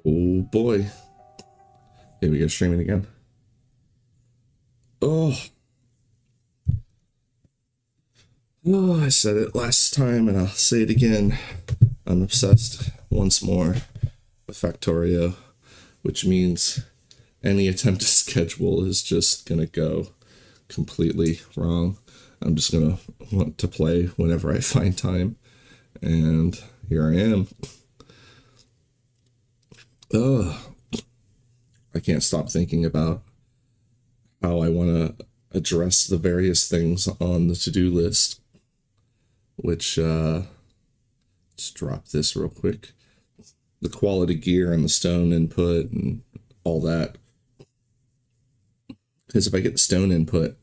Oh boy. Here we go, streaming again. Oh. Oh, I said it last time and I'll say it again. I'm obsessed once more with Factorio, which means any attempt to schedule is just gonna go completely wrong. I'm just gonna want to play whenever I find time. And here I am. Ugh. I can't stop thinking about how I want to address the various things on the to-do list, which, let's drop this real quick. The quality gear and the stone input and all that. Because if I get the stone input,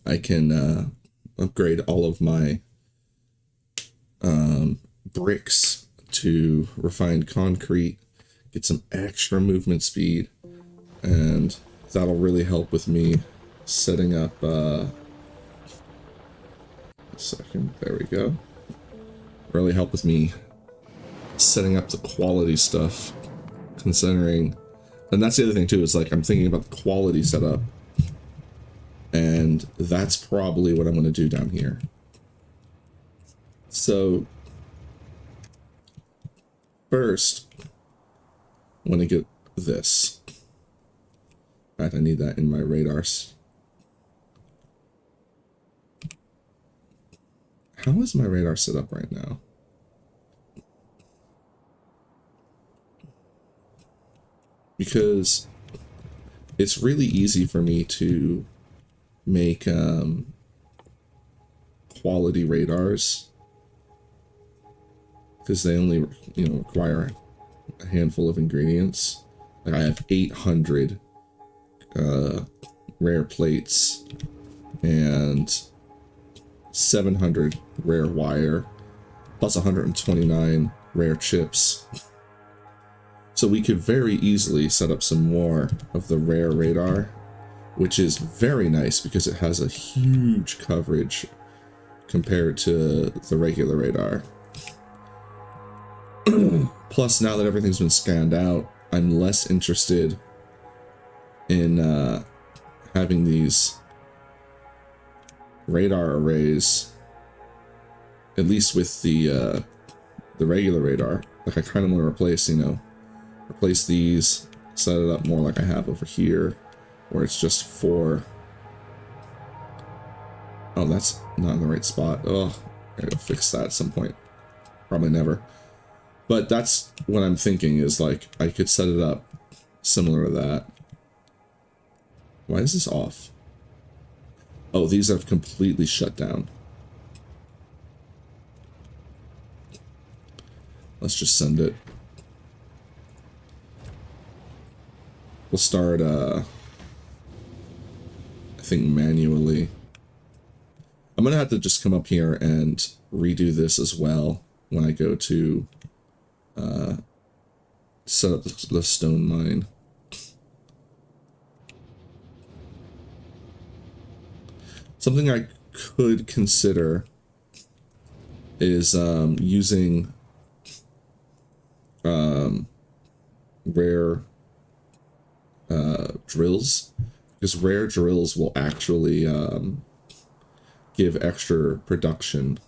I can upgrade all of my bricks to refined concrete, get some extra movement speed, and that'll really help with me setting up a second, there we go. Really help with me setting up the quality stuff, considering, and that's the other thing too, is like I'm thinking about the quality setup, and that's probably what I'm going to do down here. So first, I want to get this. In fact, I need that in my radars. How is my radar set up right now? Because it's really easy for me to make quality radars, because they only require a handful of ingredients. Like I have 800 rare plates and 700 rare wire plus 129 rare chips. So we could very easily set up some more of the rare radar, which is very nice because it has a huge coverage compared to the regular radar. Plus, now that everything's been scanned out, I'm less interested in having these radar arrays, at least with the regular radar. Like I kind of want to replace these, set it up more like I have over here, where it's just for. Oh, that's not in the right spot. Oh, I gotta fix that at some point. Probably never. But that's what I'm thinking, is like I could set it up similar to that. Why is this off? Oh, these have completely shut down. Let's just send it. We'll start, I think manually. I'm gonna have to just come up here and redo this as well when I go to set up the stone mine. Something I could consider is using rare drills, because rare drills will actually give extra production.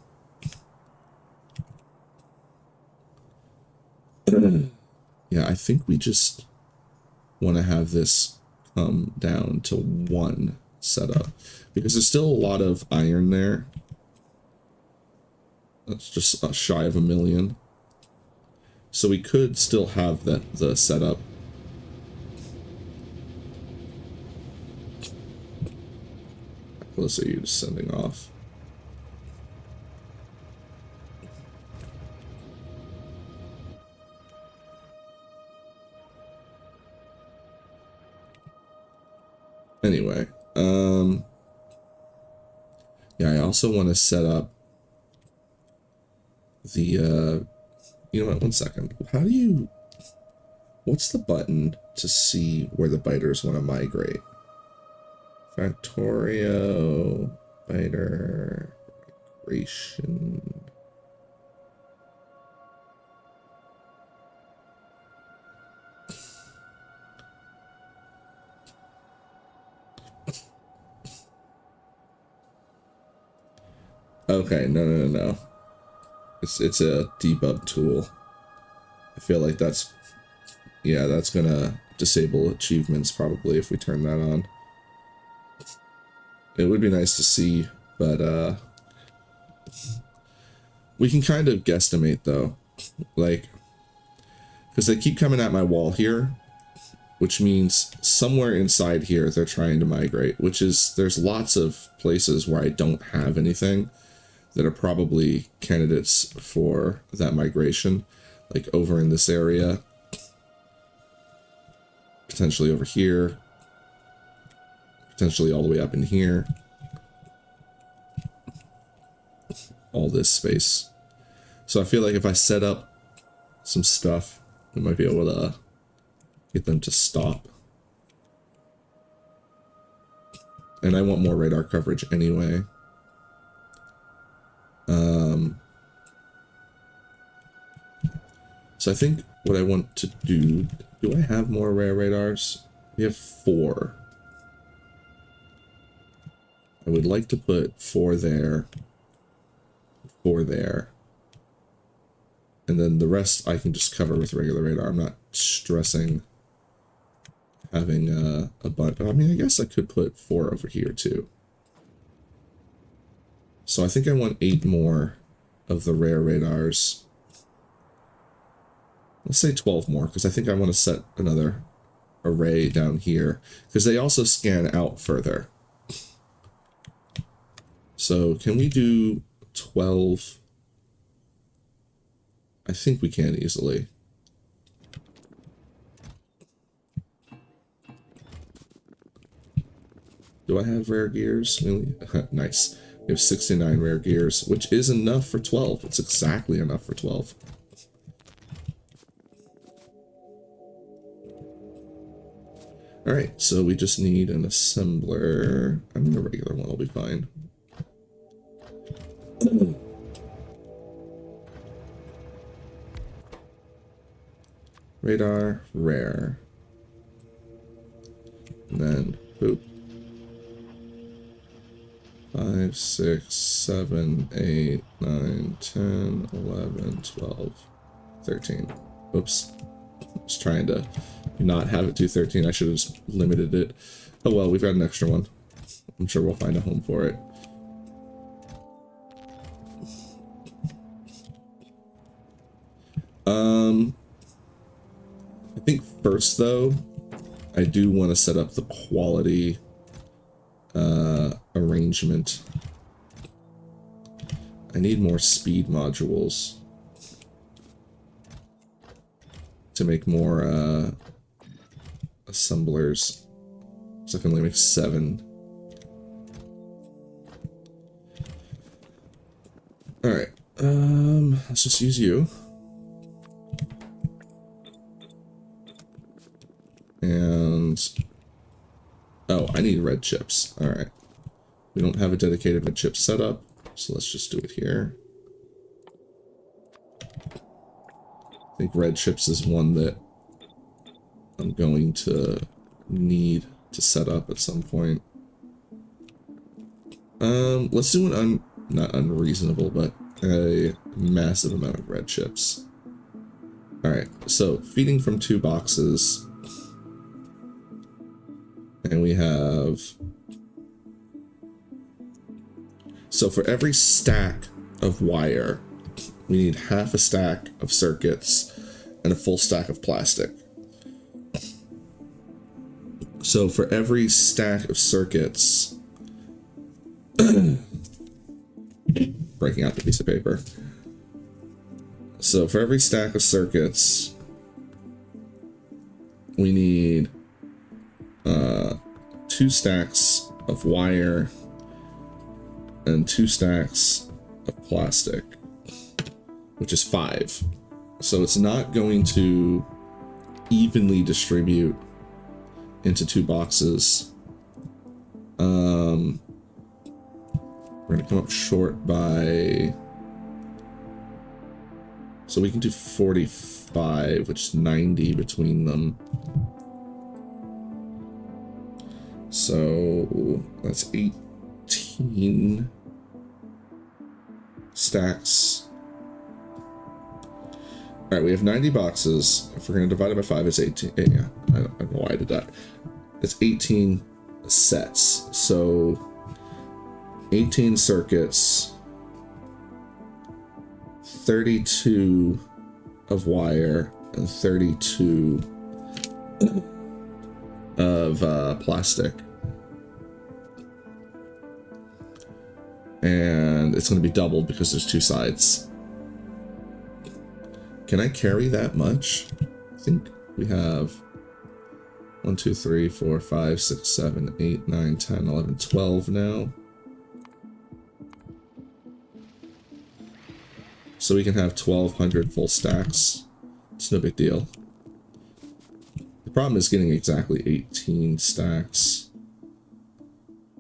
Yeah, I think we just want to have this come down to one setup, because there's still a lot of iron there. That's just shy of 1 million. So we could still have the setup. How close are you to sending off? Anyway, yeah, I also want to set up the, you know what, one second. How do you, what's the button to see where the biters want to migrate? Factorio, biter, migration. Okay, no. It's a debug tool. I feel like that's, yeah, that's gonna disable achievements probably if we turn that on. It would be nice to see, but we can kind of guesstimate though, like, because they keep coming at my wall here, which means somewhere inside here they're trying to migrate, which is, there's lots of places where I don't have anything that are probably candidates for that migration, like over in this area, potentially over here, potentially all the way up in here, all this space. So I feel like if I set up some stuff, we might be able to get them to stop. And I want more radar coverage anyway. So I think what I want to do I have more rare radars? We have 4. I would like to put 4 there, 4 there. And then the rest I can just cover with regular radar. I'm not stressing having a bunch. I mean, I guess I could put 4 over here too. So I think I want 8 more of the rare radars. Let's say 12 more, because I think I want to set another array down here, because they also scan out further. So can we do 12? I think we can easily. Do I have rare gears? Nice. We have 69 rare gears, which is enough for 12. It's exactly enough for 12. Alright, so we just need an assembler. I mean, a regular one will be fine. Radar, rare. And then, boop. 5, 6, 7, 8, 9, 10, 11, 12, 13. Oops. I was trying to not have it do 13. I should have just limited it. Oh well, we've got an extra one. I'm sure we'll find a home for it. I think first though, I do want to set up the quality arrangement. I need more speed modules to make more assemblers. So I can only make 7. Alright, let's just use you. And oh, I need red chips. Alright. We don't have a dedicated red chip setup, so let's just do it here. I think red chips is one that I'm going to need to set up at some point. Let's do an not unreasonable, but a massive amount of red chips. Alright, so feeding from 2 boxes. And we have... So for every stack of wire, we need half a stack of circuits and a full stack of plastic. So for every stack of circuits... breaking out the piece of paper. So for every stack of circuits, we need 2 stacks of wire and 2 stacks of plastic, which is 5. So it's not going to evenly distribute into 2 boxes. We're gonna come up short by, so we can do 45, which is 90 between them. So that's 18. stacks. All right, we have 90 boxes. If we're going to divide it by 5, it's 18. Yeah, I don't know why I did that. It's 18 sets. So 18 circuits, 32 of wire, and 32 of plastic. And it's going to be doubled because there's 2 sides. Can I carry that much? I think we have 1, 2, 3, 4, 5, 6, 7, 8, 9, 10, 11, 12 now. So we can have 1,200 full stacks. It's no big deal. The problem is getting exactly 18 stacks.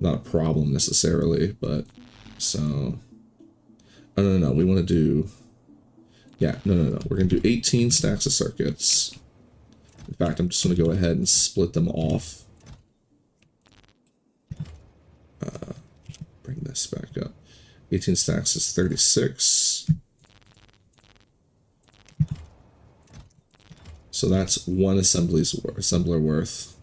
Not a problem necessarily, but so... Oh, no, we want to do... Yeah, no. We're going to do 18 stacks of circuits. In fact, I'm just going to go ahead and split them off. Bring this back up. 18 stacks is 36. So that's one assembler worth.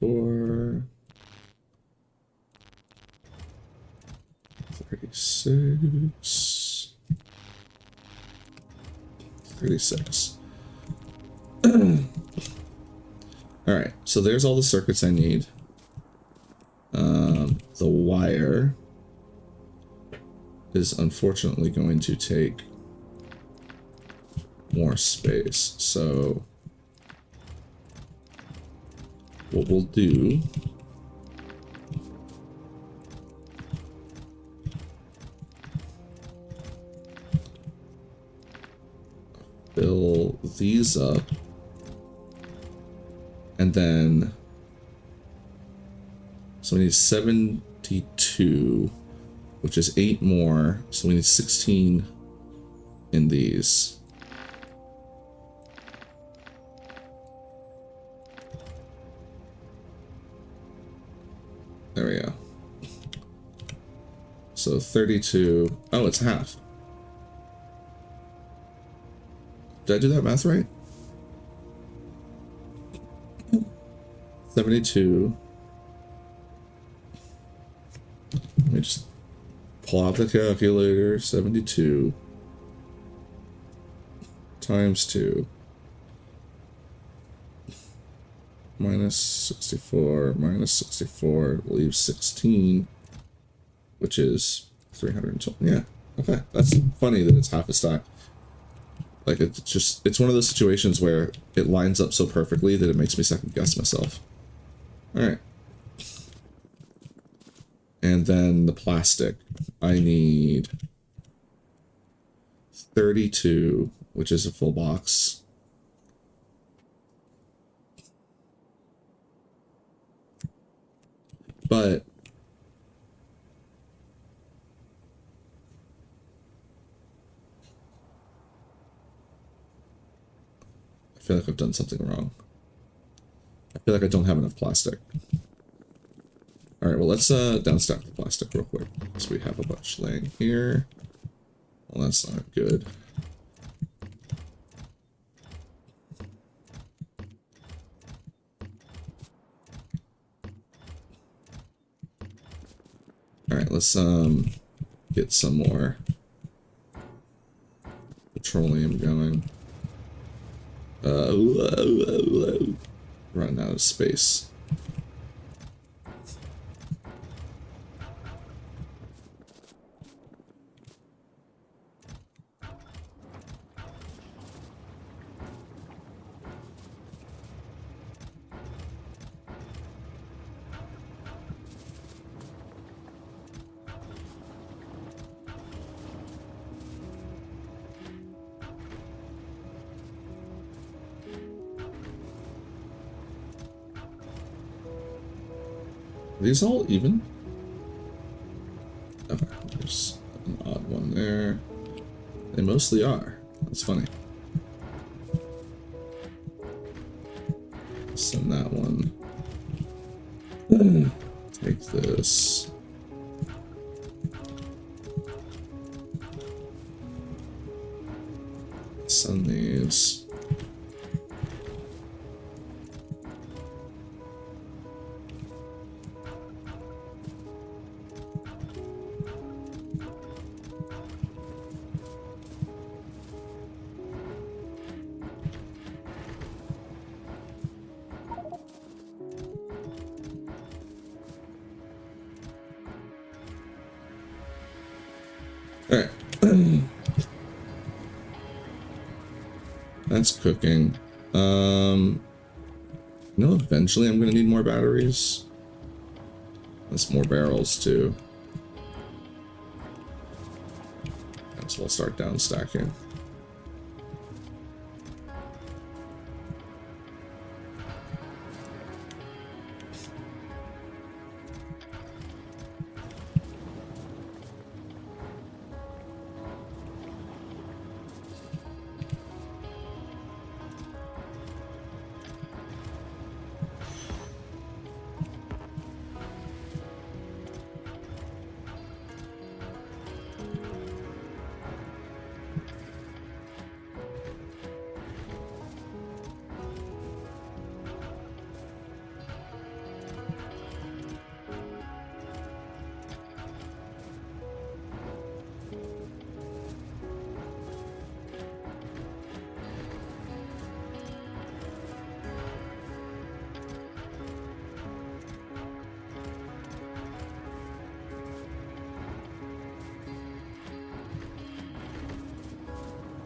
T4, 36, 36. All right, so there's all the circuits I need. The wire is unfortunately going to take more space, so what we'll do fill these up, and then so we need 72, which is 8 more, so we need 16 in these. There we go. So 32. Oh, it's half. Did I do that math right? 72. Let me just pull out the calculator. 72 times 2 minus 64 minus 64 leaves 16, which is 320. Yeah, okay. That's funny that it's half a stack. Like, it's one of those situations where it lines up so perfectly that it makes me second guess myself. All right. And then the plastic, I need 32, which is a full box. But I feel like I've done something wrong. I feel like I don't have enough plastic. All right, well, let's downstack the plastic real quick. So we have a bunch laying here. Well, that's not good. All right, let's get some more petroleum going. Running out of space. Are these all even? Okay, there's an odd one there. They mostly are. That's funny. Send that one. Take this. Send these. Alright. That's cooking. You know, eventually I'm gonna need more batteries. That's more barrels too. So we'll start down stacking.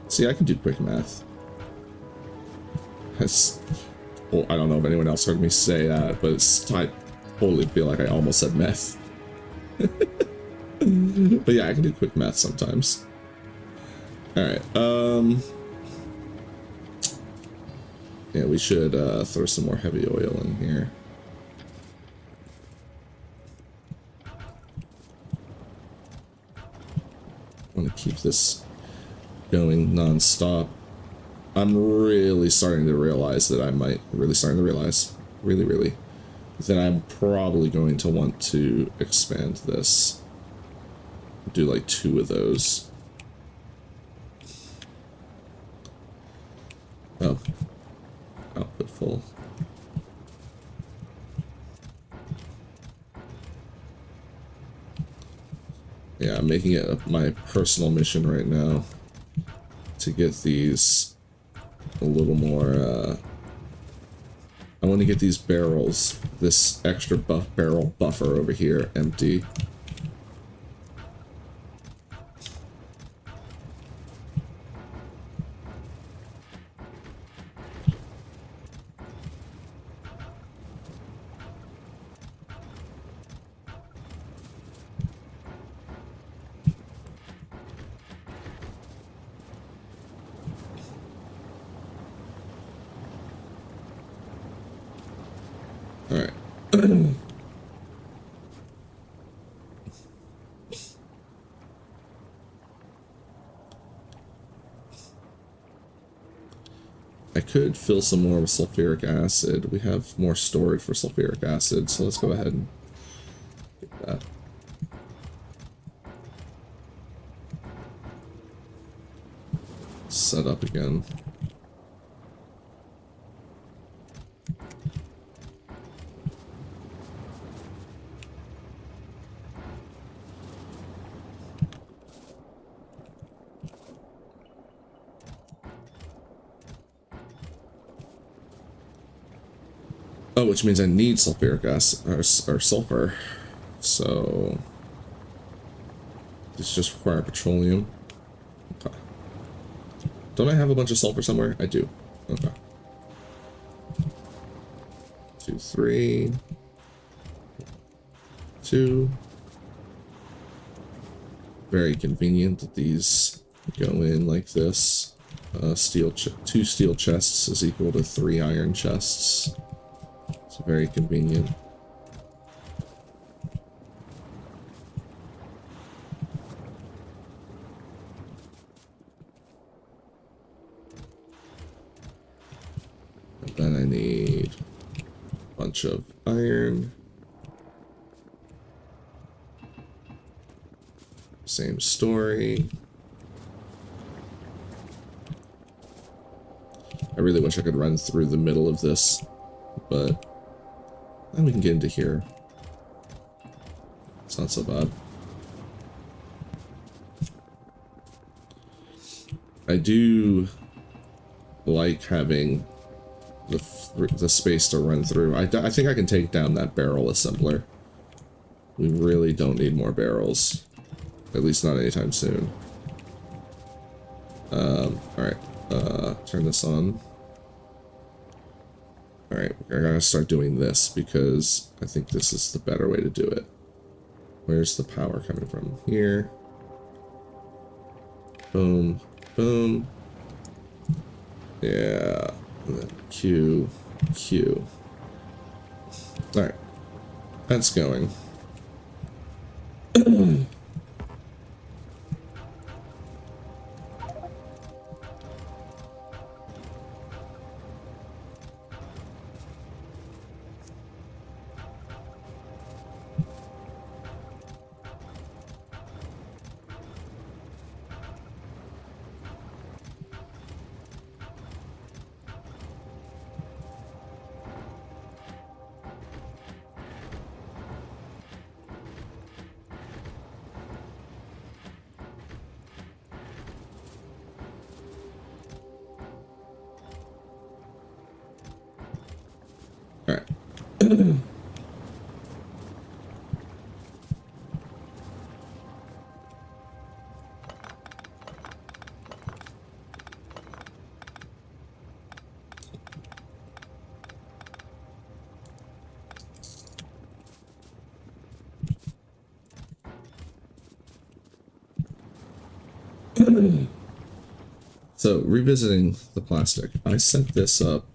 See, I can do quick math. That's, well, I don't know if anyone else heard me say that, but I totally feel like I almost said meth. But yeah, I can do quick math sometimes. Alright, yeah, we should throw some more heavy oil in here. I want to keep this going non-stop. I'm really starting to realize that really, that I'm probably going to want to expand this. Do like 2 of those. Oh. Output full. Yeah, I'm making it my personal mission right now to get these a little more, I want to get these barrels, this extra barrel buffer over here, empty. Alright. I could fill some more with sulfuric acid. We have more storage for sulfuric acid, so let's go ahead and get that. Set up again. Oh, which means I need sulfuric acid, or sulfur. So, this just require petroleum. Okay. Don't I have a bunch of sulfur somewhere? I do. Okay. 2, 3. 2. Very convenient that these go in like this. 2 steel chests is equal to 3 iron chests. It's very convenient. bunch of iron. Same story. I really wish I could run through the middle of this, but then we can get into here. It's not so bad. I do like having the space to run through. I think I can take down that barrel assembler. We really don't need more barrels. At least not anytime soon. Alright. Turn this on. Alright, I gotta start doing this because I think this is the better way to do it. Where's the power coming from? Here. Boom. Boom. Yeah. And then Q. Q. Alright. That's going. Alright. So, revisiting the plastic. I set this up.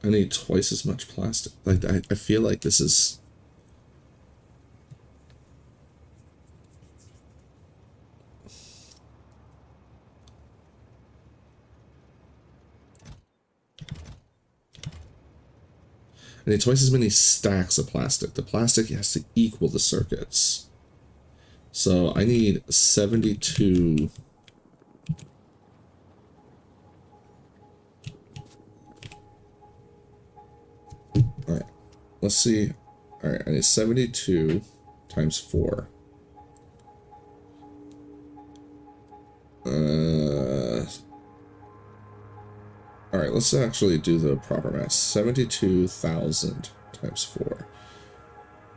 I need twice as much plastic. Like, I feel like this is... I need twice as many stacks of plastic. The plastic has to equal the circuits. So I need 72... Alright, let's see. Alright, I need 72 times 4. Alright, let's actually do the proper math. 72,000 times 4.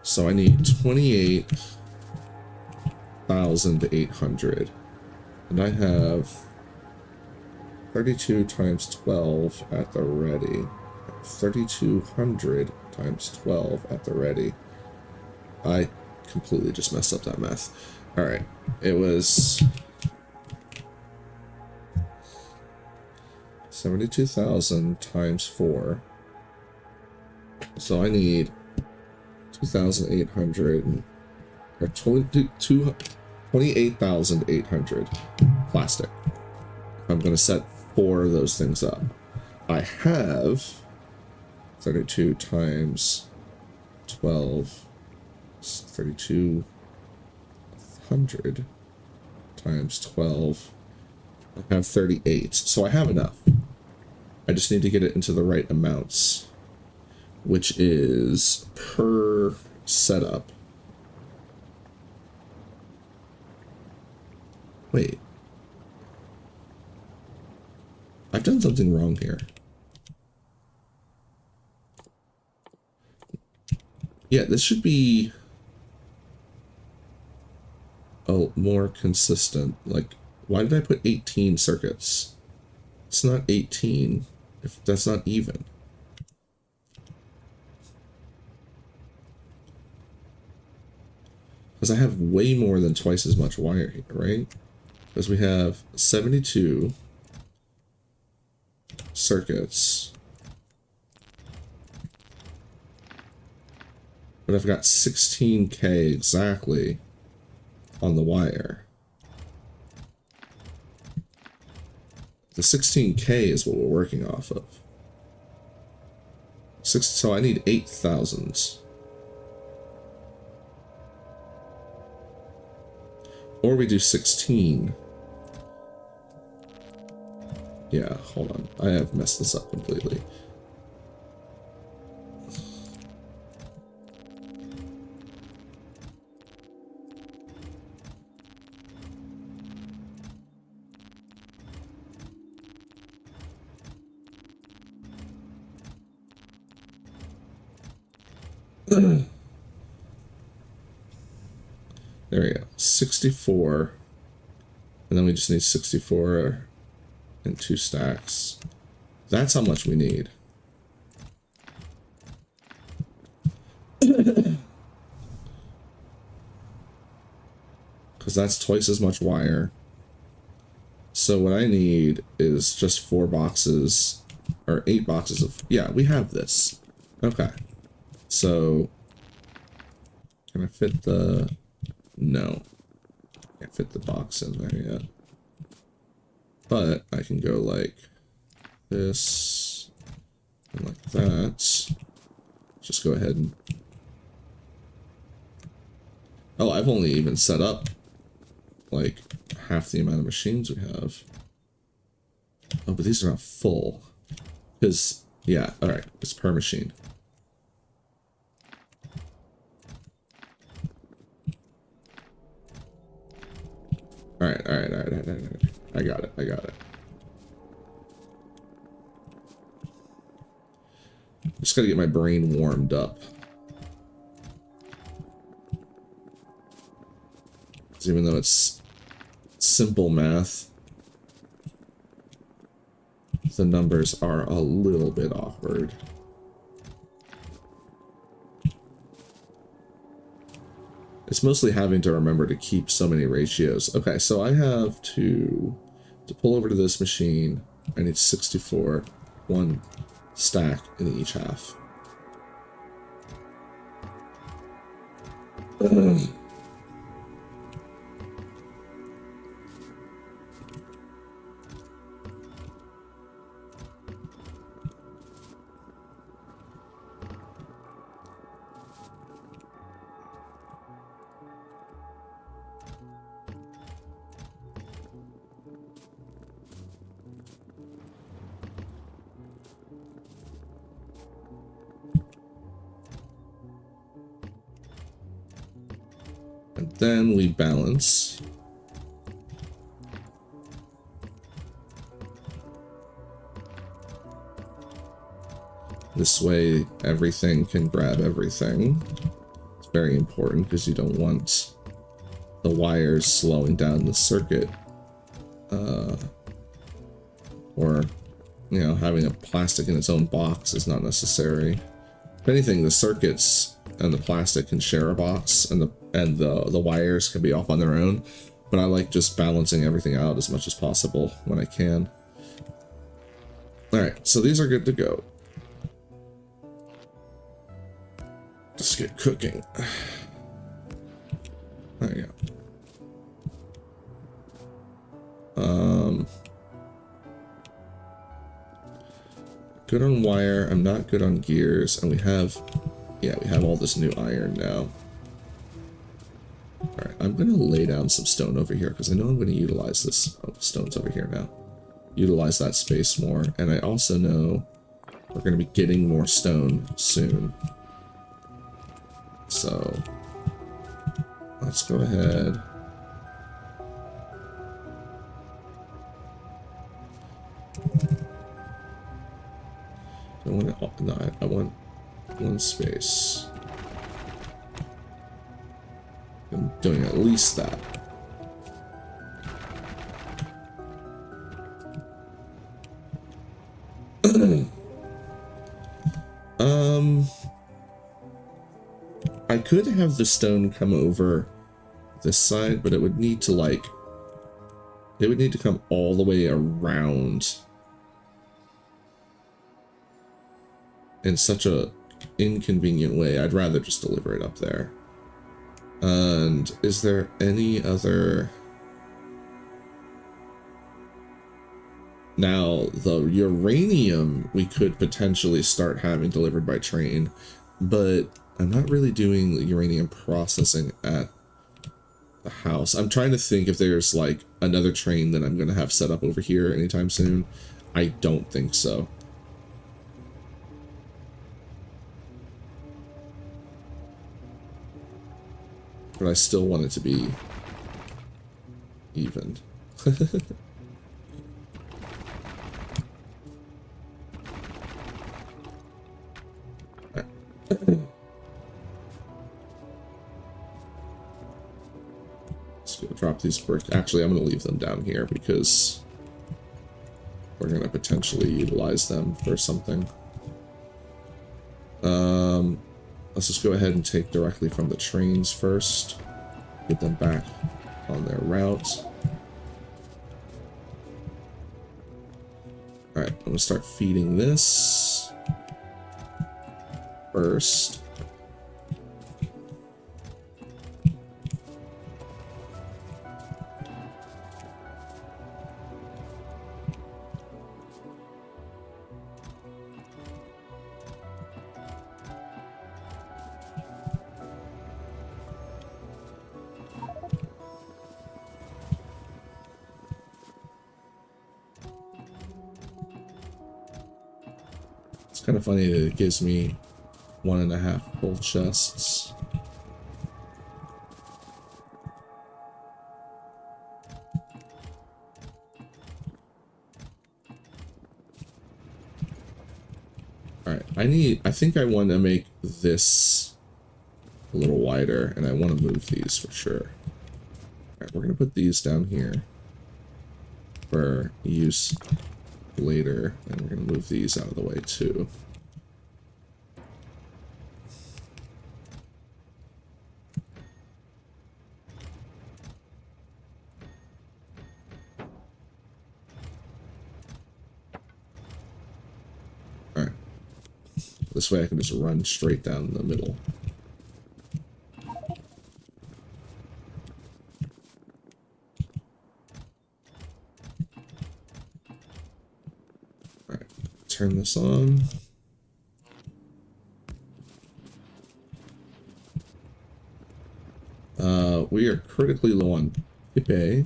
So I need 28,800. And I have 32 times 12 at the ready. 3,200 times 12 at the ready. I completely just messed up that math. Alright, it was 72,000 times 4. So I need 2,800 or 28,800 plastic. I'm going to set 4 of those things up. I have 32 times 12, 3,200 times 12. I have 38, so I have enough. I just need to get it into the right amounts, which is per setup. Wait. I've done something wrong here. Yeah, this should be more consistent. Like, why did I put 18 circuits? It's not 18 if that's not even. Because I have way more than twice as much wire here, right? Because we have 72 circuits. But I've got 16K exactly on the wire. The 16K is what we're working off of. So I need 8,000. Or we do 16. Yeah, hold on. I have messed this up completely. There we go. 64. And then we just need 64 and 2 stacks. That's how much we need. Because that's twice as much wire. So what I need is just 4 boxes, or 8 boxes of, yeah, we have this. Okay. So, can I fit the, no. Can't fit the box in there yet. But I can go like this, and like that. Just go ahead and, oh, I've only even set up like half the amount of machines we have. Oh, but these are not full. Because, yeah, alright, it's per machine. Alright. I got it. Just gotta get my brain warmed up. Even though it's simple math, the numbers are a little bit awkward. It's mostly having to remember to keep so many ratios. Okay, so I have to pull over to this machine. I need 64, 1 stack in each half. And then we balance. This way everything can grab everything. It's very important because you don't want the wires slowing down the circuit. Or, you know, having a plastic in its own box is not necessary. If anything, the circuits and the plastic can share a box, and the wires can be off on their own. But I like just balancing everything out as much as possible when I can. Alright, so these are good to go. Let's get cooking. There you go. Good on wire, I'm not good on gears, and we have all this new iron now. Alright, I'm gonna lay down some stone over here, because I know I'm gonna utilize this. Oh, stone's over here now. Utilize that space more, and I also know we're gonna be getting more stone soon. So, let's go ahead. I want one space. I'm doing at least that. I could have the stone come over this side, but it would need to come all the way around in such a inconvenient way. I'd rather just deliver it up there. And is there any other... Now, the uranium we could potentially start having delivered by train, but I'm not really doing uranium processing at the house. I'm trying to think if there's like another train that I'm going to have set up over here anytime soon. I don't think so. But I still want it to be even. Let's go drop these bricks. Actually, I'm going to leave them down here because we're going to potentially utilize them for something. Let's just go ahead and take directly from the trains first. Get them back on their route. Alright, I'm going to start feeding this first. It's kind of funny that it gives me 1.5 full chests. Alright, I think I want to make this a little wider, and I want to move these for sure. Alright, we're going to put these down here for use later, and we're going to move these out of the way too. Alright. This way I can just run straight down the middle. Alright, turn this on. We are critically low on Pipe.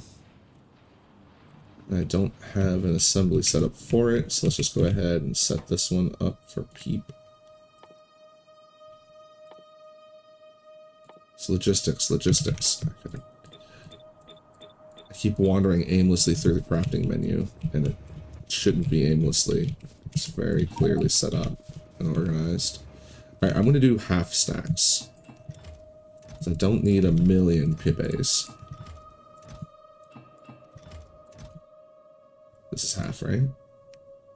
I don't have an assembly set up for it, so let's just go ahead and set this one up for Peep. So logistics. Okay. I keep wandering aimlessly through the crafting menu, and it shouldn't be aimlessly. It's very clearly set up and organized. Alright, I'm going to do half stacks. I don't need 1,000,000 Pipes. This is half, right?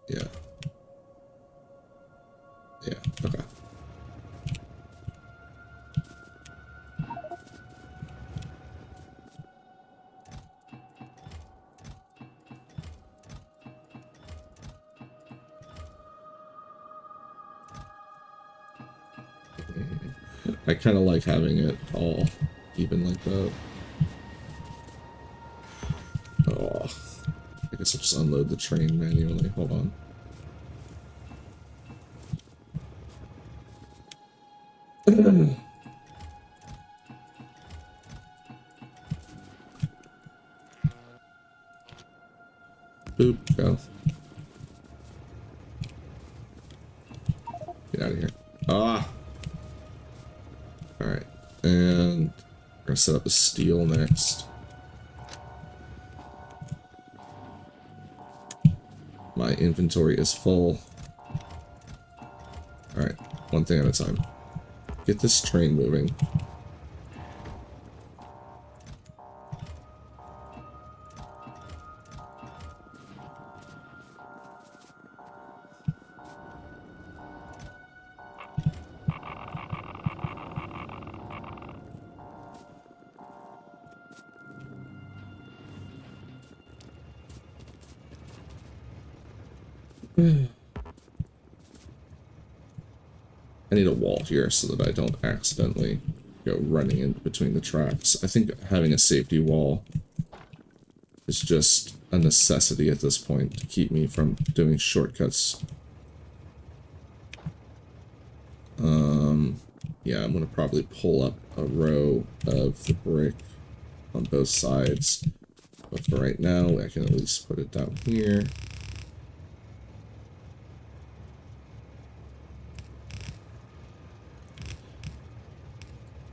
Yeah. Yeah, okay. I kind of like having it all even like that. Oh, I guess I'll just unload the train manually. Hold on. Boop, go. Get out of here. Ah! Alright, and we're gonna set up the steel next. My inventory is full. Alright, one thing at a time. Get this train moving. I need a wall here so that I don't accidentally go running in between the tracks. I think having a safety wall is just a necessity at this point to keep me from doing shortcuts. Yeah, I'm gonna probably pull up a row of the brick on both sides. But for right now, I can at least put it down here.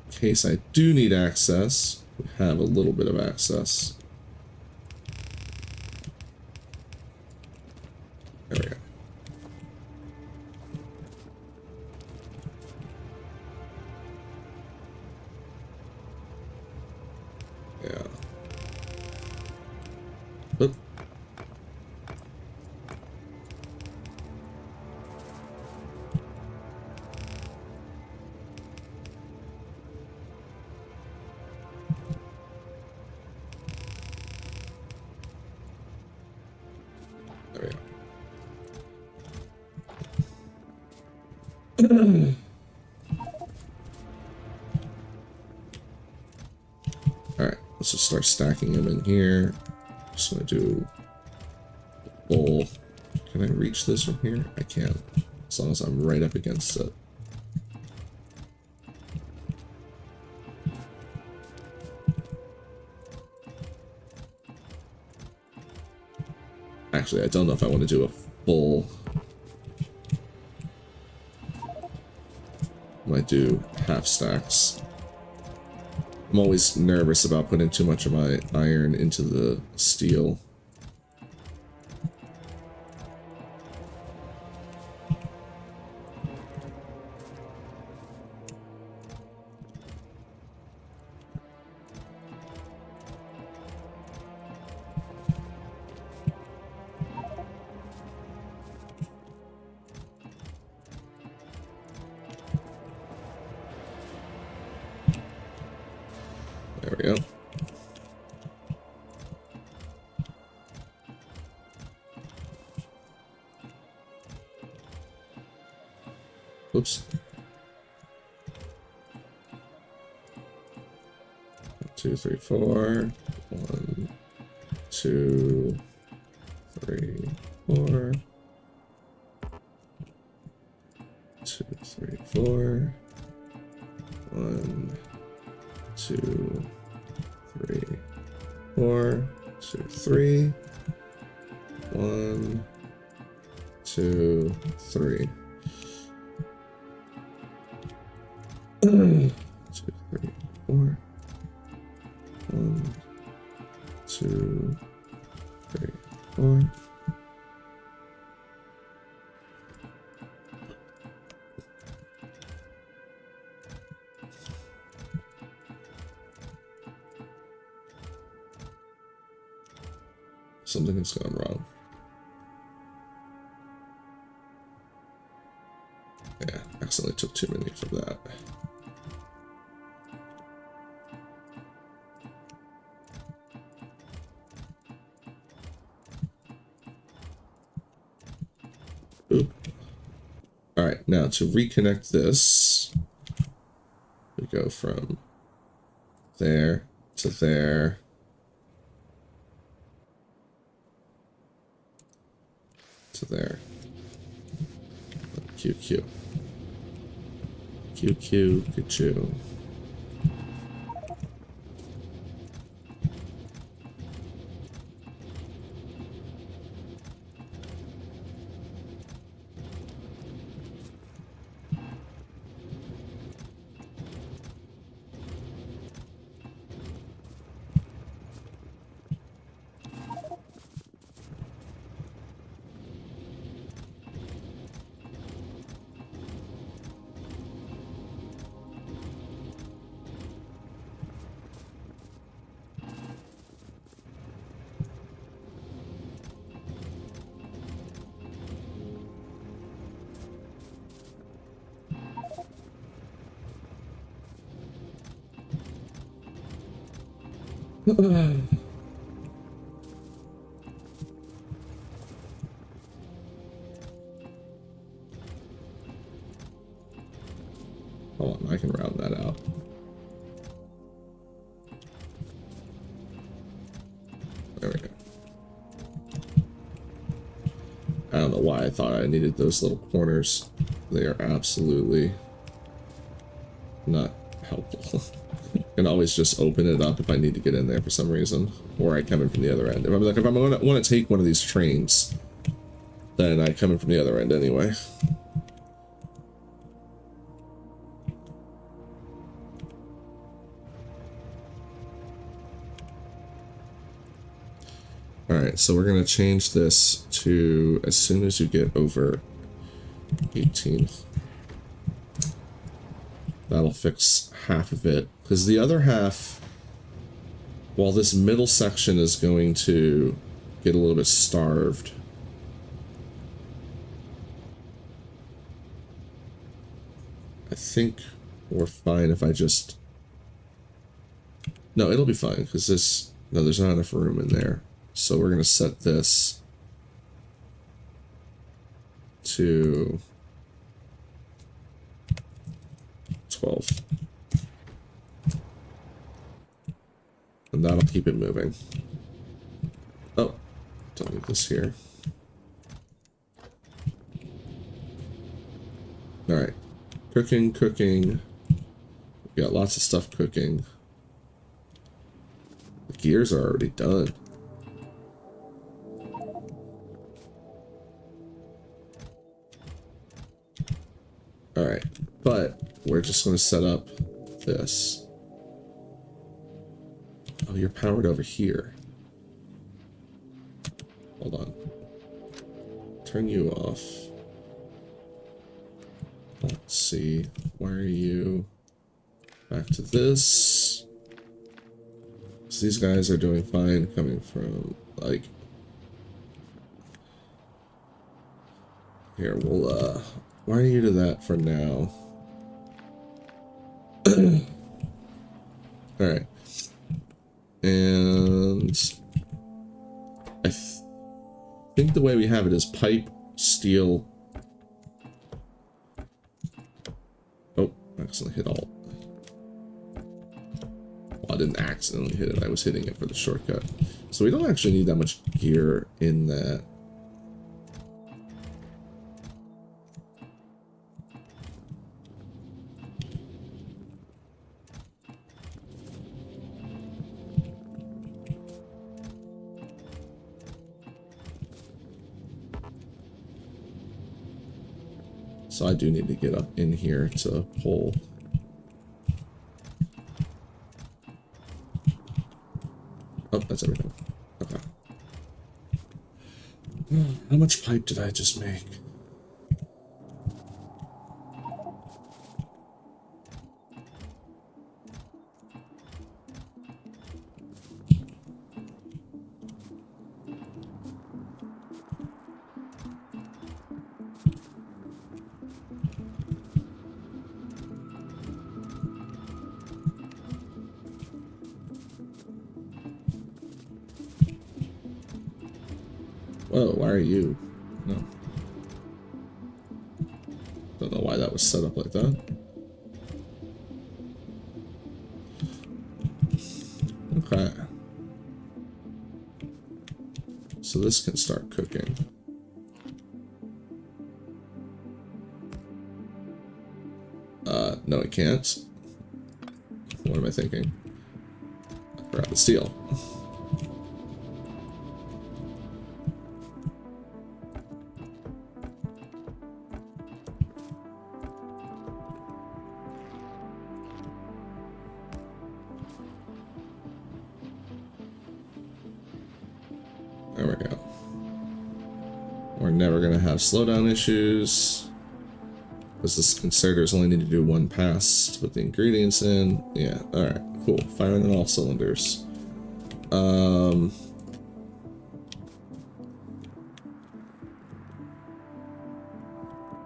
In case I do need access, we have a little bit of access. There we go. Yeah. Oop. There we go. Alright, let's just start stacking them in here. Just gonna do a bowl. Can I reach this from here? I can, as long as I'm right up against it. Actually, I don't know if I want to do a full. I might do half stacks. I'm always nervous about putting too much of my iron into the steel. There we go. Oops. 1, 2, 3, 4. 1, 2, 3, 4. 2, 3, 4. 1, 2, 3, 4. 2, 3. 1, 2, 3. 2, 3, 4. 1, 2, 3, 4. Something has gone wrong. Yeah, accidentally took too many from that. Oop. Alright, now to reconnect this, we go from there to there. To there. QQ. QQ, QQ. Hold on, I can round that out. There we go. why I thought I needed those little corners. They are absolutely not helpful. Can always just open it up if I need to get in there for some reason, or I come in from the other end. If I'm like, if I'm gonna want to take one of these trains, then I come in from the other end anyway. Alright, so we're going to change this to as soon as you get over 18. That'll fix half of it. Because the other half, while this middle section is going to get a little bit starved, I think we're fine if I just... No, it'll be fine, because this... No, there's not enough room in there. So we're going to set this to 12. And that'll keep it moving. Oh, don't need this here. Alright. Cooking, cooking. We got lots of stuff cooking. The gears are already done. Alright, but we're just going to set up this. Oh, you're powered over here. Hold on. Turn you off. Let's see. Why are you... Back to this. So these guys are doing fine coming from, like... Here, we'll, why are you to that for now? Alright. And... I think the way we have it is pipe, steel... Oh, I accidentally hit alt. Well, I didn't accidentally hit it, I was hitting it for the shortcut. So we don't actually need that much gear in that. So I do need to get up in here to pull. Oh, that's everything. Okay. How much pipe did I just make? Whoa, why are you? No. Don't know why that was set up like that. Okay. So this can start cooking. No it can't. What am I thinking? Grab the steel. There we go. We're never going to have slowdown issues. Because this inserters only need to do one pass to put the ingredients in. Yeah, alright, cool. Firing on all cylinders.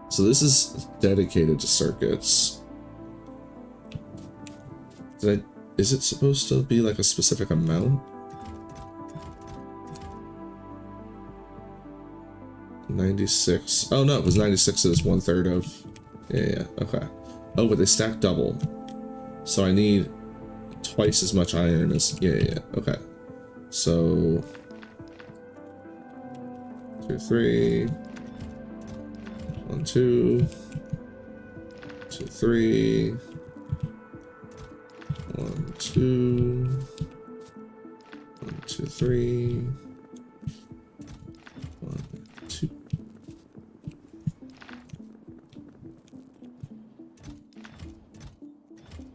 So this is dedicated to circuits. Is it supposed to be like a specific amount? 96. Oh no, it was 96 is 1/3 of. Yeah, okay. Oh, but they stack double. So I need twice as much iron as. Yeah, okay. So 2, 3. 1, 2, 2, 3, 1, 2, 1, 2, 3, 1, 2.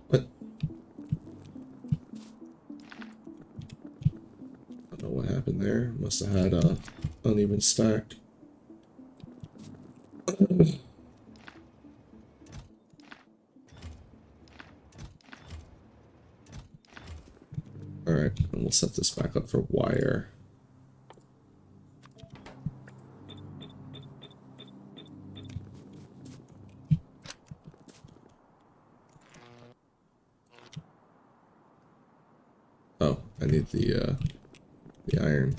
What? I don't know what happened there. Must have had a uneven stack. Alright, and we'll set this back up for wire. Oh, I need the iron.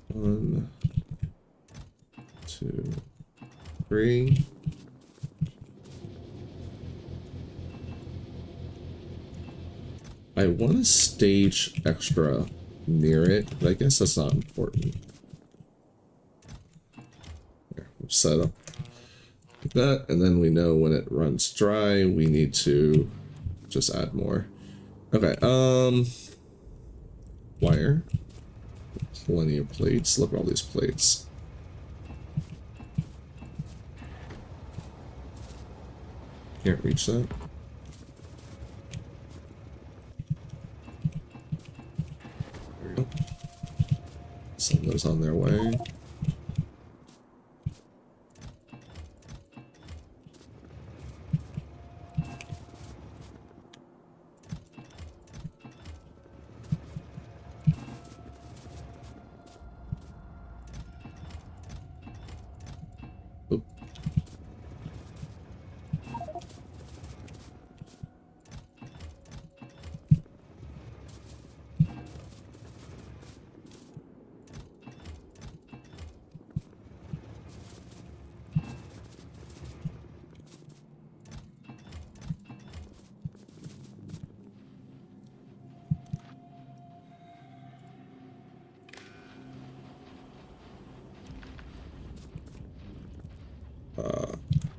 One, 2, 3. I want to stage extra near it, but I guess that's not important. Here, we'll set up like that, and then we know when it runs dry, we need to just add more. Okay, wire. Plenty of plates. Look at all these plates. Can't reach that. There we go. Send those on their way.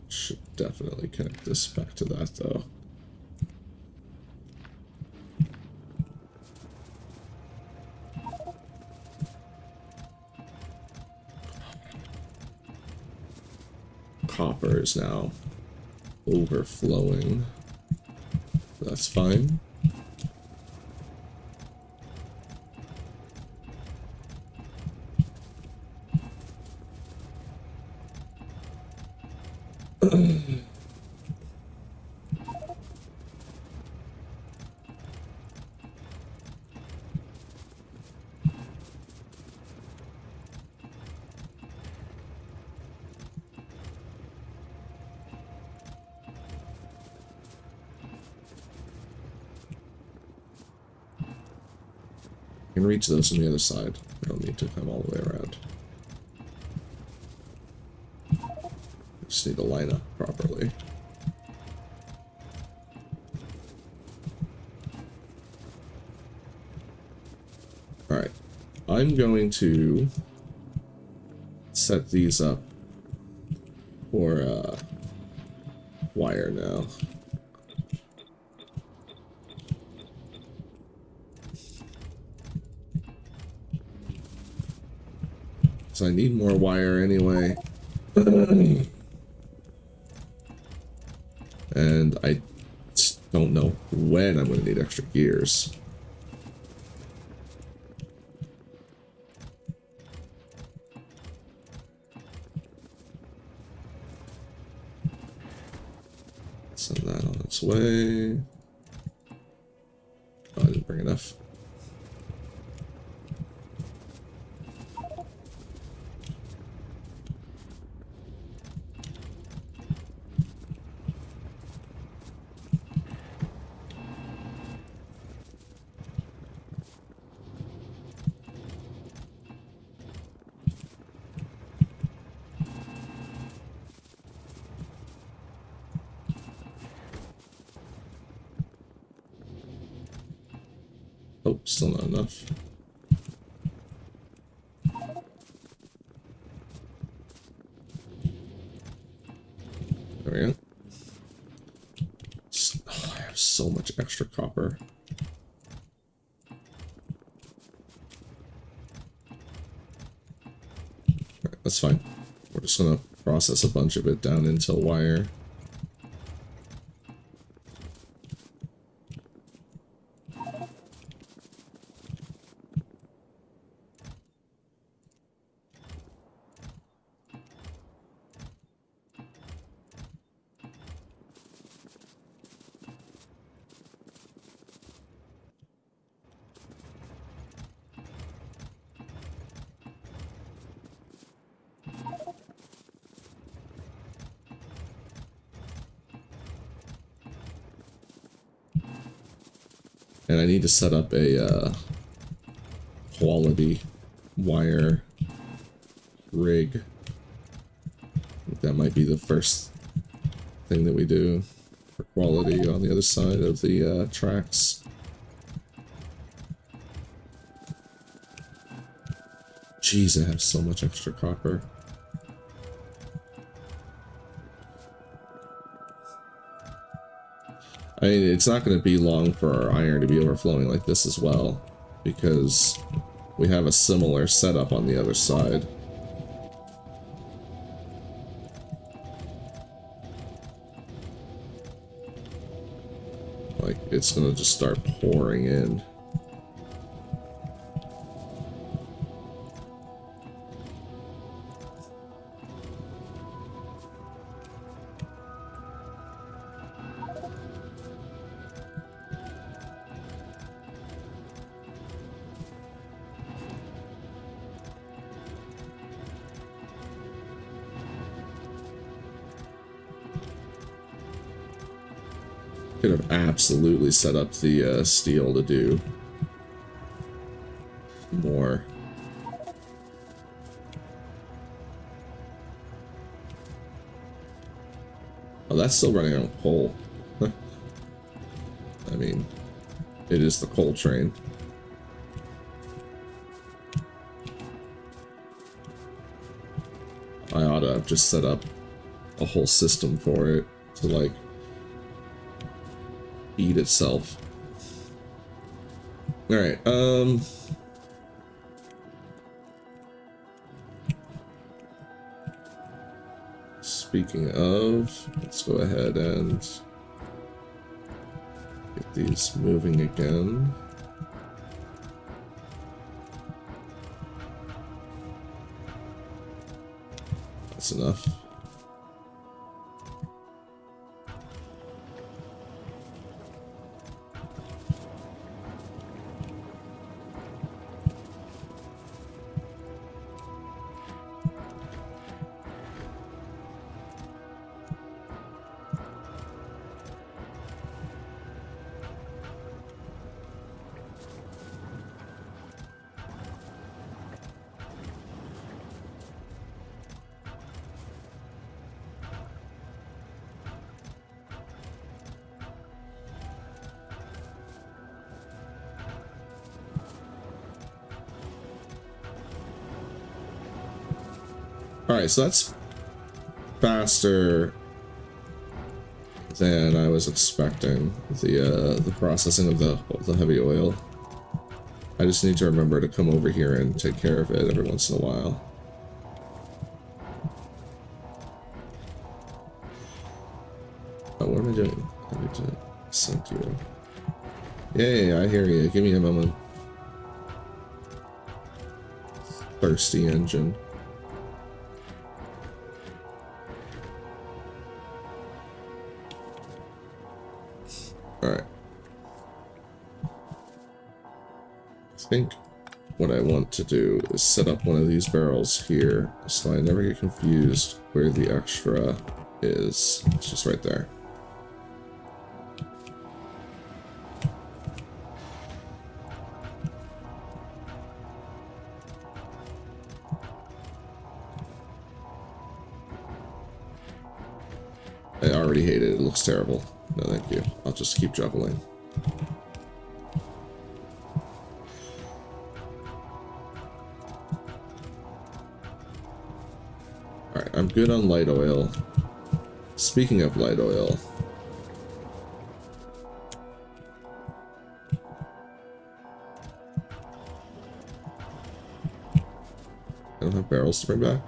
Should definitely connect this back to that though. Copper is now overflowing. That's fine. Can reach those on the other side. I don't need to come all the way around. Just need to line up properly. Alright. I'm going to set these up for wire now. So I need more wire anyway. And I just don't know when I'm going to need extra gears. Send that on its way. Oh, I didn't bring enough. Oh, still not enough. There we go. Oh, I have so much extra copper. Alright, that's fine. We're just gonna process a bunch of it down into wire. And I need to set up a quality wire rig. I think that might be the first thing that we do for quality on the other side of the tracks. Jeez, I have so much extra copper. I mean, it's not going to be long for our iron to be overflowing like this as well, because we have a similar setup on the other side. Like, it's going to just start pouring in. Could have absolutely set up the steel to do more. Oh, that's still running on coal. I mean, it is the coal train. I ought to have just set up a whole system for it to, like, eat itself. Alright, speaking of, let's go ahead and get these moving again. That's enough. Alright, so that's faster than I was expecting, the processing of the heavy oil. I just need to remember to come over here and take care of it every once in a while. Oh, what am I doing? I need to sync you. Yeah, I hear you. Give me a moment. Thirsty engine. Alright. I think what I want to do is set up one of these barrels here so I never get confused where the extra is. It's just right there. I already hate it. It looks terrible. No, thank you. I'll just keep juggling. Alright, I'm good on light oil. Speaking of light oil, I don't have barrels to bring back.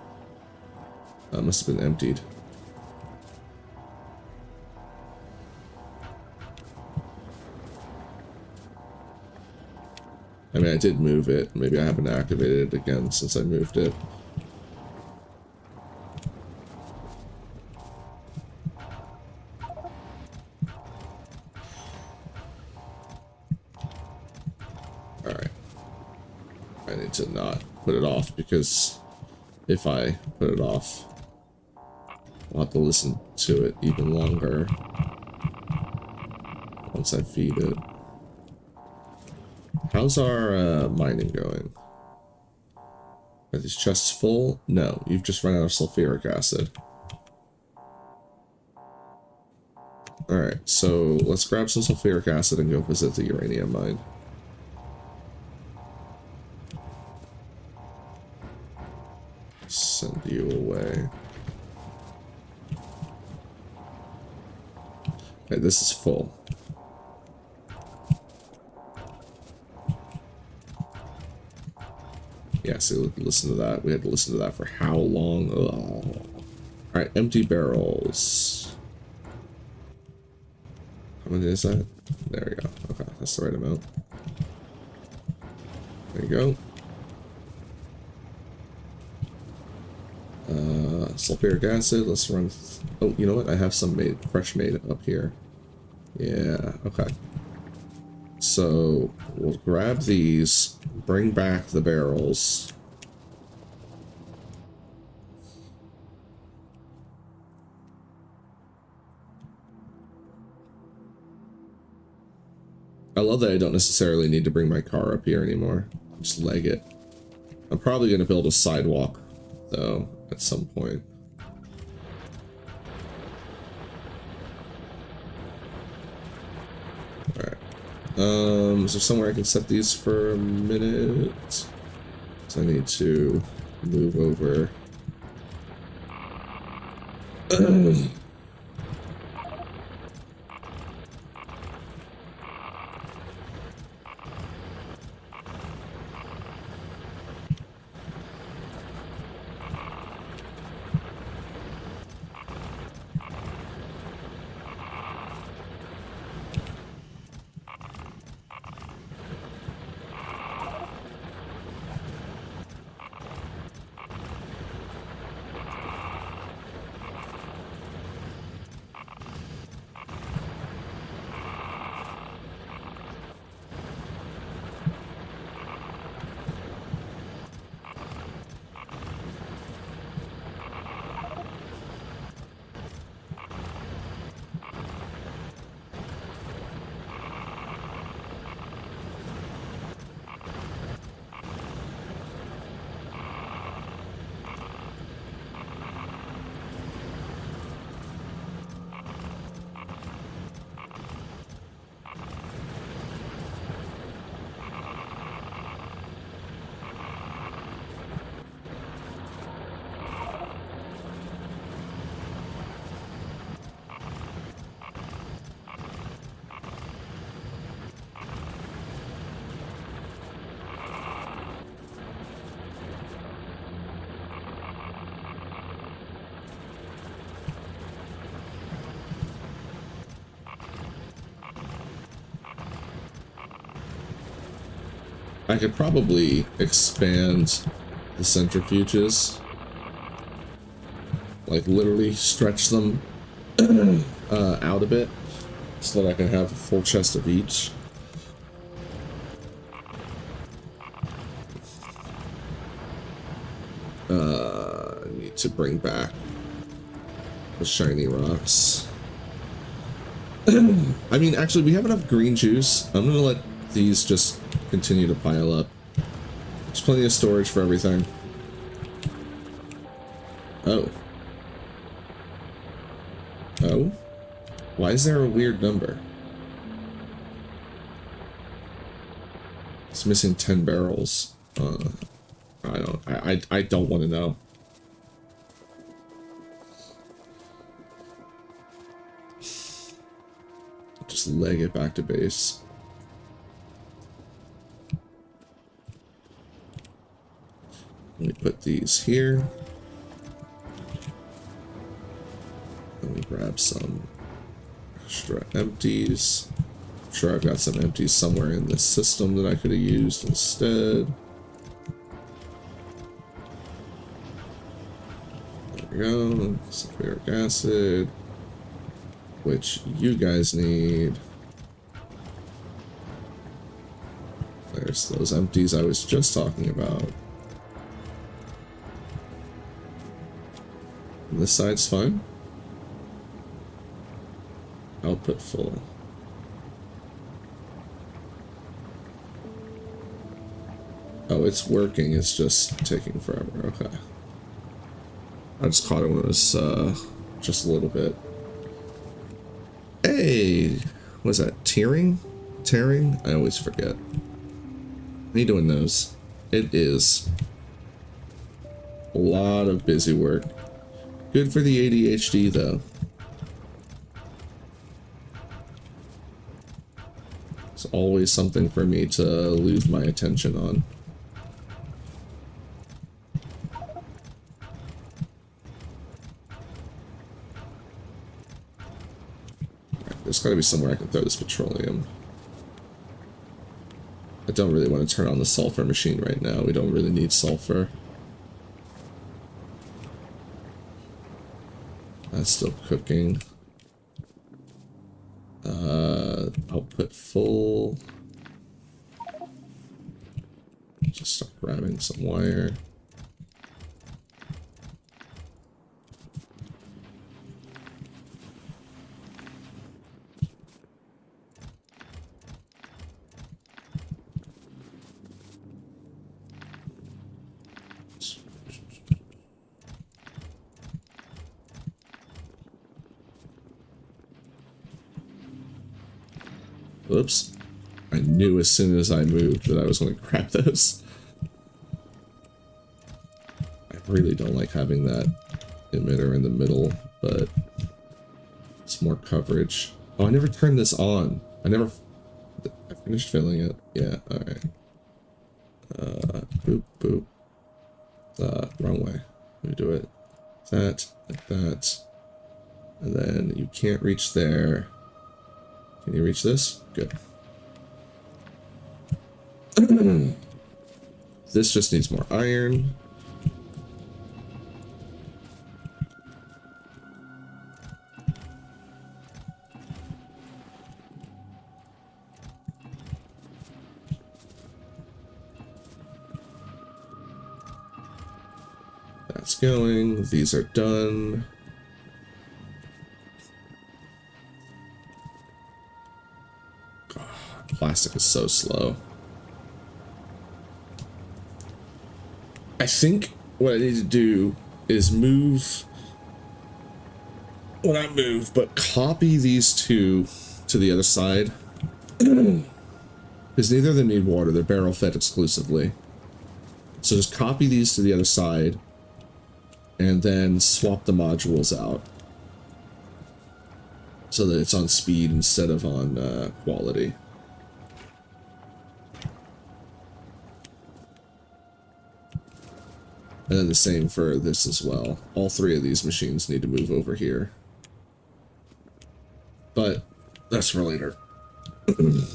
Must have been emptied. I mean, I did move it. Maybe I haven't activated it again since I moved it. Alright. I need to not put it off, because if I put it off, I'll have to listen to it even longer once I feed it. How's our mining going? Are these chests full? No, you've just run out of sulfuric acid. Alright, so let's grab some sulfuric acid and go visit the uranium mine. Send you away. Okay, this is full. Yeah, so listen to that. We had to listen to that for how long? Oh. Alright, empty barrels. How many is that? There we go. Okay, that's the right amount. There you go. Sulfuric acid, let's run. Oh, you know what? I have some made, fresh made up here. Yeah, okay. So we'll grab these, bring back the barrels. I love that I don't necessarily need to bring my car up here anymore. Just leg it. I'm probably going to build a sidewalk, though, at some point. Alright. Is there somewhere I can set these for a minute? So I need to move over. I could probably expand the centrifuges. Like, literally stretch them out a bit so that I can have a full chest of each. I need to bring back the shiny rocks. I mean, actually, we have enough green juice. I'm gonna let these just continue to pile up. There's plenty of storage for everything. Oh. Oh? Why is there a weird number? It's missing 10 barrels. I don't want to know. just leg it back to base. Let me put these here. Let me grab some extra empties. I'm sure I've got some empties somewhere in this system that I could have used instead. There we go. Sulfuric acid, which you guys need. There's those empties I was just talking about. And this side's fine. Output full. Oh, it's working. It's just taking forever. Okay. I just caught it when it was just a little bit. Hey, what is that? Tearing? Tearing? I always forget. How you doing, those? It is a lot of busy work. Good for the ADHD, though. It's always something for me to lose my attention on. Right, there's got to be somewhere I can throw this petroleum. I don't really want to turn on the sulfur machine right now. We don't really need sulfur. That's still cooking. Output full. Just start grabbing some wire. Oops. I knew as soon as I moved that I was going to grab those. I really don't like having that emitter in the middle, but it's more coverage. Oh, I never turned this on. I finished filling it. Yeah, alright. Boop, boop. Wrong way. Let me do it. That, like that. And then you can't reach there. Can you reach this? Good. This just needs more iron. That's going. These are done. Plastic is so slow. I think what I need to do is move, well, not move, but copy these two to the other side. Because neither of them need water, they're barrel fed exclusively. So just copy these to the other side and then swap the modules out so that it's on speed instead of on quality. And then the same for this as well. All three of these machines need to move over here. But that's for later. Do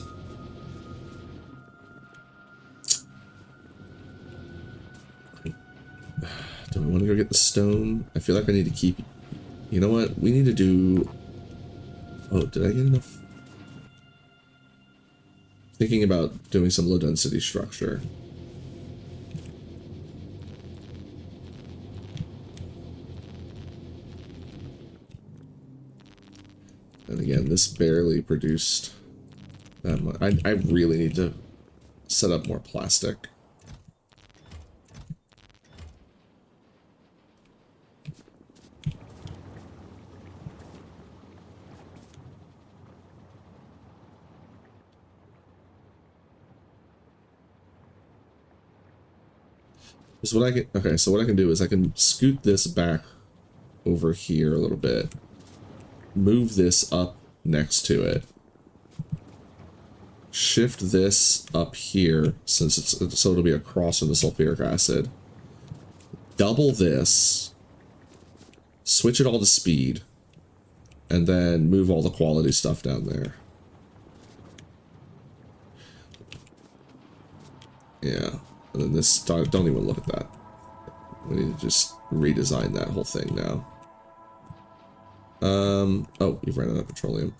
I want to go get the stone? I feel like I need to keep... You know what? We need to do... Oh, did I get enough? Thinking about doing some low density structure. And again, this barely produced that much. I really need to set up more plastic. So what I can, okay, so what I can do is I can scoot this back over here a little bit. Move this up next to it, shift this up here, since it's so it'll be across from the sulfuric acid. Double this, switch it all to speed, and then move all the quality stuff down there. Yeah, and then this, don't even look at that. We need to just redesign that whole thing now. Oh, you've run out of petroleum.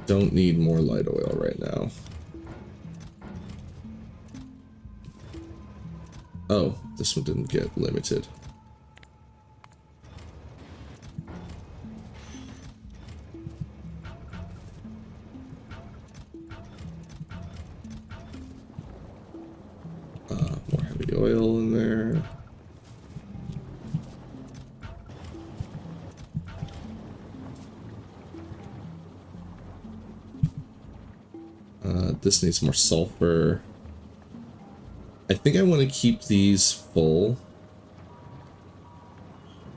Don't need more light oil right now. Oh, this one didn't get limited. More heavy oil in there. This needs more sulfur. I think I want to keep these full.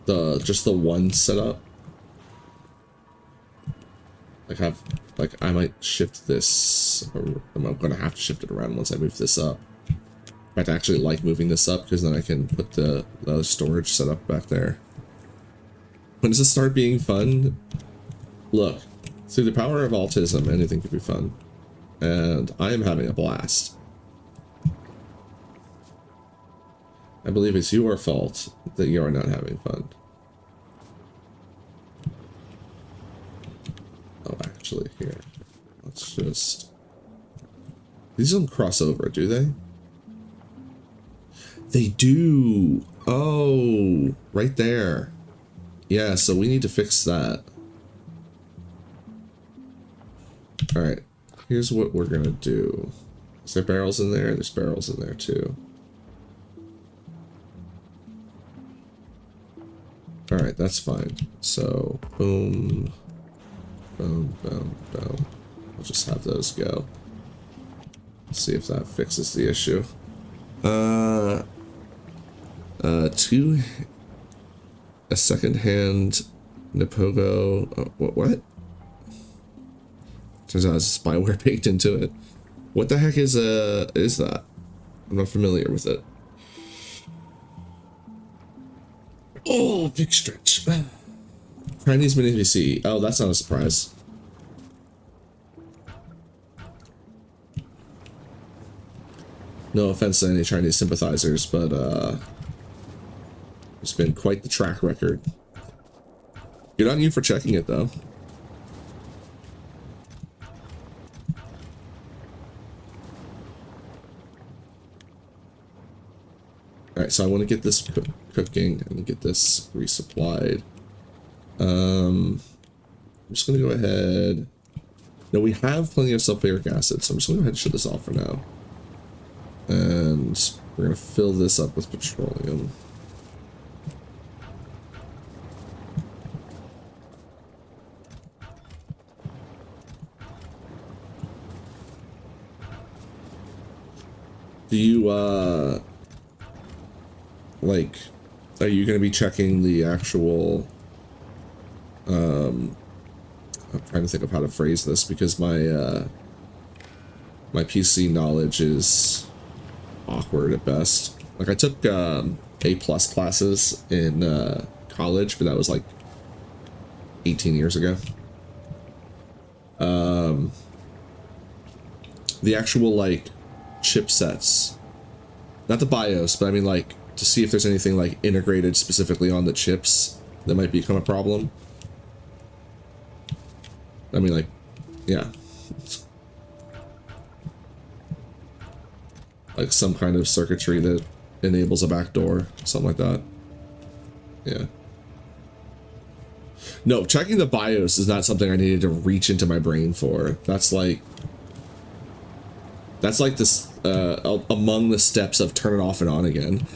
Just the one setup. I might shift this, or I'm gonna have to shift it around once I move this up. In fact, I actually like moving this up because then I can put the other storage setup back there. When does it start being fun? Look, through the power of autism, anything can be fun. And I am having a blast. I believe it's your fault that you are not having fun. Oh, actually, here. Let's just... These don't cross over, do they? They do! Oh, right there. Yeah, so we need to fix that. Alright. Here's what we're gonna do. Is there barrels in there? There's barrels in there too. Alright, that's fine. So, boom. Boom, boom, boom. We'll just have those go. See if that fixes the issue. A second-hand Nipogo. What? Turns out there's spyware baked into it. What the heck is that? I'm not familiar with it. Oh, big stretch. Chinese mini PC. Oh, that's not a surprise. No offense to any Chinese sympathizers, but it's been quite the track record. Good on you for checking it, though. Alright, so I want to get this cooking and get this resupplied. I'm just going to go ahead. No, we have plenty of sulfuric acid, so I'm just going to go ahead and shut this off for now. And we're going to fill this up with petroleum. Do you, like, are you going to be checking the actual, I'm trying to think of how to phrase this because my, my PC knowledge is awkward at best. Like, I took, A+ classes in, college, but that was like 18 years ago. The actual, like, chipsets, not the BIOS, but I mean, like, to see if there's anything, like, integrated specifically on the chips that might become a problem. I mean, like, yeah. Like some kind of circuitry that enables a backdoor, something like that. Yeah. No, checking the BIOS is not something I needed to reach into my brain for. That's like this among the steps of turn it off and on again.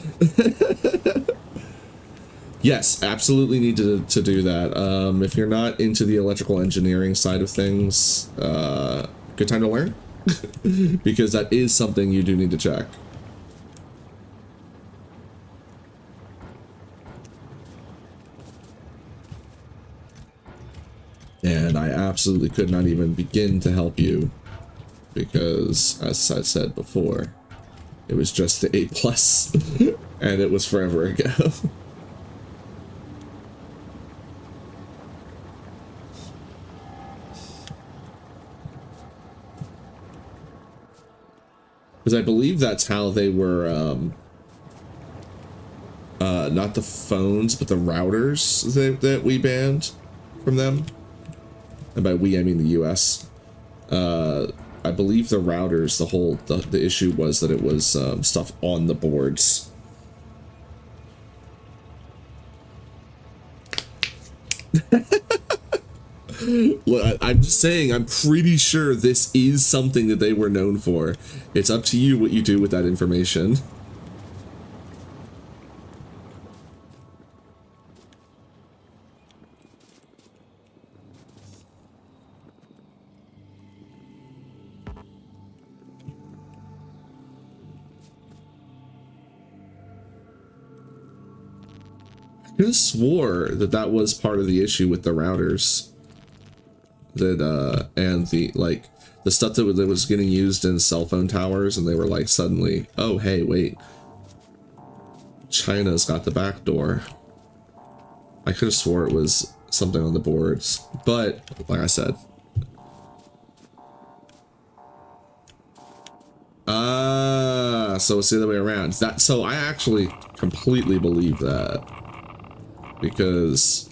Yes, absolutely need to do that. If you're not into the electrical engineering side of things, good time to learn. Because that is something you do need to check. And I absolutely could not even begin to help you because, as I said before, it was just the A+, and it was forever ago. Because I believe that's how they were, not the phones, but the routers that we banned from them. And by we, I mean the US. I believe the routers, the issue was that it was stuff on the boards. Look, I'm just saying, I'm pretty sure this is something that they were known for. It's up to you what you do with that information. I could have swore that that was part of the issue with the routers. That and the like the stuff that was getting used in cell phone towers, and they were like suddenly, oh hey, wait, China's got the back door. I could have swore it was something on the boards, but like I said, so it's the other way around. So I actually completely believe that, because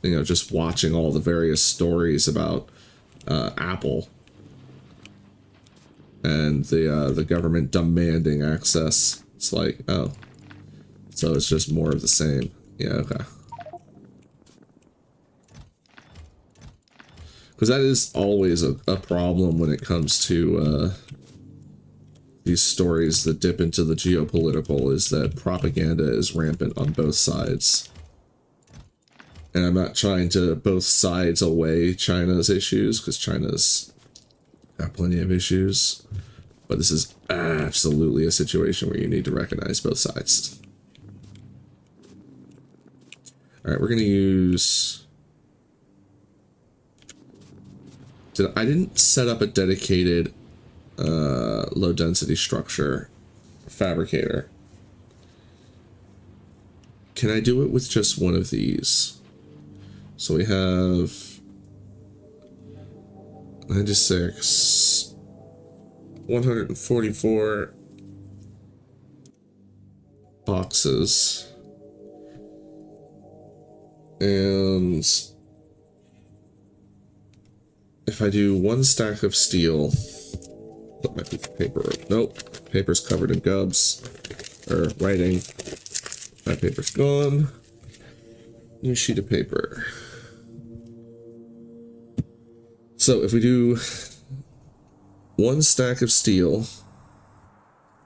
you know, just watching all the various stories about Apple and the government demanding access. It's like, oh, so it's just more of the same. Yeah, okay. Because that is always a problem when it comes to these stories that dip into the geopolitical, is that propaganda is rampant on both sides. And I'm not trying to both sides away China's issues, because China's got plenty of issues. But this is absolutely a situation where you need to recognize both sides. All right, we're going to use... I didn't set up a dedicated low density structure fabricator. Can I do it with just one of these? So we have 96, 144 boxes, and if I do one stack of steel, put my piece of paper, nope, paper's covered in gubs, or writing, that paper's gone, new sheet of paper. So if we do one stack of steel,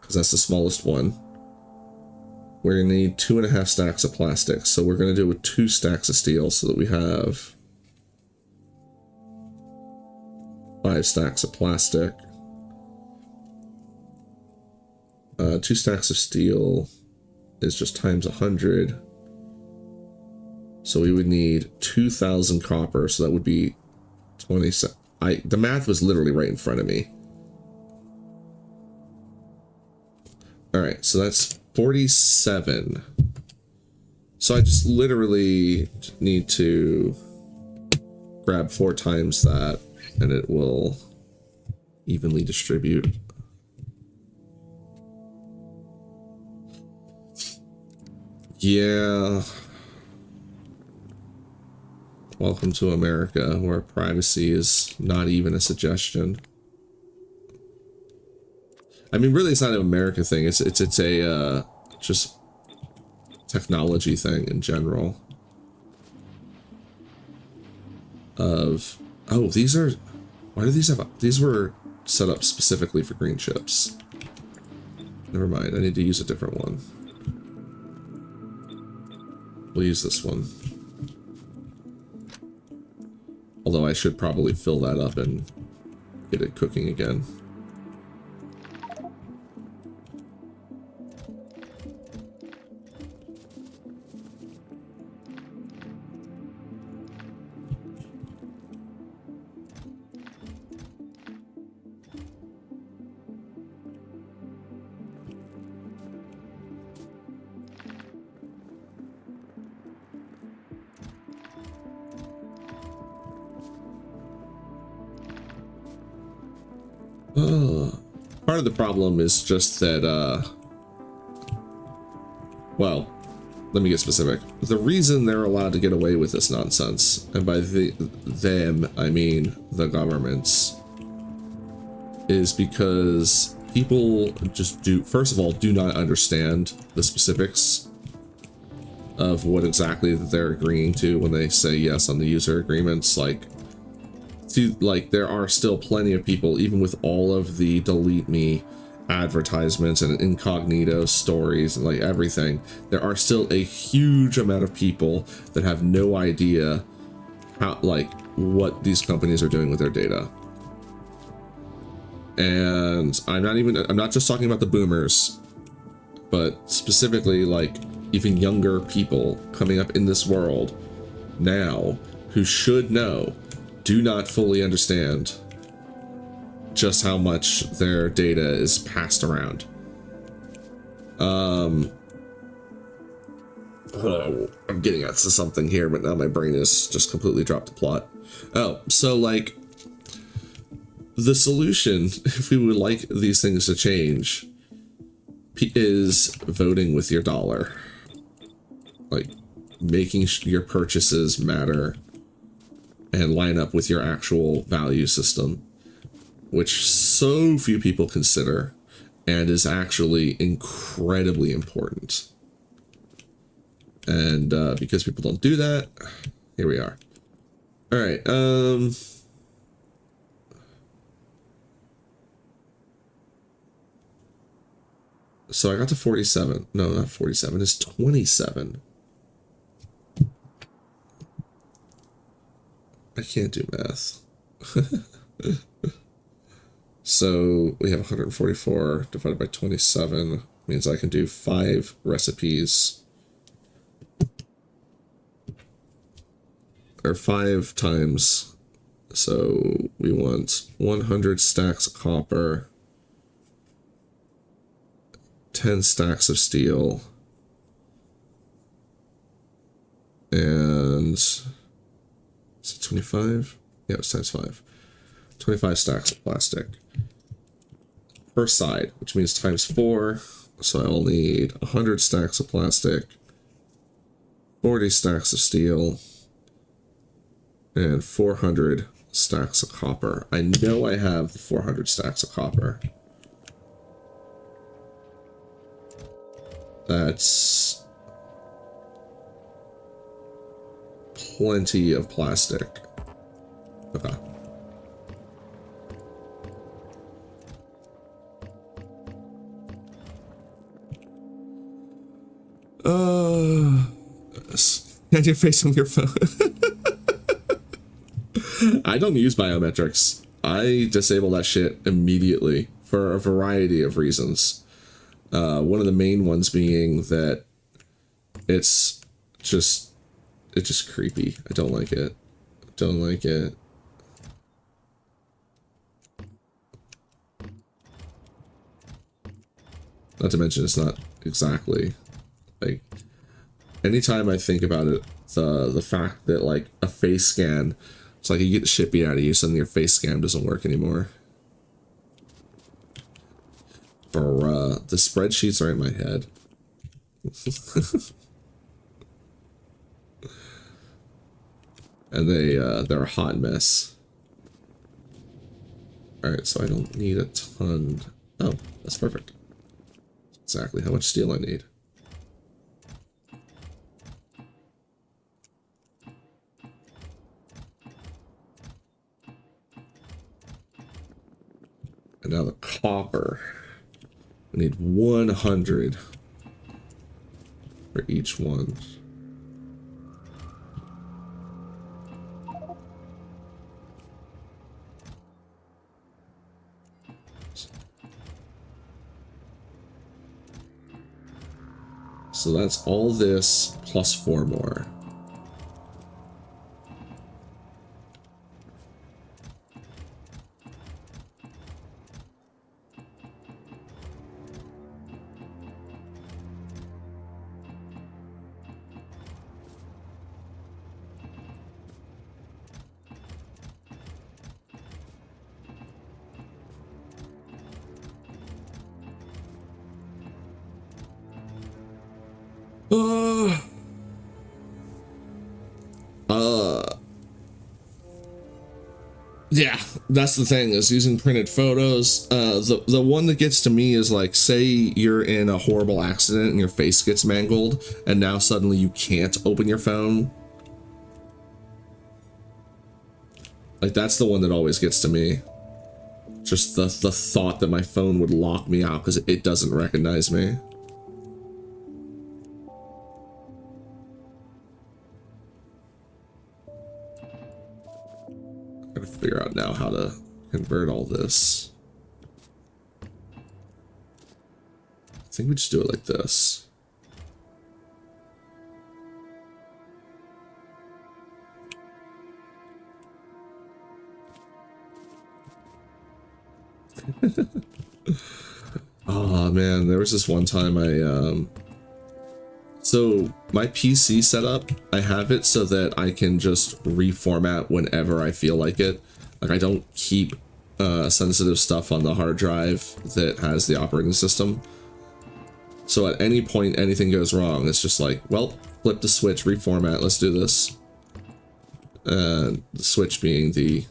because that's the smallest one, we're gonna need 2.5 stacks of plastic. So we're gonna do it with 2 stacks of steel so that we have 5 stacks of plastic. 2 stacks of steel is just times 100. So we would need 2,000 copper, so that would be 27. The math was literally right in front of me. All right, so that's 47. So I just literally need to grab 4 times that, and it will evenly distribute. Yeah. Welcome to America, where privacy is not even a suggestion. I mean, really, it's not an American thing. It's a just technology thing in general. Of oh, these are why do these have these were set up specifically for green chips. Never mind. I need to use a different one. We'll use this one. Although I should probably fill that up and get it cooking again. Part of the problem is just that, well, let me get specific. The reason they're allowed to get away with this nonsense, and by them, I mean the governments, is because people just first of all, do not understand the specifics of what exactly they're agreeing to when they say yes on the user agreements. Like, there are still plenty of people, even with all of the delete me advertisements and incognito stories and like everything, there are still a huge amount of people that have no idea how, like, what these companies are doing with their data. And I'm not just talking about the boomers, but specifically like even younger people coming up in this world now who should know, do not fully understand just how much their data is passed around. Hold on, I'm getting at something here, but now my brain is just completely dropped the plot. Oh, so like the solution, if we would like these things to change, is voting with your dollar. Like making your purchases matter and line up with your actual value system, which so few people consider and is actually incredibly important. And because people don't do that, here we are. All right. So I got to 47. No, not 47. It's 27. I can't do math. So we have 144 divided by 27 means I can do 5 recipes, or 5 times. So we want 100 stacks of copper, 10 stacks of steel, and is it 25? Yeah, it's times 5. 25 stacks of plastic per side, which means times 4. So I'll need 100 stacks of plastic, 40 stacks of steel, and 400 stacks of copper. I know I have the 400 stacks of copper. That's plenty of plastic. Okay. Get your face on your phone. I don't use biometrics. I disable that shit immediately for a variety of reasons. One of the main ones being that it's just creepy. I don't like it. Don't like it. Not to mention it's not exactly like, anytime I think about it, the fact that like a face scan, it's like you get the shit beat out of you, suddenly your face scan doesn't work anymore. Or the spreadsheets are in my head. And they're a hot mess. Alright, so I don't need a ton Oh, that's perfect. Exactly how much steel I need. And now the copper. We need 100 for each one. So that's all this plus 4 more. Yeah, that's the thing, is using printed photos. The one that gets to me is like, say you're in a horrible accident and your face gets mangled and now suddenly you can't open your phone. Like, that's the one that always gets to me. Just the thought that my phone would lock me out because it doesn't recognize me. Gotta figure out now how to convert all this. I think we just do it like this. Oh man, there was this one time so my PC setup, I have it so that I can just reformat whenever I feel like it. Like, I don't keep sensitive stuff on the hard drive that has the operating system. So at any point anything goes wrong, it's just like, well, flip the switch, reformat, let's do this. The switch being the,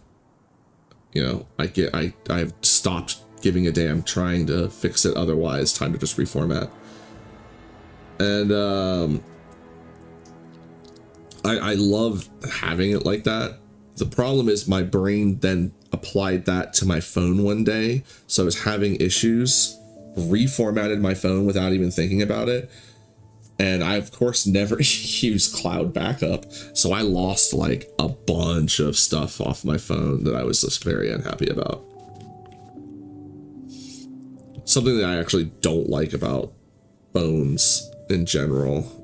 you know, I've stopped giving a damn trying to fix it otherwise, time to just reformat. And I love having it like that. The problem is my brain then applied that to my phone one day, so I was having issues, reformatted my phone without even thinking about it. And I, of course, never use cloud backup, so I lost like a bunch of stuff off my phone that I was just very unhappy about. Something that I actually don't like about phones in general.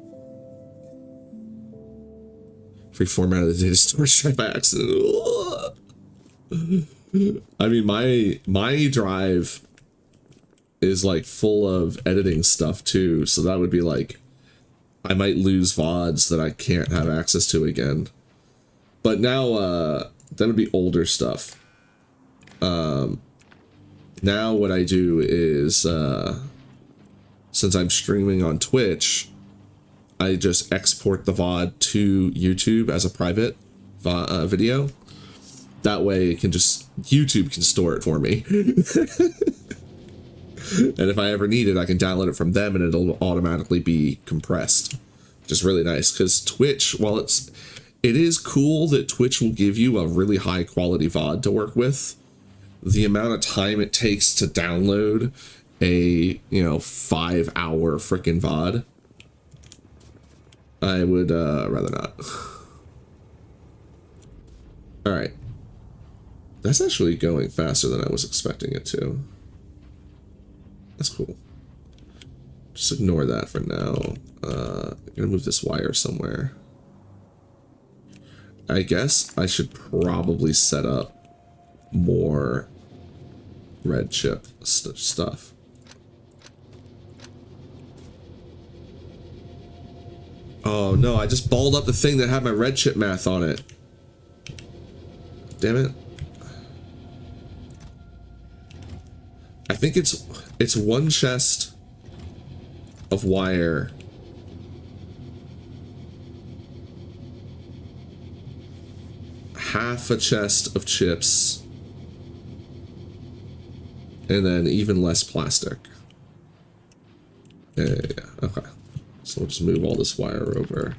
Reformatted the data storage drive by accident. I mean, my drive is like full of editing stuff too, so that would be like, I might lose VODs that I can't have access to again. But now, that would be older stuff. Now what I do is, since I'm streaming on Twitch, I just export the VOD to YouTube as a private video. That way it can just, YouTube can store it for me. And if I ever need it, I can download it from them and it'll automatically be compressed. Which is really nice, because Twitch, while it is cool that Twitch will give you a really high quality VOD to work with, the amount of time it takes to download a, 5-hour freaking VOD, I would rather not. All right. That's actually going faster than I was expecting it to. That's cool. Just ignore that for now. I'm gonna move this wire somewhere. I guess I should probably set up more red chip stuff. Oh no, I just balled up the thing that had my red chip math on it. Damn it. I think it's one chest of wire. Half a chest of chips. And then even less plastic. Yeah, okay. So we'll just move all this wire over.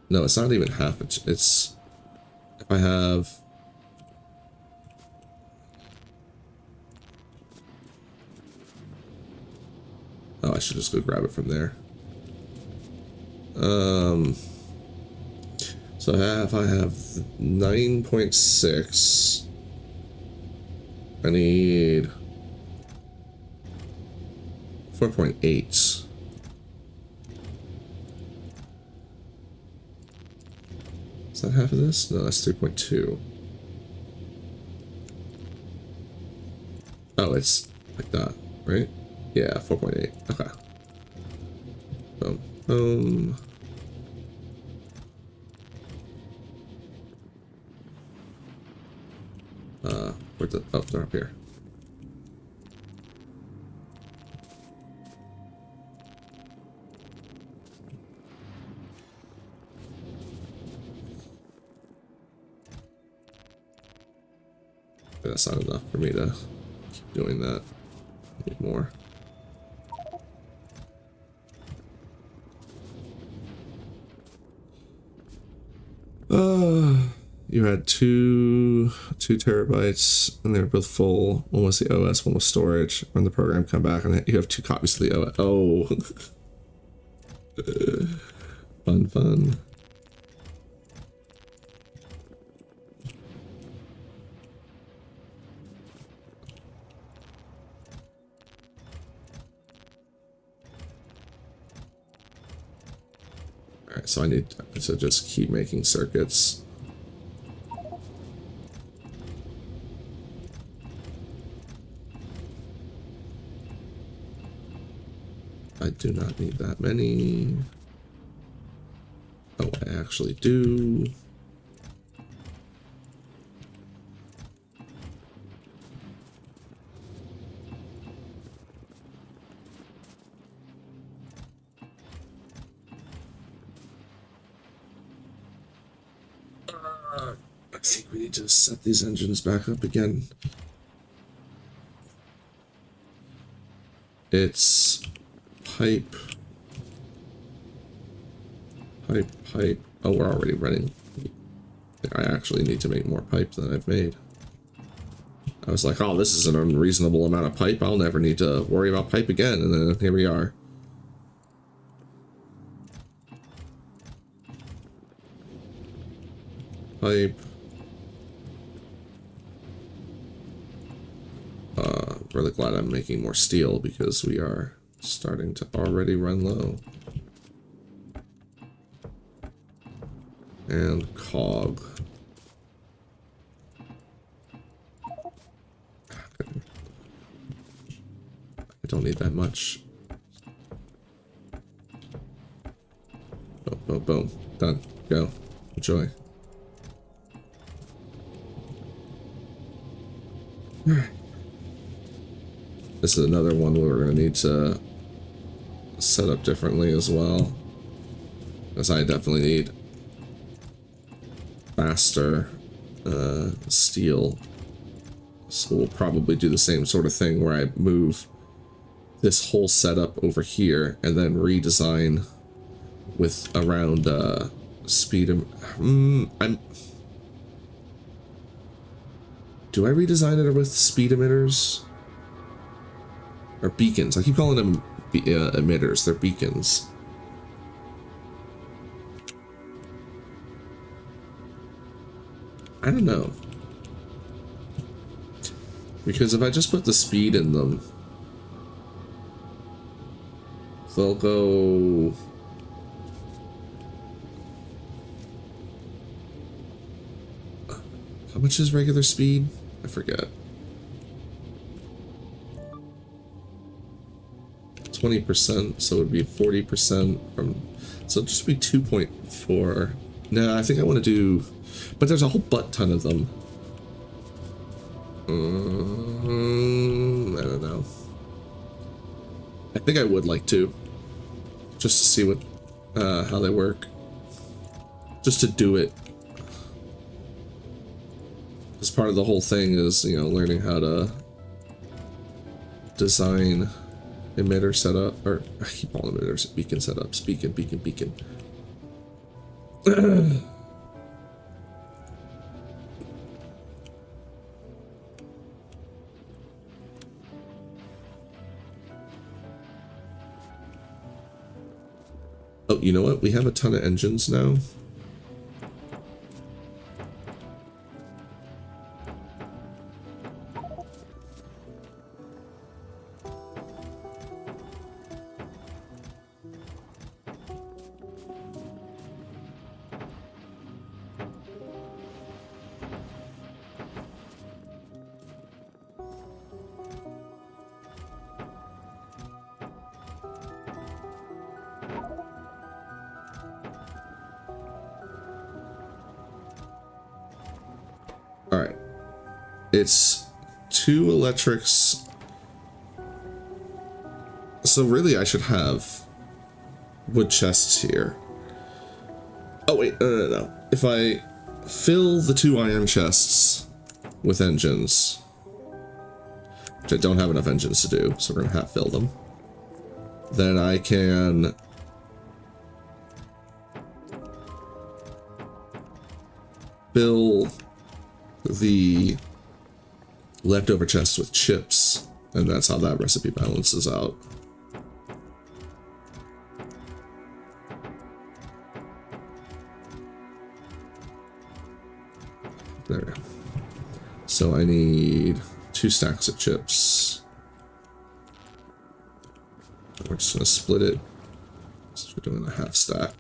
No, it's not even half. It's if I have. Oh, I should just go grab it from there. So if I have 9.6, I need 4.8. Is that half of this? No, that's 3.2. Oh, it's like that, right? Yeah, 4.8. Okay. Boom. Boom. Where's the... Oh, they're up here. That's not enough for me to keep doing that. I need more. You had two terabytes, and they were both full. One was the OS, one was storage. When the program come back, and you have 2 copies of the OS. Oh, fun. All right, so I need to just keep making circuits. I do not need that many. Oh, I actually do. I think we need to set these engines back up again. It's pipe. Oh, we're already running. I actually need to make more pipe than I've made. I was like, oh, this is an unreasonable amount of pipe. I'll never need to worry about pipe again. And then here we are. Pipe. Really glad I'm making more steel because we are starting to already run low. And cog. I don't need that much. Boom, boom, boom. Done. Go. Enjoy. Alright. This is another one we're going to need to set up differently as well. Because I definitely need faster steel. So we'll probably do the same sort of thing where I move this whole setup over here and then redesign with around speed. Do I redesign it with speed emitters? Or beacons. I keep calling them emitters. They're beacons. I don't know. Because if I just put the speed in them, they'll go... How much is regular speed? I forget. 20%, so it would be 40% from... So it'd just be 2.4. No, I think I want to do... But there's a whole butt ton of them. I don't know. I think I would like to, just to see what, how they work. Just to do it. Because part of the whole thing is, you know, learning how to design emitter setup, or I keep calling emitters, beacon setups, beacon. Oh, you know what? We have a ton of engines now. Alright. It's 2 electrics. So really I should have wood chests here. Oh wait, no. If I fill the 2 iron chests with engines, which I don't have enough engines to do, so we're gonna have to fill them, then I can fill the leftover chests with chips, and that's how that recipe balances out. There. So I need 2 stacks of chips. We're just gonna split it. So we're doing a half stack.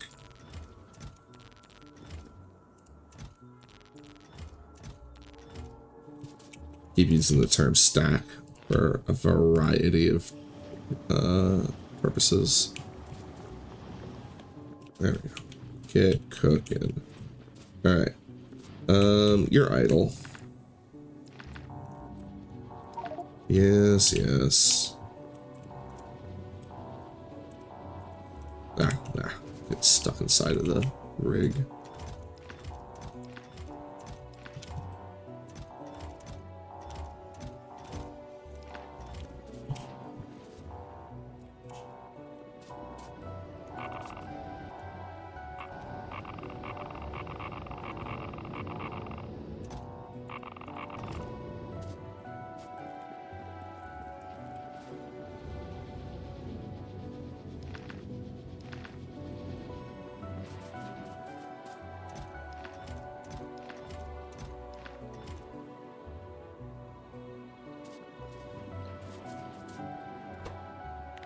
Keep using the term stack for a variety of purposes. There we go. Get cooking. Alright. You're idle. Yes, yes. Nah. Get stuck inside of the rig.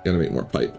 Gotta make more pipe.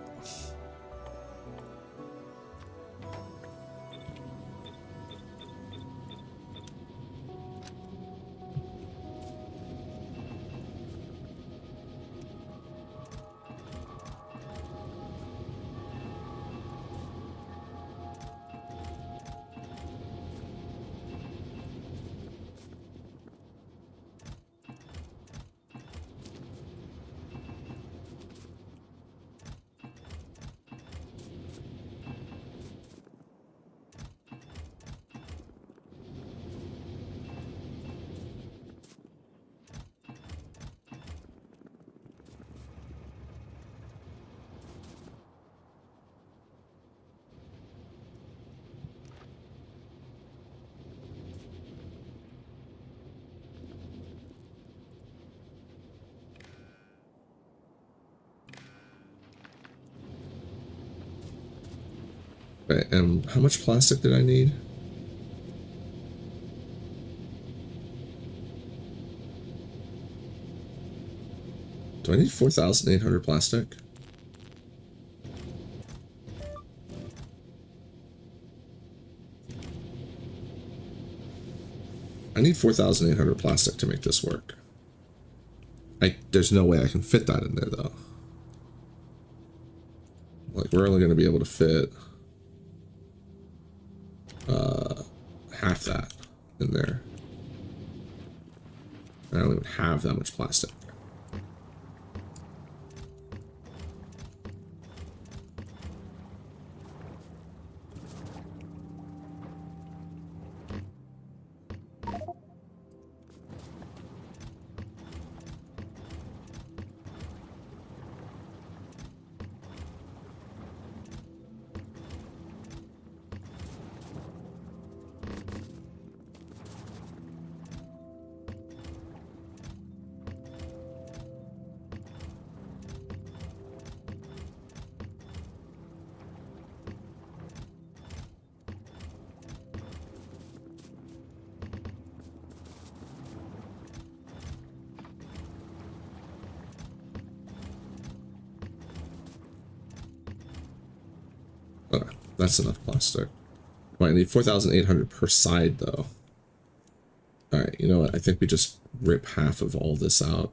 Right, and how much plastic did I need? Do I need 4,800 plastic? I need 4,800 plastic to make this work. There's no way I can fit that in there, though. Like, we're only going to be able to fit half that in there. I don't even have that much plastic. Okay, that's enough plastic. Right, I need 4,800 per side, though. Alright, you know what? I think we just rip half of all this out.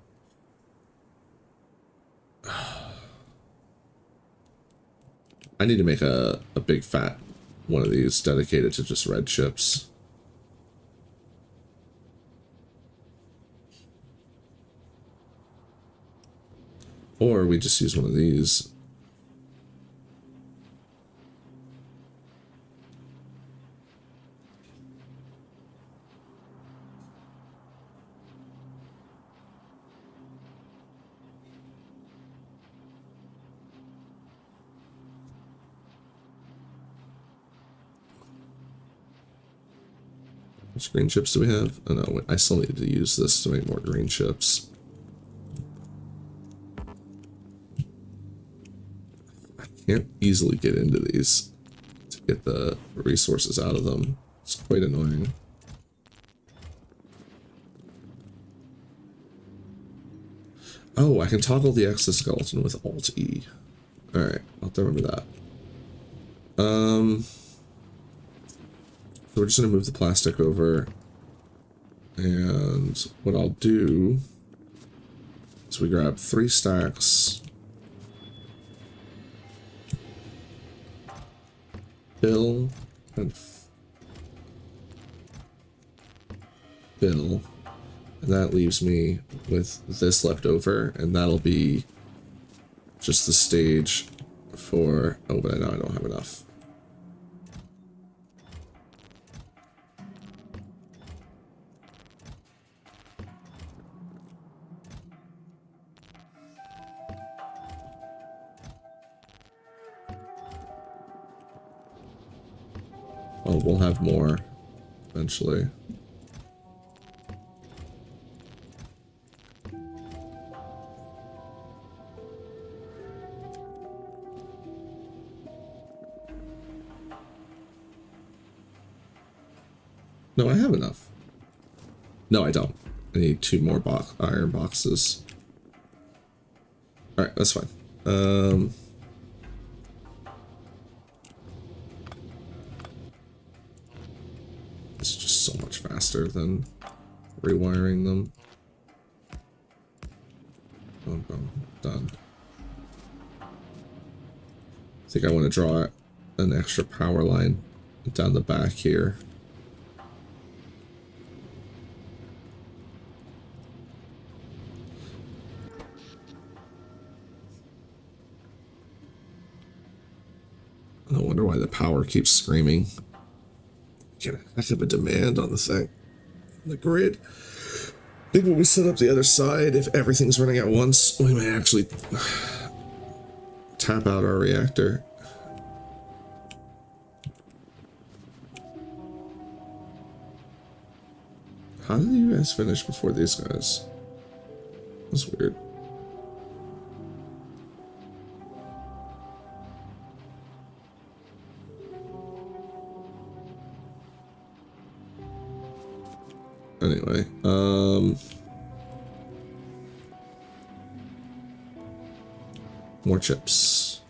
I need to make a big fat one of these dedicated to just red chips. Or we just use one of these. Which green chips do we have? Oh no, I still need to use this to make more green chips. I can't easily get into these to get the resources out of them. It's quite annoying. Oh, I can toggle the exoskeleton with Alt-E. Alright, I'll have to remember that. So we're just going to move the plastic over. And what I'll do is we grab 3 stacks. Fill and fill. And that leaves me with this left over, and that'll be just the stage for... Oh, but now I don't have enough. Oh, we'll have more eventually. No, I have enough. No, I don't. I need 2 more iron boxes. Alright, that's fine. It's just so much faster than rewiring them. Boom, boom, done. I think I want to draw an extra power line down the back here. I wonder why the power keeps screaming. Get a heck of a demand on the thing. The grid. I think when we set up the other side, if everything's running at once, we may actually tap out our reactor. How did you guys finish before these guys? That's weird. Anyway, more chips.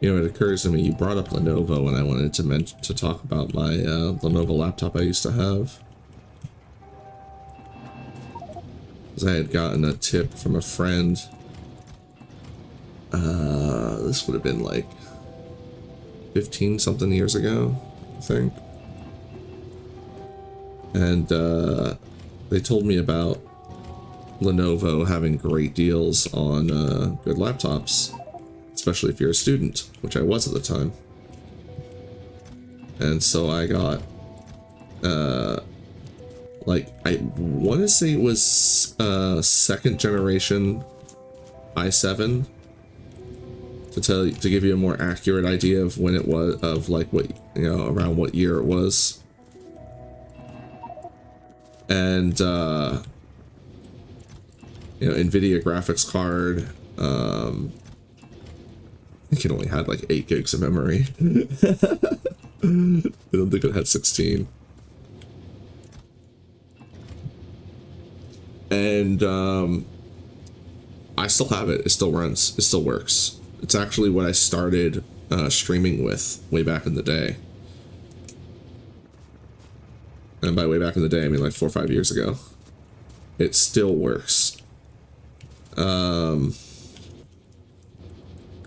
You know, it occurs to me, you brought up Lenovo, and I wanted to talk about my Lenovo laptop I used to have. Because I had gotten a tip from a friend. This would have been like 15 something years ago, I think. And they told me about Lenovo having great deals on good laptops, especially if you're a student, which I was at the time. And so I got, like, I want to say it was second generation i7, to give you a more accurate idea of when it was, of like what, you know, around what year it was. And you know, NVIDIA graphics card. I think it only had like 8 gigs of memory. I don't think it had 16. And I still have it. It still runs. It still works. It's actually what I started streaming with way back in the day. And by way back in the day, I mean like 4 or 5 years ago. It still works.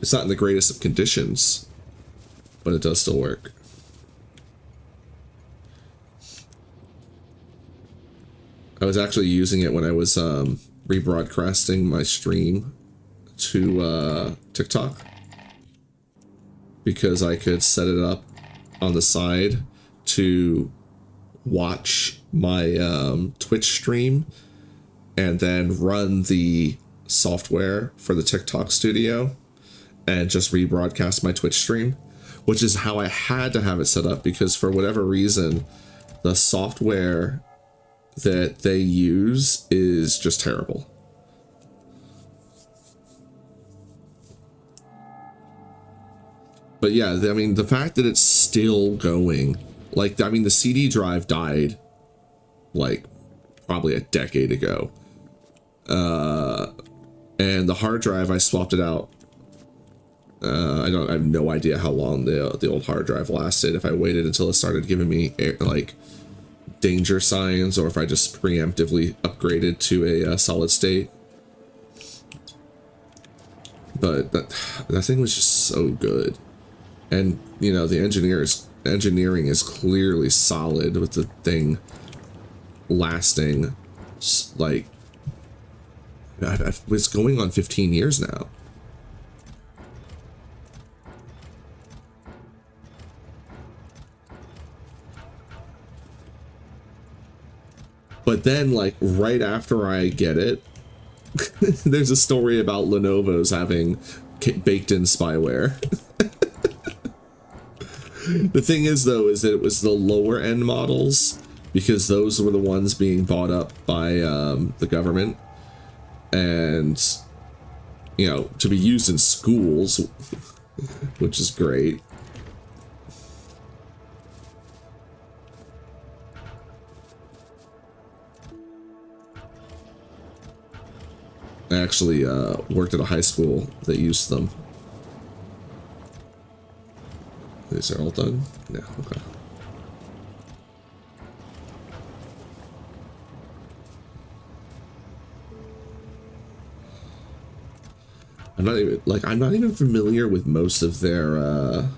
It's not in the greatest of conditions, but it does still work. I was actually using it when I was rebroadcasting my stream to TikTok, because I could set it up on the side to watch my Twitch stream and then run the software for the TikTok studio and just rebroadcast my Twitch stream, which is how I had to have it set up, because for whatever reason, the software that they use is just terrible. But yeah, I mean, the fact that it's still going, like, I mean, the CD drive died like probably a decade ago. And the hard drive, I swapped it out. I have no idea how long the old hard drive lasted, if I waited until it started giving me like danger signs, or if I just preemptively upgraded to a solid state. But that thing was just so good. And, you know, the engineering is clearly solid, with the thing lasting, like, it's going on 15 years now. But then, like, right after I get it, there's a story about Lenovo's having baked-in spyware. The thing is, though, is that it was the lower end models, because those were the ones being bought up by the government, and, you know, to be used in schools, which is great. I actually worked at a high school that used them. These are all done? Yeah, okay. I'm not even familiar with most of their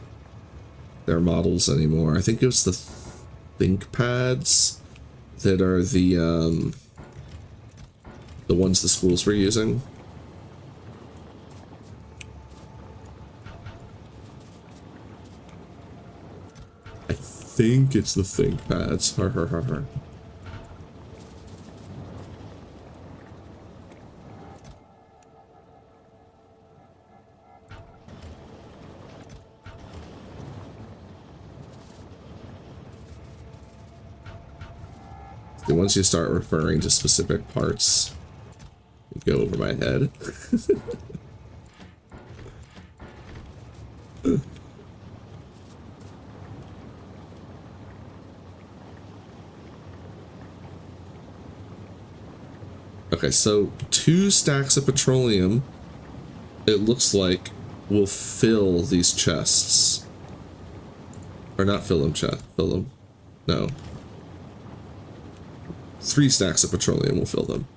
models anymore. I think it was the ThinkPads that are the ones the schools were using. I think it's the ThinkPads. Once you start referring to specific parts, it go over my head. Okay, so 2 stacks of petroleum, it looks like, will fill these chests. Or not fill them, chat. Fill them. No. 3 stacks of petroleum will fill them.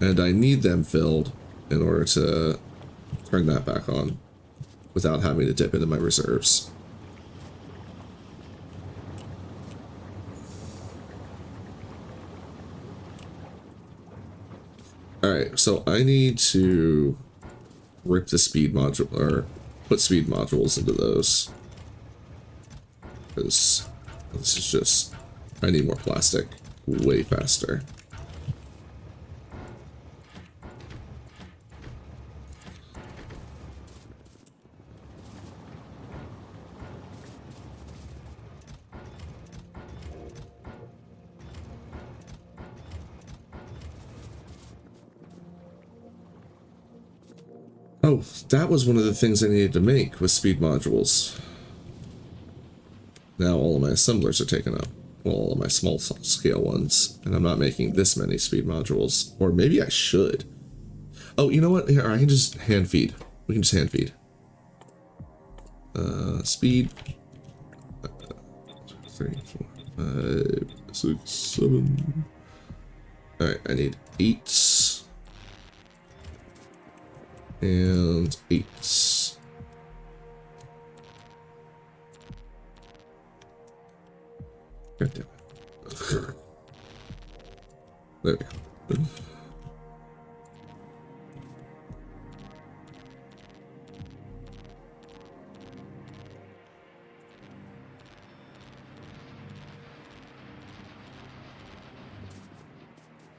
And I need them filled in order to turn that back on without having to dip into my reserves. Alright, so I need to rip the speed module, or put speed modules into those. Because this is just, I need more plastic way faster. Oh, that was one of the things I needed to make with speed modules. Now all of my assemblers are taken up. Well, all of my small scale ones. And I'm not making this many speed modules. Or maybe I should. Oh, you know what? Here, I can just hand feed. We can just hand feed. Speed. 3, 4, 5, 6, 7. Alright, I need 8. And 8. God damn it. There we go. There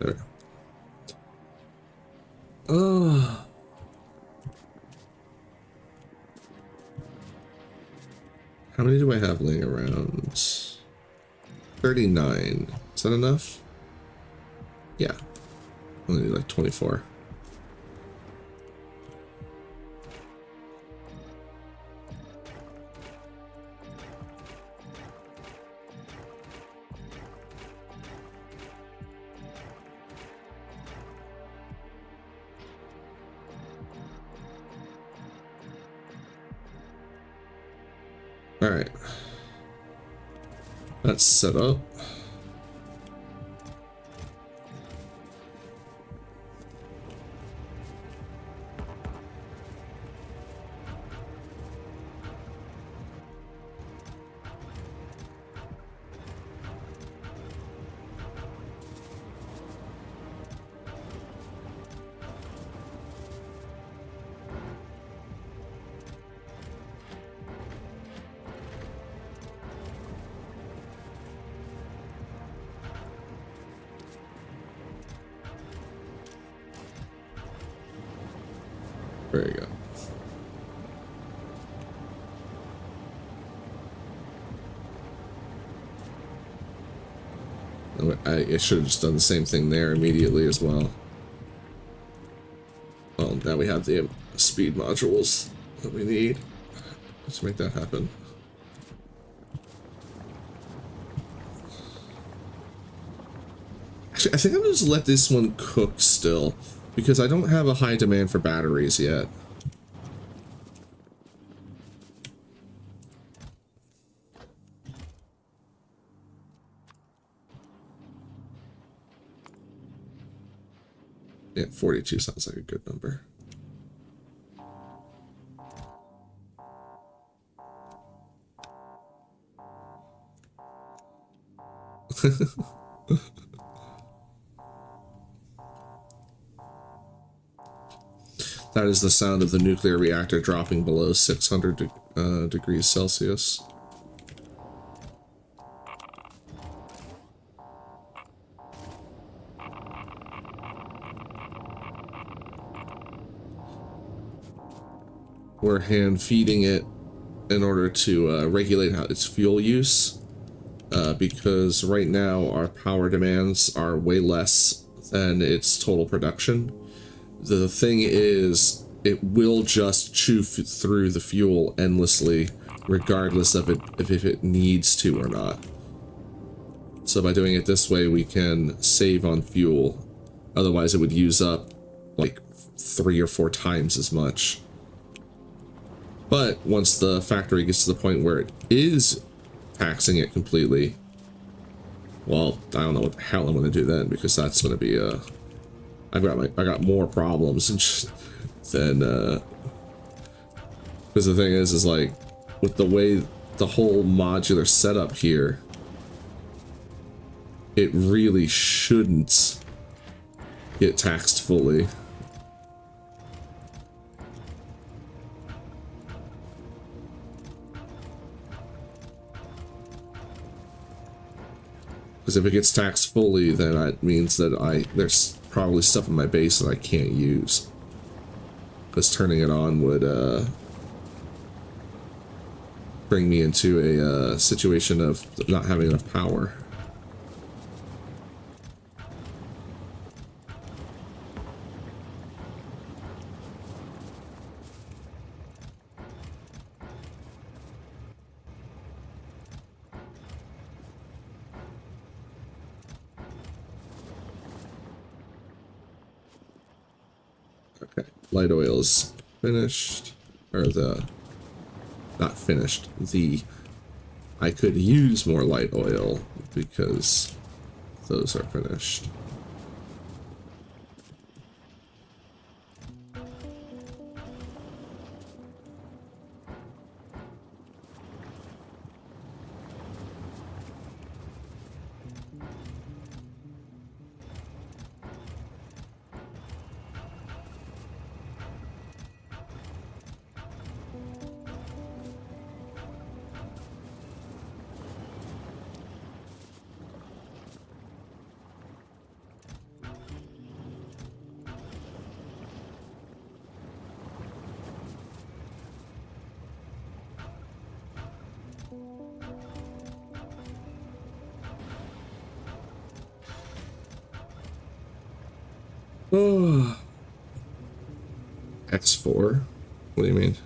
we go. Oh. How many do I have laying around? 39. Is that enough? Yeah. Only need like 24. All right. That's set up. There you go. I should have just done the same thing there immediately as well. Well, now we have the speed modules that we need. Let's make that happen. Actually, I think I'm gonna just let this one cook still, because I don't have a high demand for batteries yet. Yeah, 42 sounds like a good number. That is the sound of the nuclear reactor dropping below 600 degrees Celsius. We're hand feeding it in order to regulate its fuel use, because right now our power demands are way less than its total production. The thing is, it will just chew through the fuel endlessly, regardless of if it needs to or not. So by doing it this way, we can save on fuel. Otherwise, it would use up like 3 or 4 times as much. But once the factory gets to the point where it is taxing it completely, well, I don't know what the hell I'm going to do then, because that's going to be I got more problems than because the thing is like with the way the whole modular setup here, it really shouldn't get taxed fully. Because if it gets taxed fully, then that means that there's probably stuff in my base that I can't use. Because turning it on would bring me into a situation of not having enough power. Okay, light oil is finished, or not finished. I could use more light oil because those are finished. Oh. X4? What do you mean?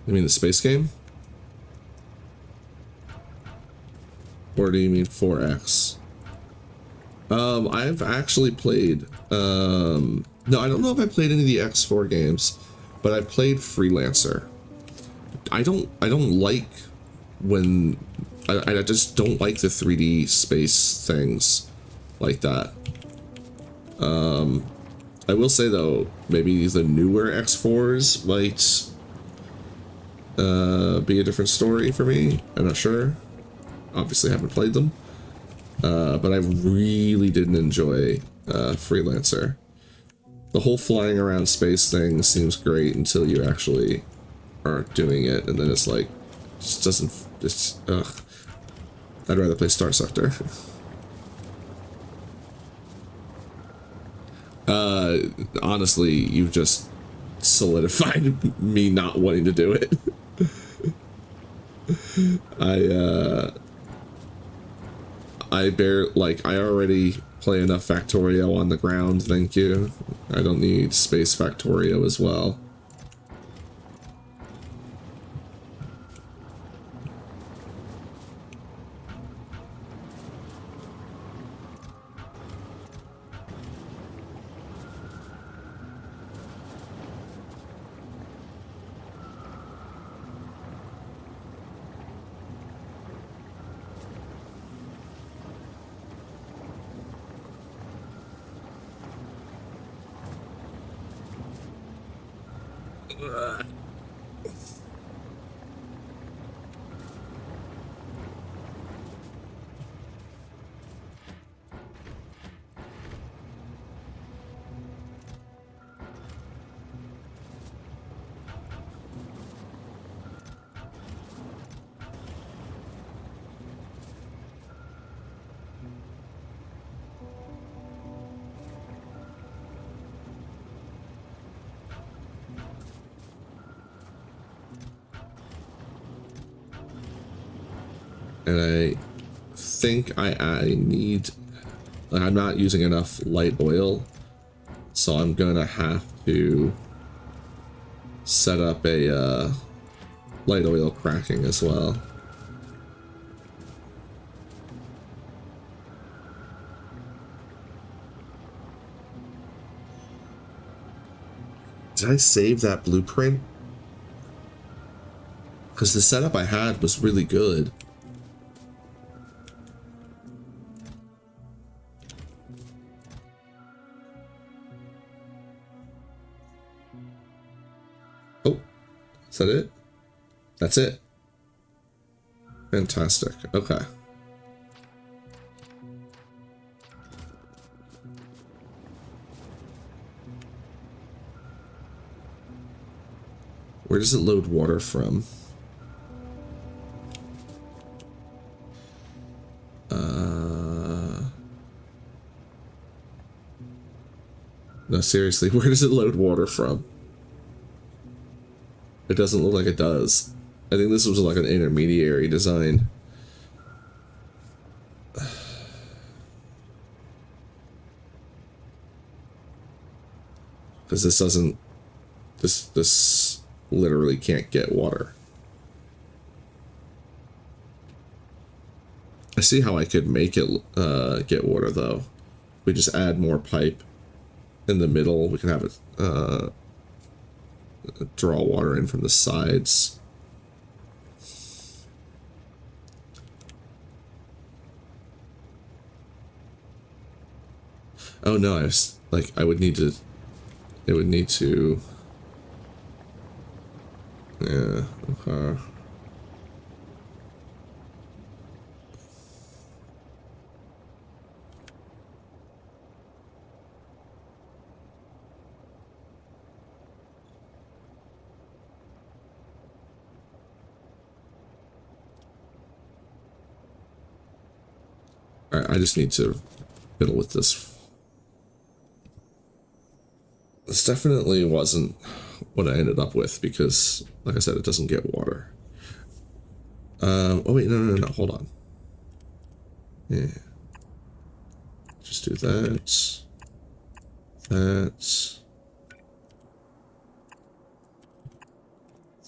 You mean the space game? Or do you mean 4X? I've actually played, no, I don't know if I played any of the X4 games, but I've played Freelancer. I don't like when, I just don't like the 3D space things like that. I will say though, maybe the newer X4s might be a different story for me. I'm not sure. Obviously haven't played them. But I really didn't enjoy Freelancer. The whole flying around space thing seems great until you actually aren't doing it, and then it's like, it just doesn't, it's, ugh. I'd rather play Star Sector. Honestly, you've just solidified me not wanting to do it. I already play enough Factorio on the ground, thank you. I don't need Space Factorio as well. And I think I need, like, I'm not using enough light oil, so I'm gonna have to set up a light oil cracking as well. did I save that blueprint? Because the setup I had was really good. Oh, is that it? That's it. Fantastic. Okay. Where does it load water from? No, seriously, where does it load water from? It doesn't look like it does. I think this was like an intermediary design. Because this doesn't... This literally can't get water. I see how I could make it get water, though. We just add more pipe in the middle. We can have it draw water in from the sides. Oh no, I would need to... It would need to... Yeah, okay. Alright, I just need to fiddle with this. This definitely wasn't what I ended up with because, like I said, it doesn't get water. Oh wait, no, hold on. Yeah. Just do that. That.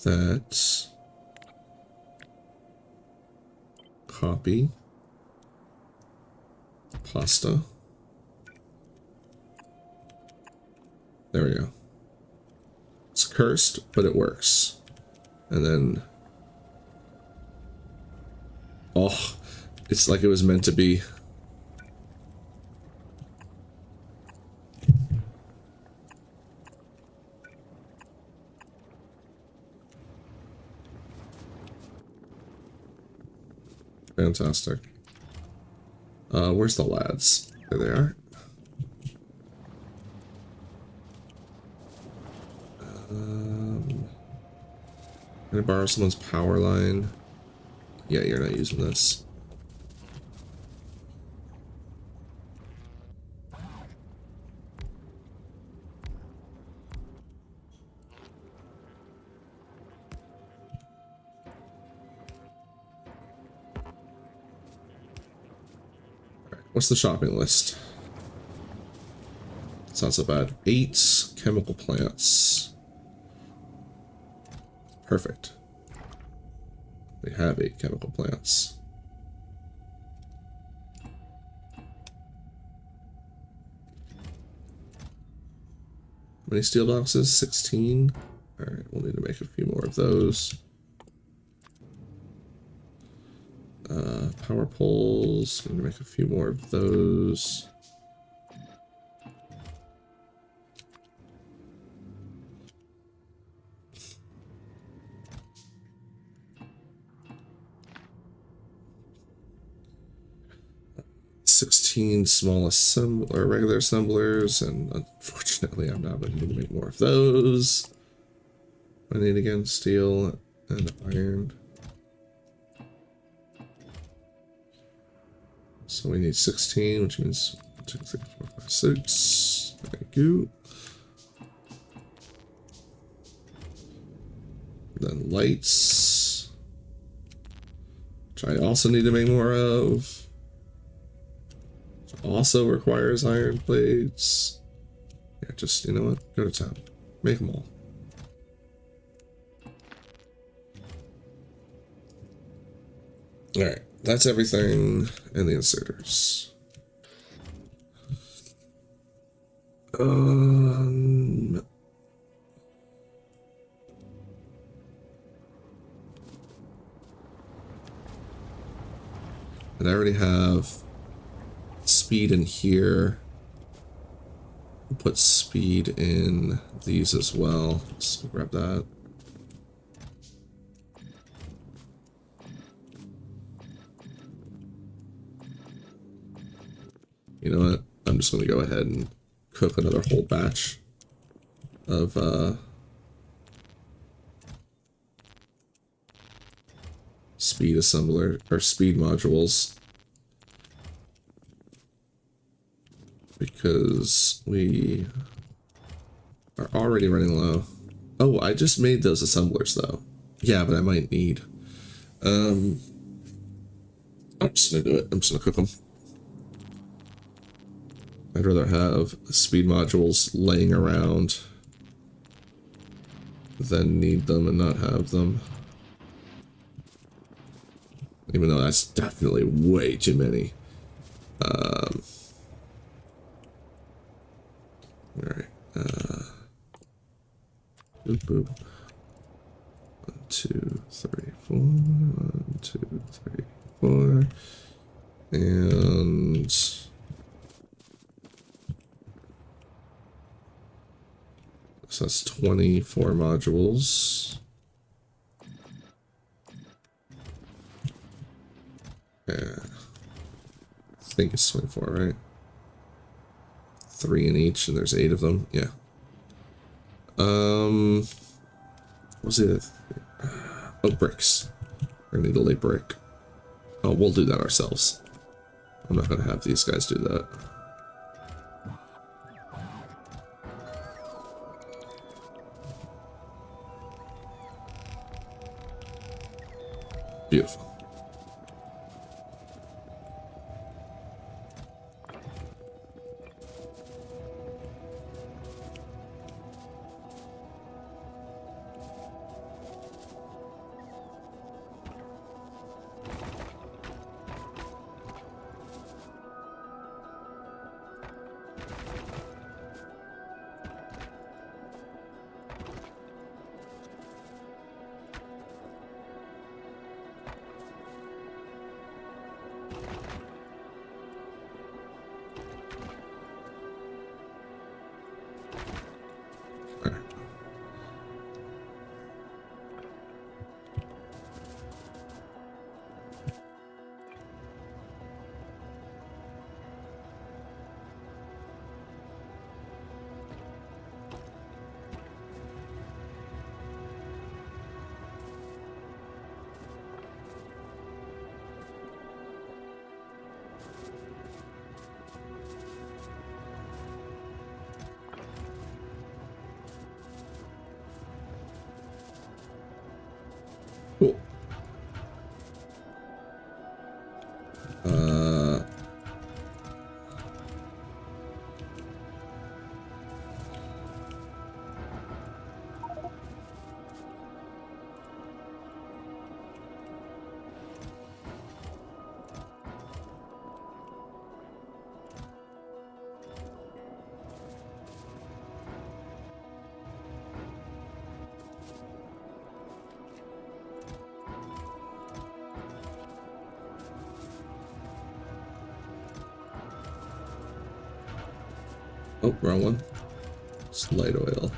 That. Copy. Pasta. There we go. It's cursed, but it works. And then... Oh, it's like it was meant to be. Fantastic. Where's the lads? There they are. Can I borrow someone's power line? Yeah, you're not using this. What's the shopping list? It's not so bad. 8 chemical plants. Perfect. We have 8 chemical plants. How many steel boxes? 16. Alright, we'll need to make a few more of those. Power poles. Need to make a few more of those. Small or regular assemblers, and unfortunately I'm not going to make more of those. I need again steel and iron. So we need 16, which means 2, 3, 4, 5, 6. Thank you. Then lights, which I also need to make more of. Also requires iron plates. Yeah, just, you know what? Go to town. Make them all. Alright, that's everything in the inserters. And I already have speed in here. We'll put speed in these as well. Let's grab that. You know what? I'm just going to go ahead and cook another whole batch of speed assembler or speed modules, because we are already running low. Oh, I just made those assemblers though. Yeah, but I might need. I'm just gonna do it. I'm just gonna cook them. I'd rather have speed modules laying around than need them and not have them. Even though that's definitely way too many. Alright. Boop, boop. 1, 2, 3, 4. 1, 2, 3, 4. And so that's 24 modules. Yeah. I think it's 24, right? 3 in each, and there's 8 of them. Yeah. What's it? Oh, bricks. We're gonna need to lay brick. Oh, we'll do that ourselves. I'm not gonna have these guys do that. Beautiful. Cool. Oh, wrong one. It's light oil.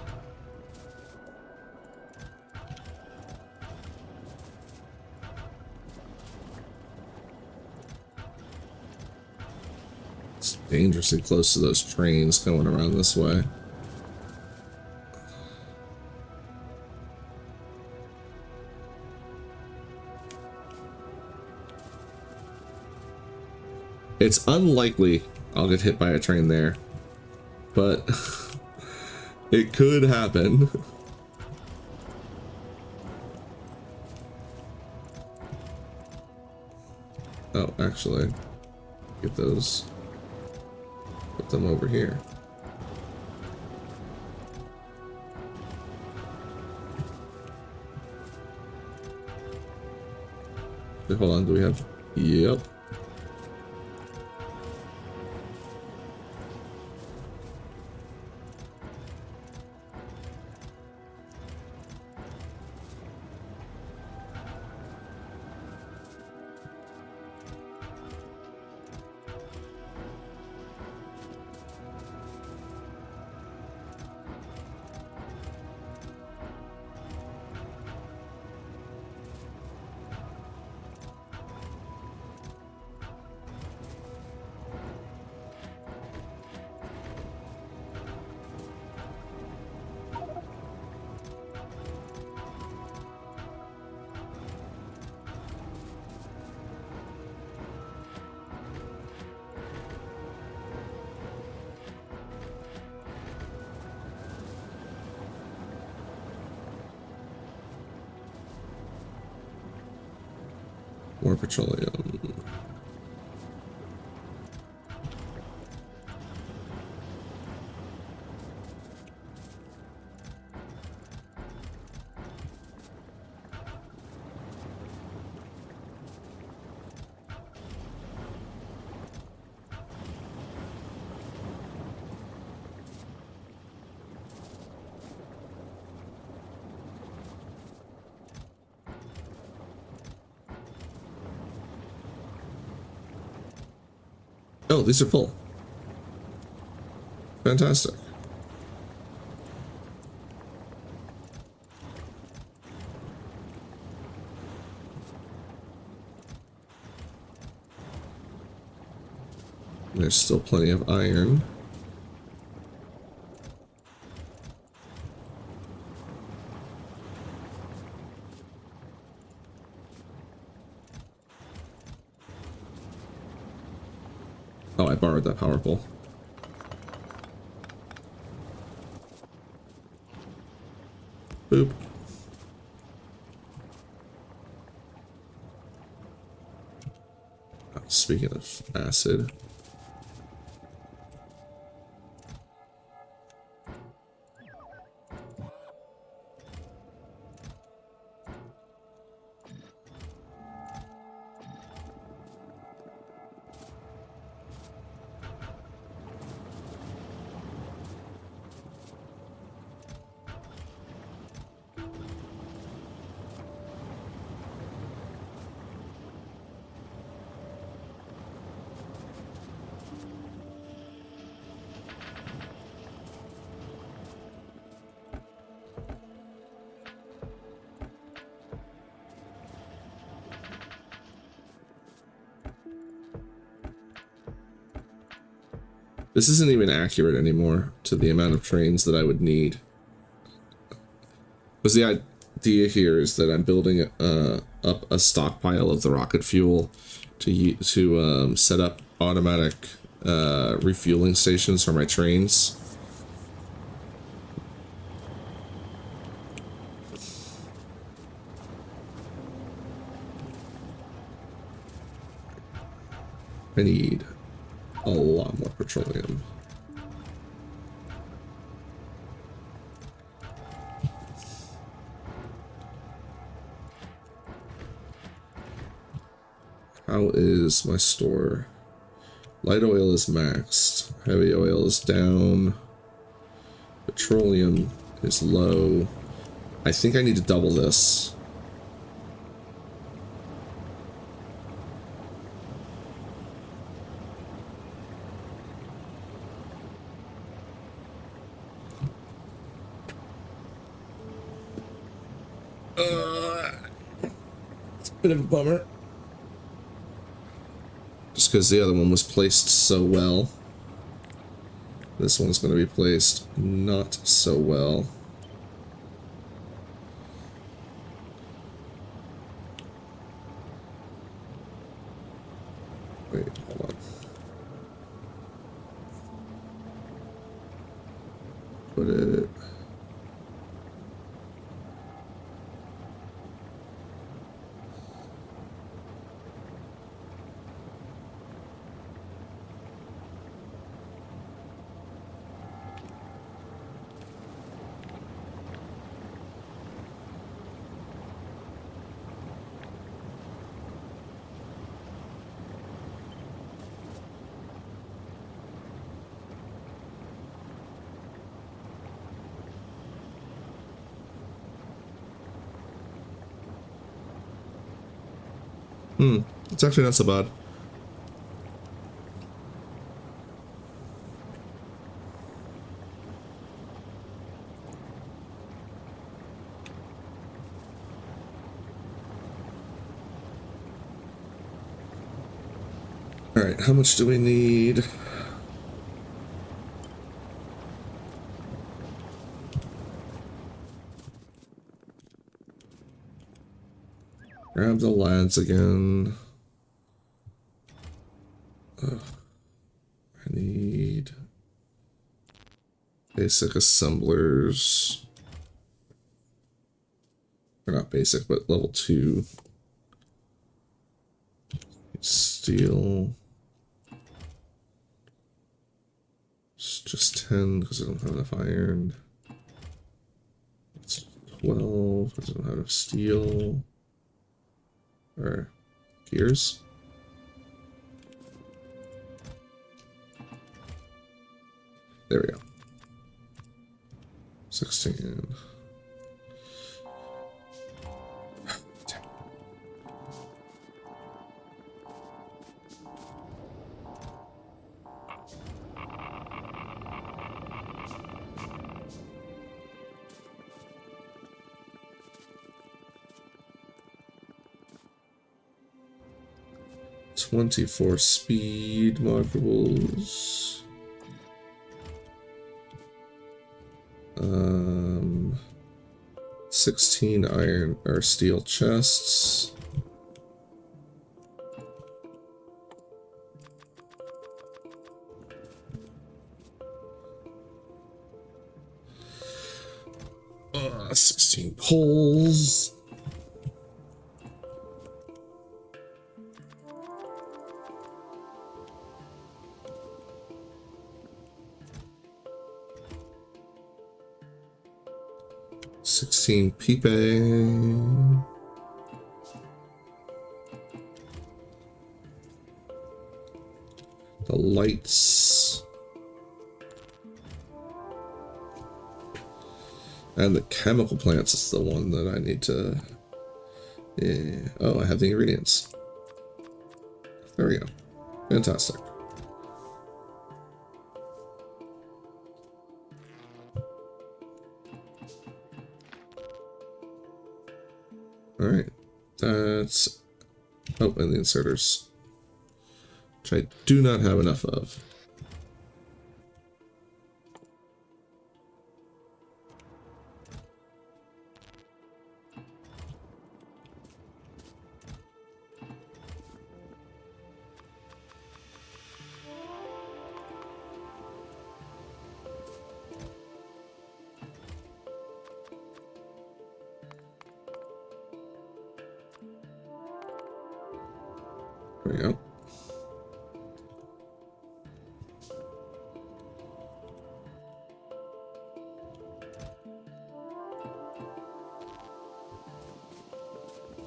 It's dangerously close to those trains going around this way. It's unlikely I'll get hit by a train there, but it could happen. Oh, actually, get those, put them over here. Wait, hold on, do we have, yep. More petroleum. Oh, these are full. Fantastic. There's still plenty of iron. Oh, I borrowed that power pole. Boop. Oh, speaking of acid. This isn't even accurate anymore to the amount of trains that I would need. Because the idea here is that I'm building up a stockpile of the rocket fuel to set up automatic refueling stations for my trains. I need a lot more petroleum. How is my store? Light oil is maxed. Heavy oil is down. Petroleum is low. I think I need to double this. It's a bit of a bummer. Just because the other one was placed so well. This one's going to be placed not so well. Wait, hold on. Put it... It's actually not so bad. All right, how much do we need? Grab the lads again. Ugh. I need basic assemblers. Or not basic, but level 2. Steel. It's just 10 because I don't have enough iron. It's 12 because I don't have enough steel. Or gears. There we go. 16. $24 speed modules. 16 iron or steel chests. Uh, 16 poles. Pepe. The lights. And the chemical plants is the one that I need to... Yeah. Oh, I have the ingredients. There we go. Fantastic. Alright. That's... Oh, and the inserters. Which I do not have enough of. There we go.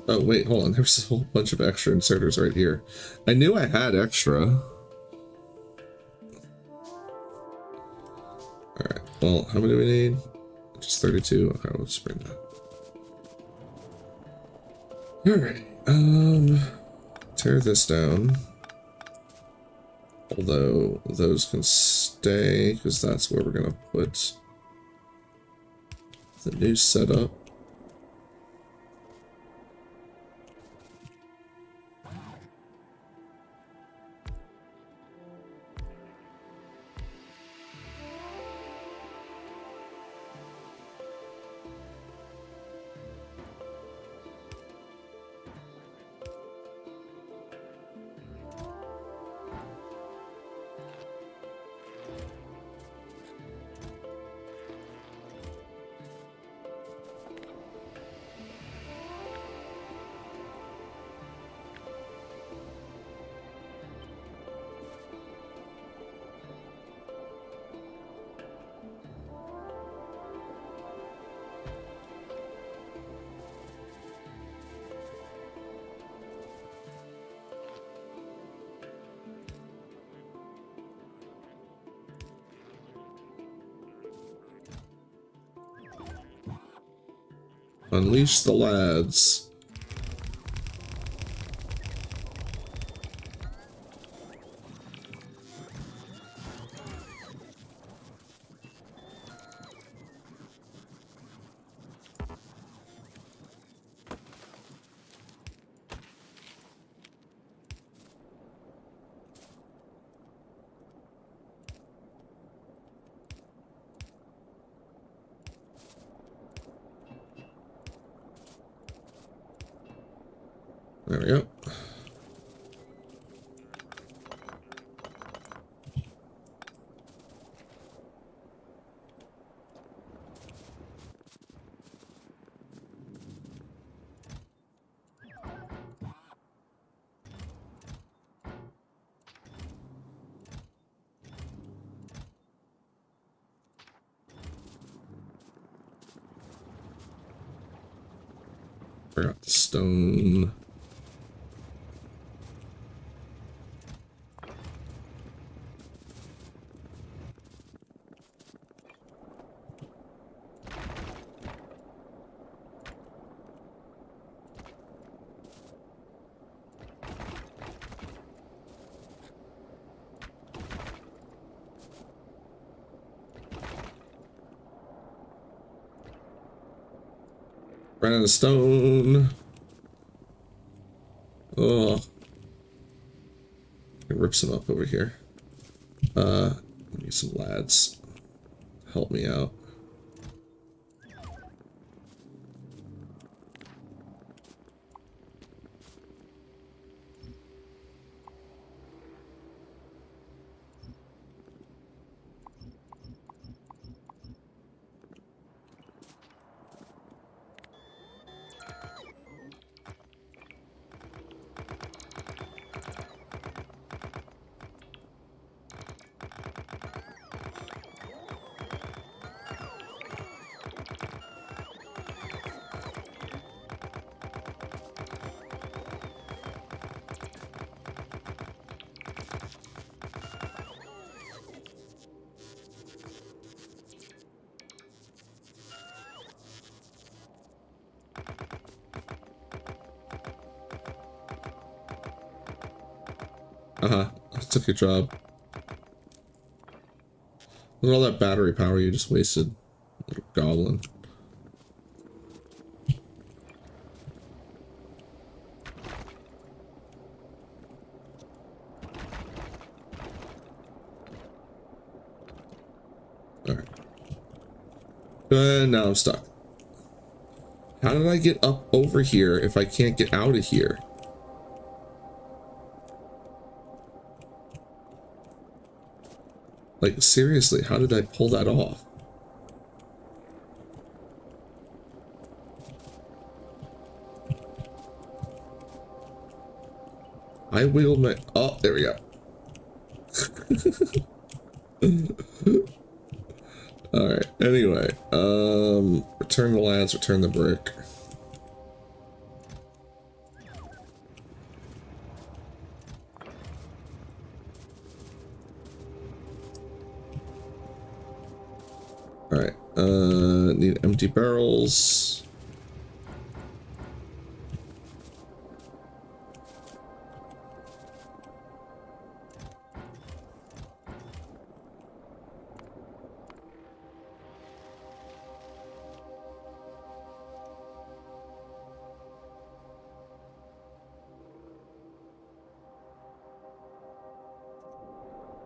Oh, wait, hold on. There's a whole bunch of extra inserters right here. I knew I had extra. Alright, well, how many do we need? Just 32. Okay, let's bring that. Alright, tear this down. Although, those can stay, because that's where we're gonna put the new setup. Unleash the lads. There we go. forgot the stone. Ran out of stone. Oh, it rips him up over here. I need some lads. Help me out. I took your job. Look at all that battery power you just wasted, little goblin. Alright. And now I'm stuck. How did I get up over here if I can't get out of here? Like, seriously, how did I pull that off? I wiggled my... Oh, there we go. Alright, anyway. Return the lads, return the brick. Alright, need empty barrels.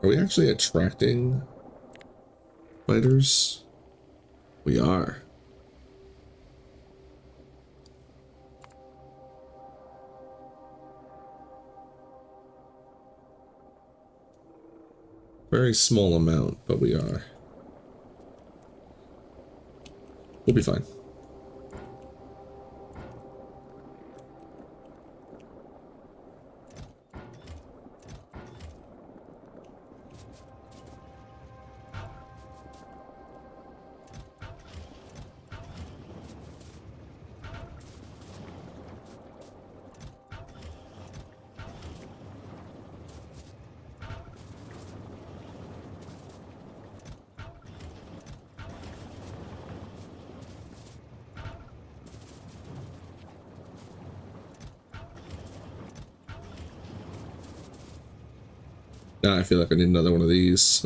Are we actually attracting spiders? We are. Very small amount, but we are. We'll be fine. Now I feel like I need another one of these.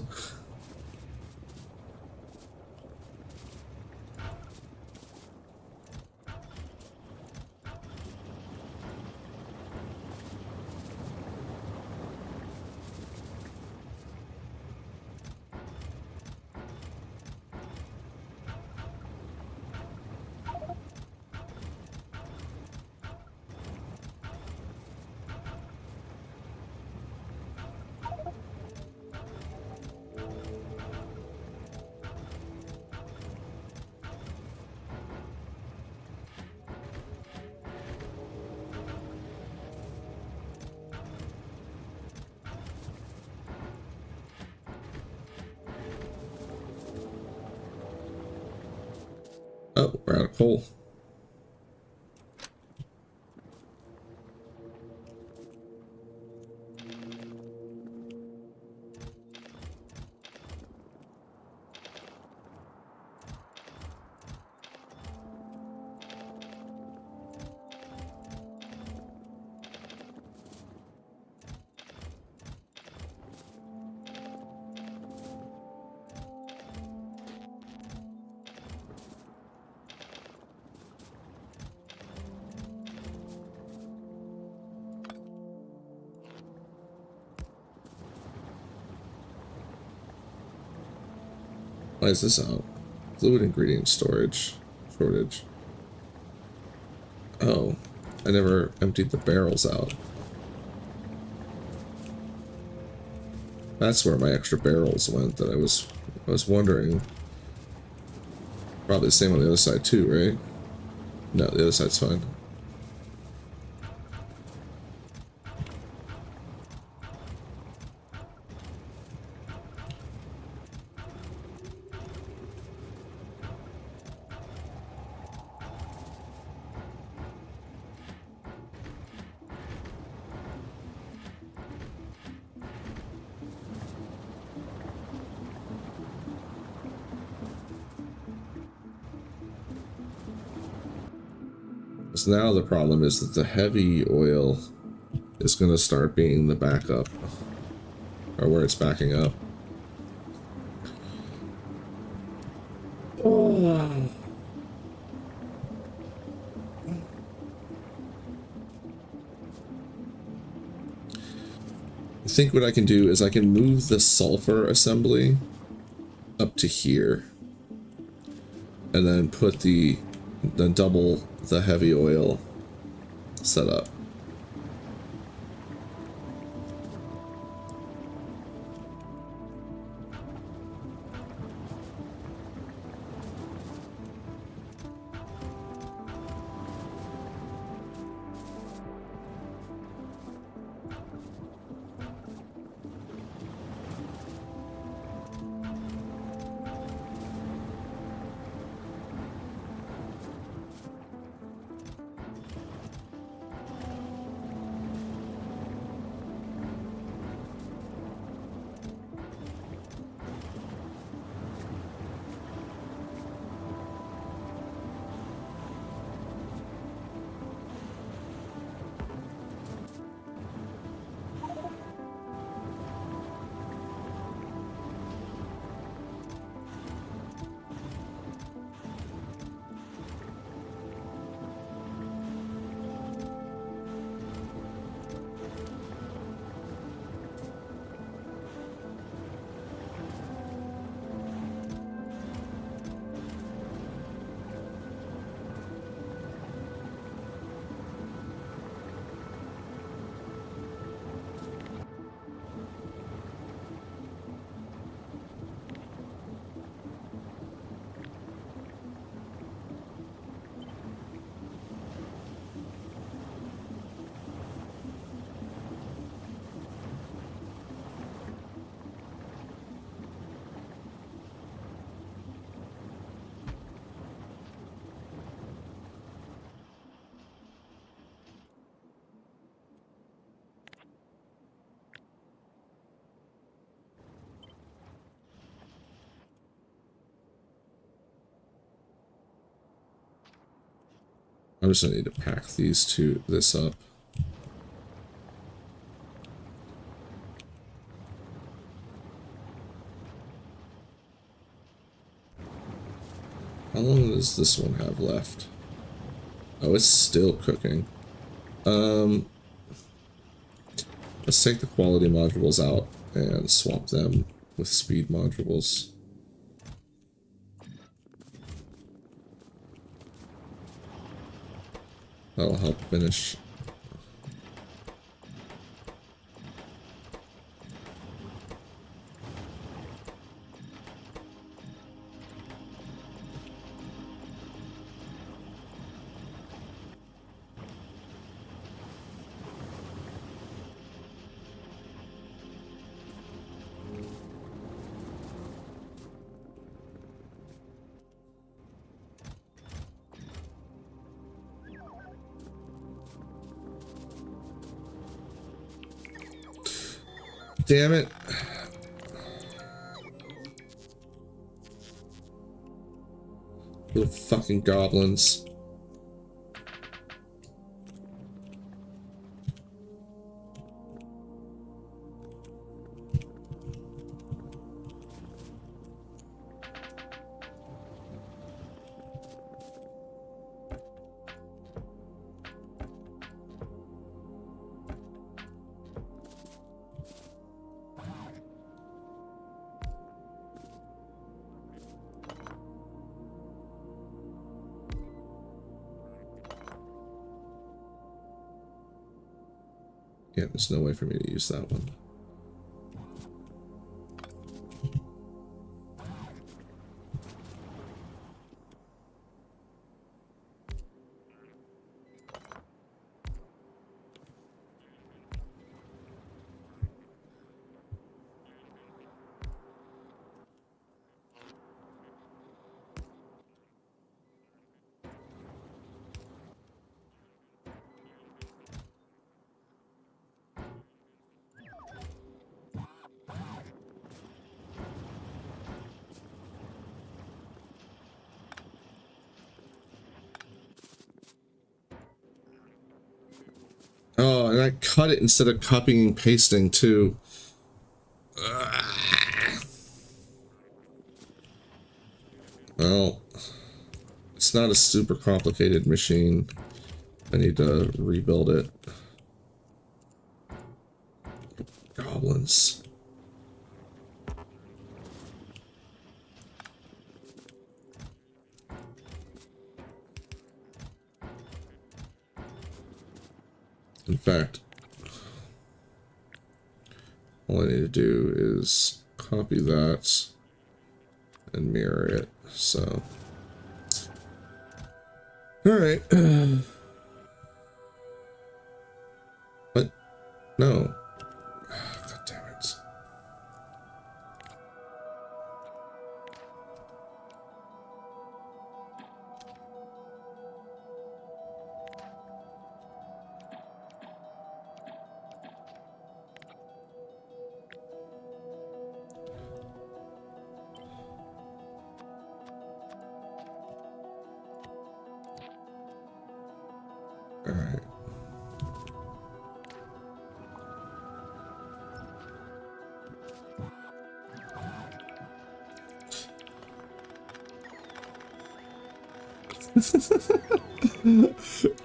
Oh, we're out of coal. Why is this out? Fluid ingredient storage shortage. Oh, I never emptied the barrels out. That's where my extra barrels went that I was wondering. Probably the same on the other side too, right? No, the other side's fine. So now the problem is that the heavy oil is going to start being the backup, or where it's backing up. Oh. I think what I can do is I can move the sulfur assembly up to here, and then put then double the heavy oil setup. I'm just gonna need to pack this up. How long does this one have left? Oh, it's still cooking. Let's take the quality modules out and swap them with speed modules. That'll help finish. Damn it. Little fucking goblins. Yeah, there's no way for me to use that one. Oh, and I cut it instead of copying and pasting too. Well, it's not a super complicated machine. I need to rebuild it. Goblins. In fact, all I need to do is copy that and mirror it. So, all right. What? No. God damn it. All right.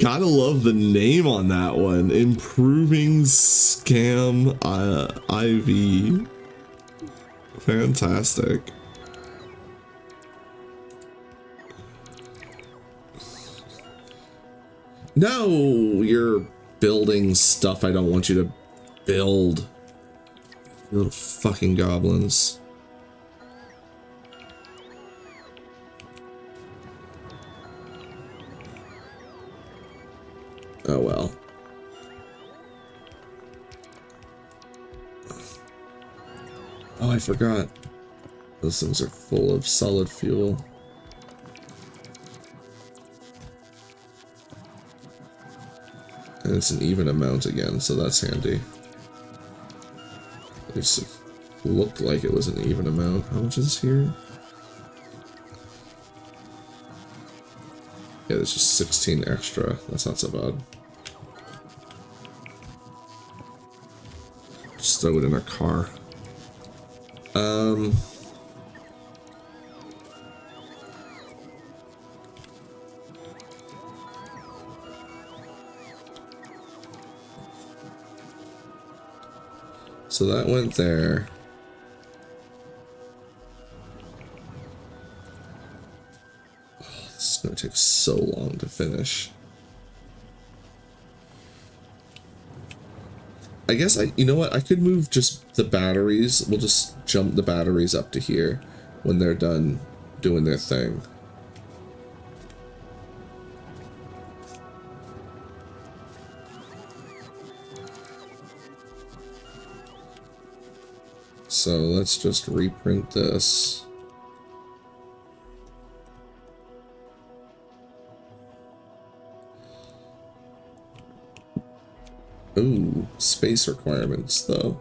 Gotta love the name on that one. Improving Scam IV. Fantastic. No, you're building stuff I don't want you to build. You little fucking goblins. Oh well. Oh, I forgot. Those things are full of solid fuel. And it's an even amount again, so that's handy. At least it looked like it was an even amount. How much is here? Yeah, there's just 16 extra. That's not so bad. Just throw it in our car. So that went there. Oh, this is gonna take so long to finish. I guess you know what? I could move just the batteries. We'll just jump the batteries up to here when they're done doing their thing. So let's just reprint this. Ooh, space requirements though.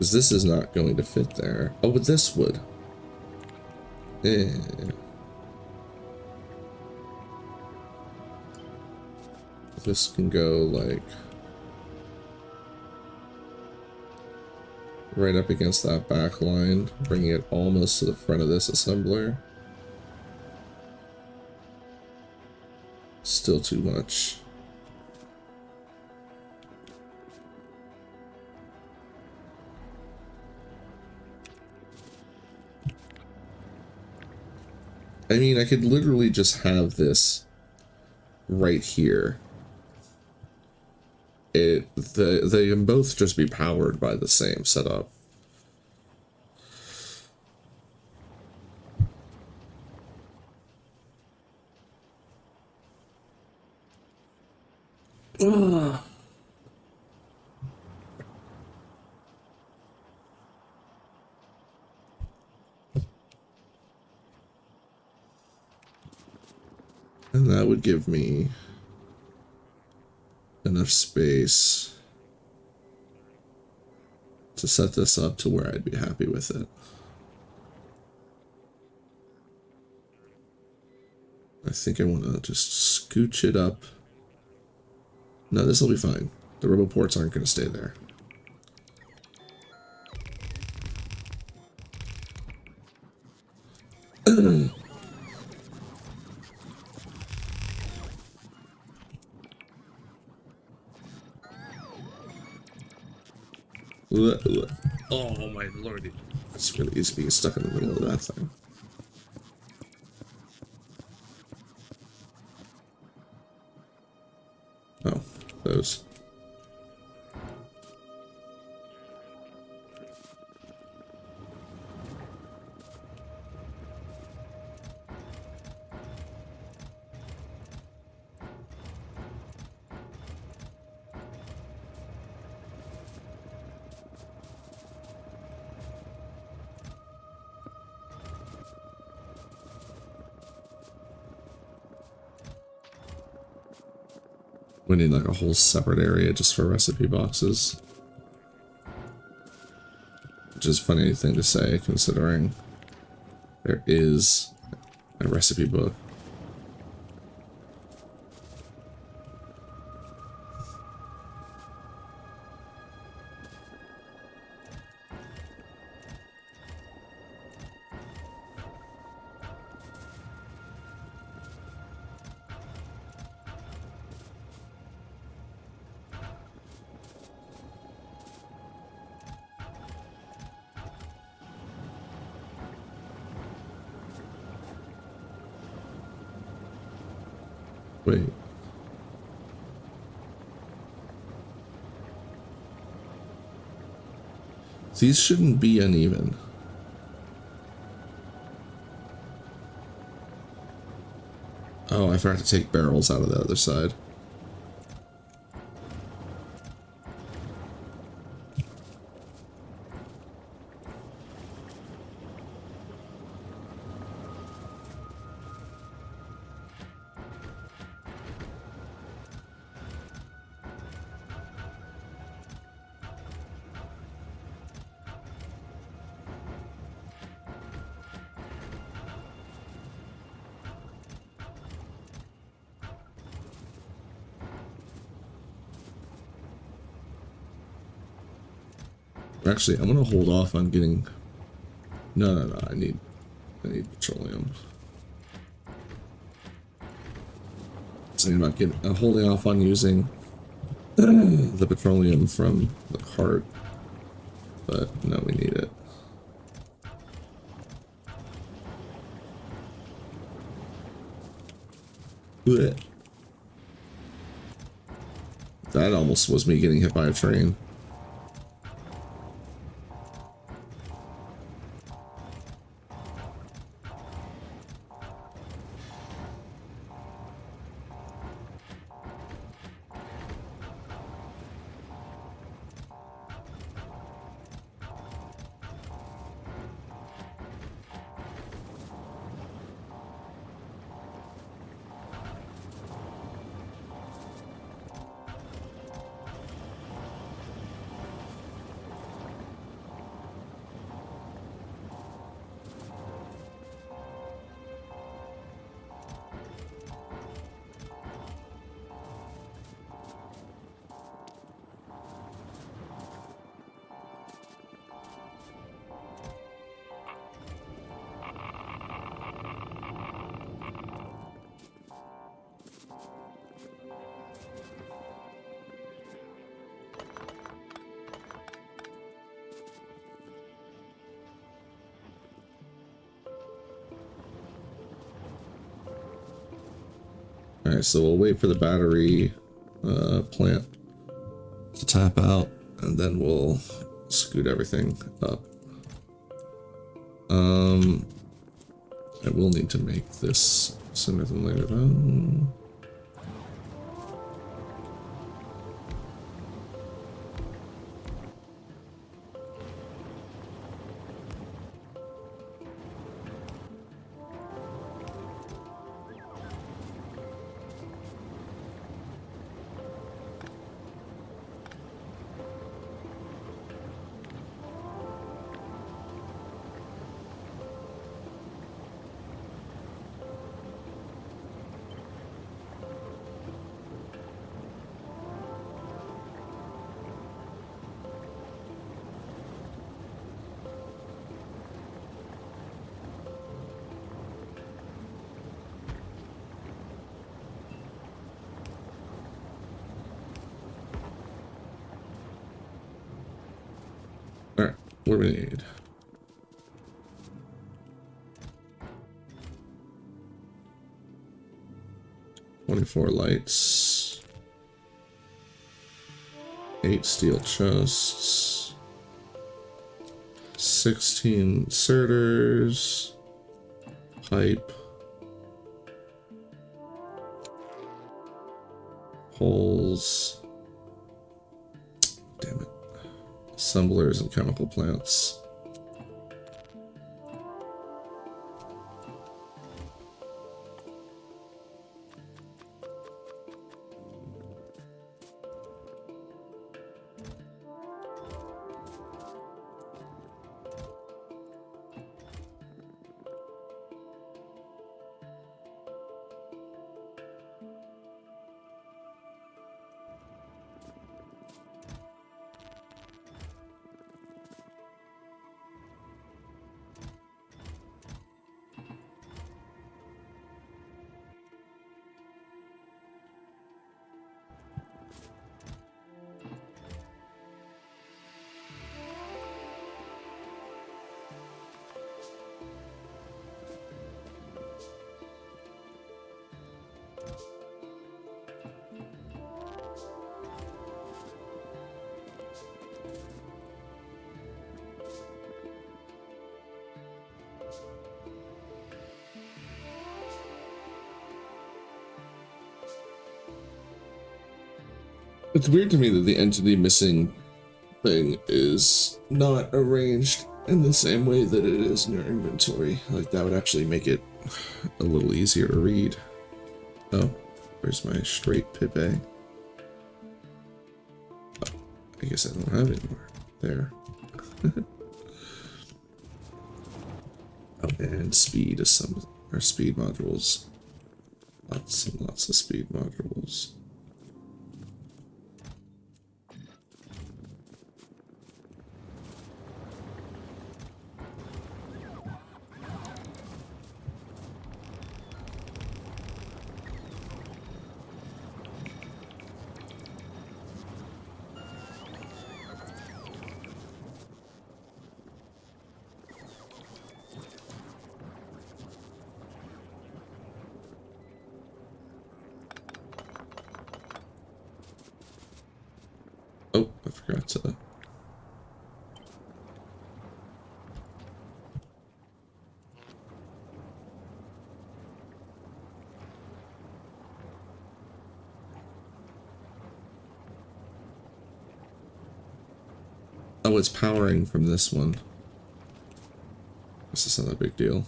Because this is not going to fit there. Oh, but this would. Eh. This can go like right up against that back line, bringing it almost to the front of this assembler. Still too much. I mean, I could literally just have this right here. They can both just be powered by the same setup. Ugh. And that would give me enough space to set this up to where I'd be happy with it. I think I want to just scooch it up. No, this will be fine. The roboports aren't going to stay there. Oh my lordy. It's really easy to get stuck in the middle of that thing. Oh, those. We need like a whole separate area just for recipe boxes. Which is a funny thing to say considering there is a recipe book. Wait. These shouldn't be uneven. Oh, I forgot to take barrels out of the other side. Actually, I'm gonna hold off on getting. No. I need petroleum. Thinking about holding off on using the petroleum from the cart, but no, we need it. Blech. That almost was me getting hit by a train. Alright, so we'll wait for the battery plant to tap out, and then we'll scoot everything up. I will need to make this sooner than later though. Alright, what do we need? "24 lights, 8 steel chests, 16 inserters, pipe, poles, damn it, assemblers and chemical plants." It's weird to me that the entity missing thing is not arranged in the same way that it is in your inventory. Like, that would actually make it a little easier to read. Oh, where's my straight Pipe? Oh, I guess I don't have it anymore. There. Oh, and speed is or speed modules. Lots and lots of speed modules. Oh, I forgot to... Oh, it's powering from this one. This is not a big deal.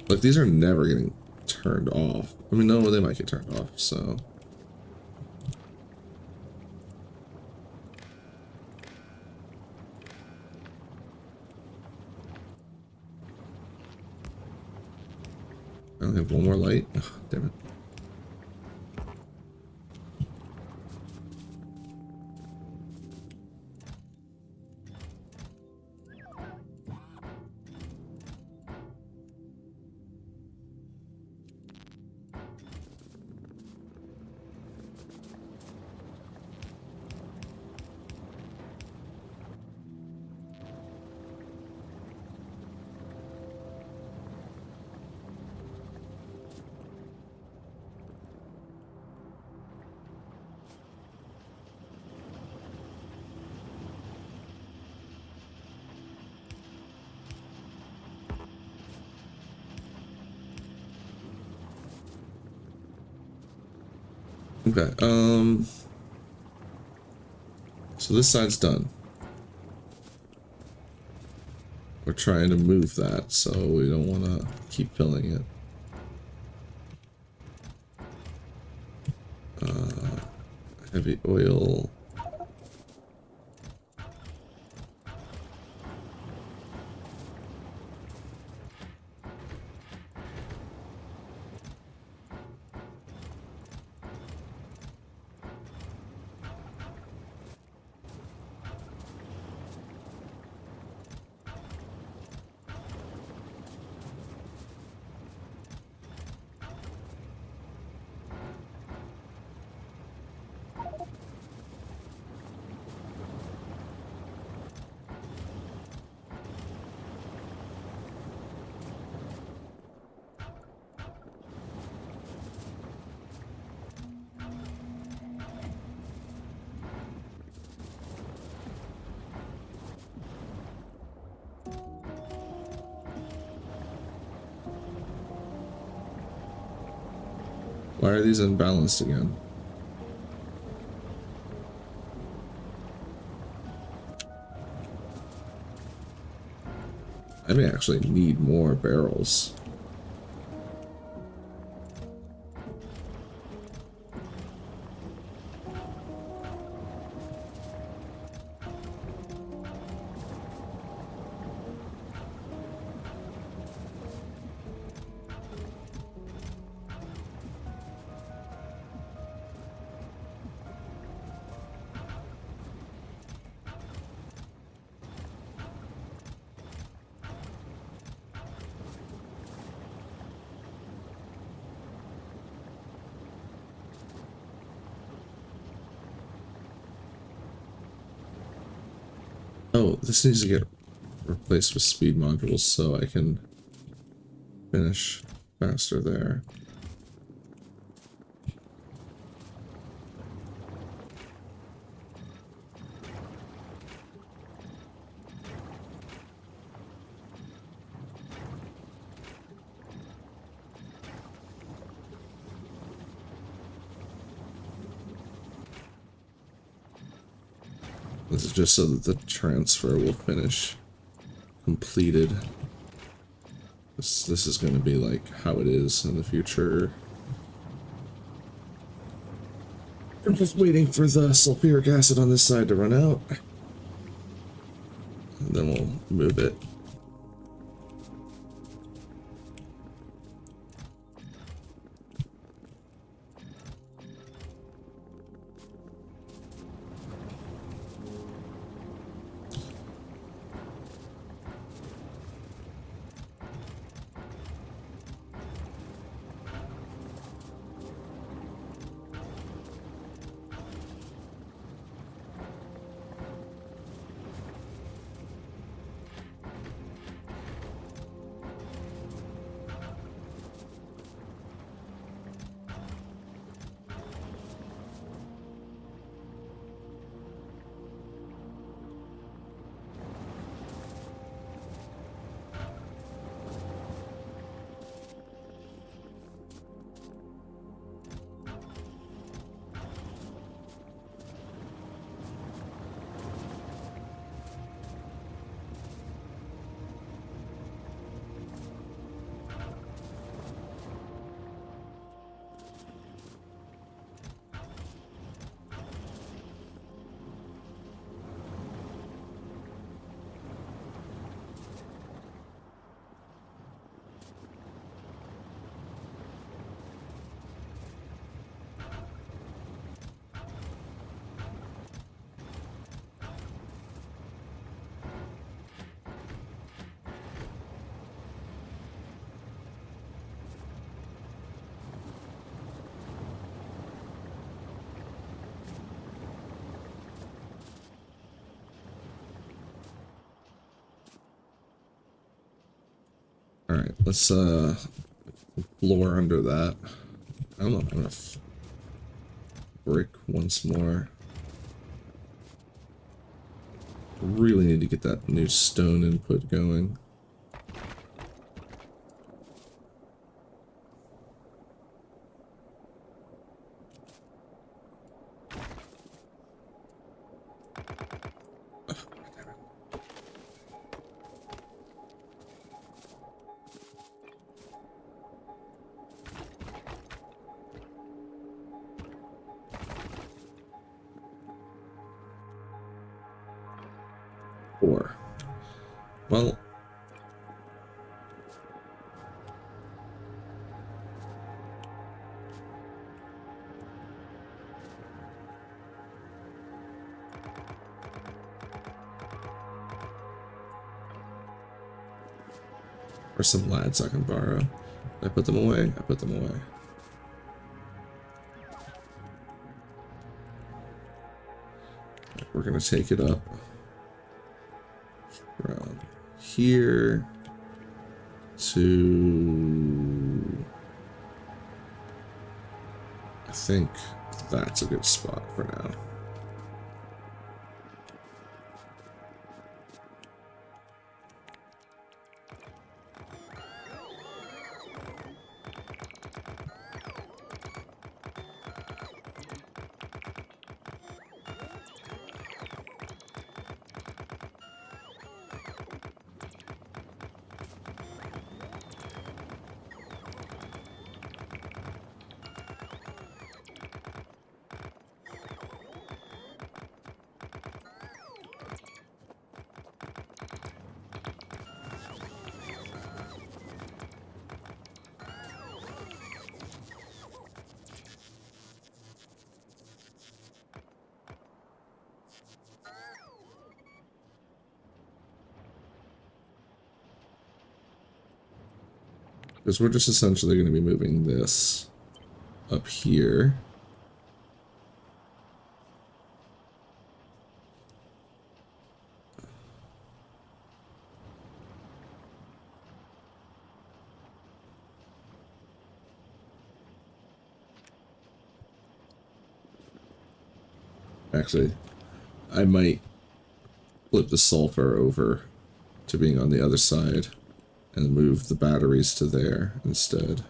Like, these are never getting turned off. I mean, no, they might get turned off, so... I only have one more light. Ugh, damn it. Okay, so this side's done. We're trying to move that, so we don't want to keep filling it. Heavy oil. Why are these unbalanced again? I may actually need more barrels. Oh, this needs to get replaced with speed modules so I can finish faster there. This is just so that the transfer will finish completed. This is going to be like how it is in the future. I'm just waiting for the sulfuric acid on this side to run out. And then we'll move it. Alright, let's floor under that. I don't know, I'm gonna brick once more. Really need to get that new stone input going. 4. Well, or some lads I can borrow. I put them away. I put them away. We're gonna take it up around here to, I think that's a good spot for now. Because we're just essentially going to be moving this up here. Actually, I might flip the sulfur over to being on the other side and move the batteries to there instead.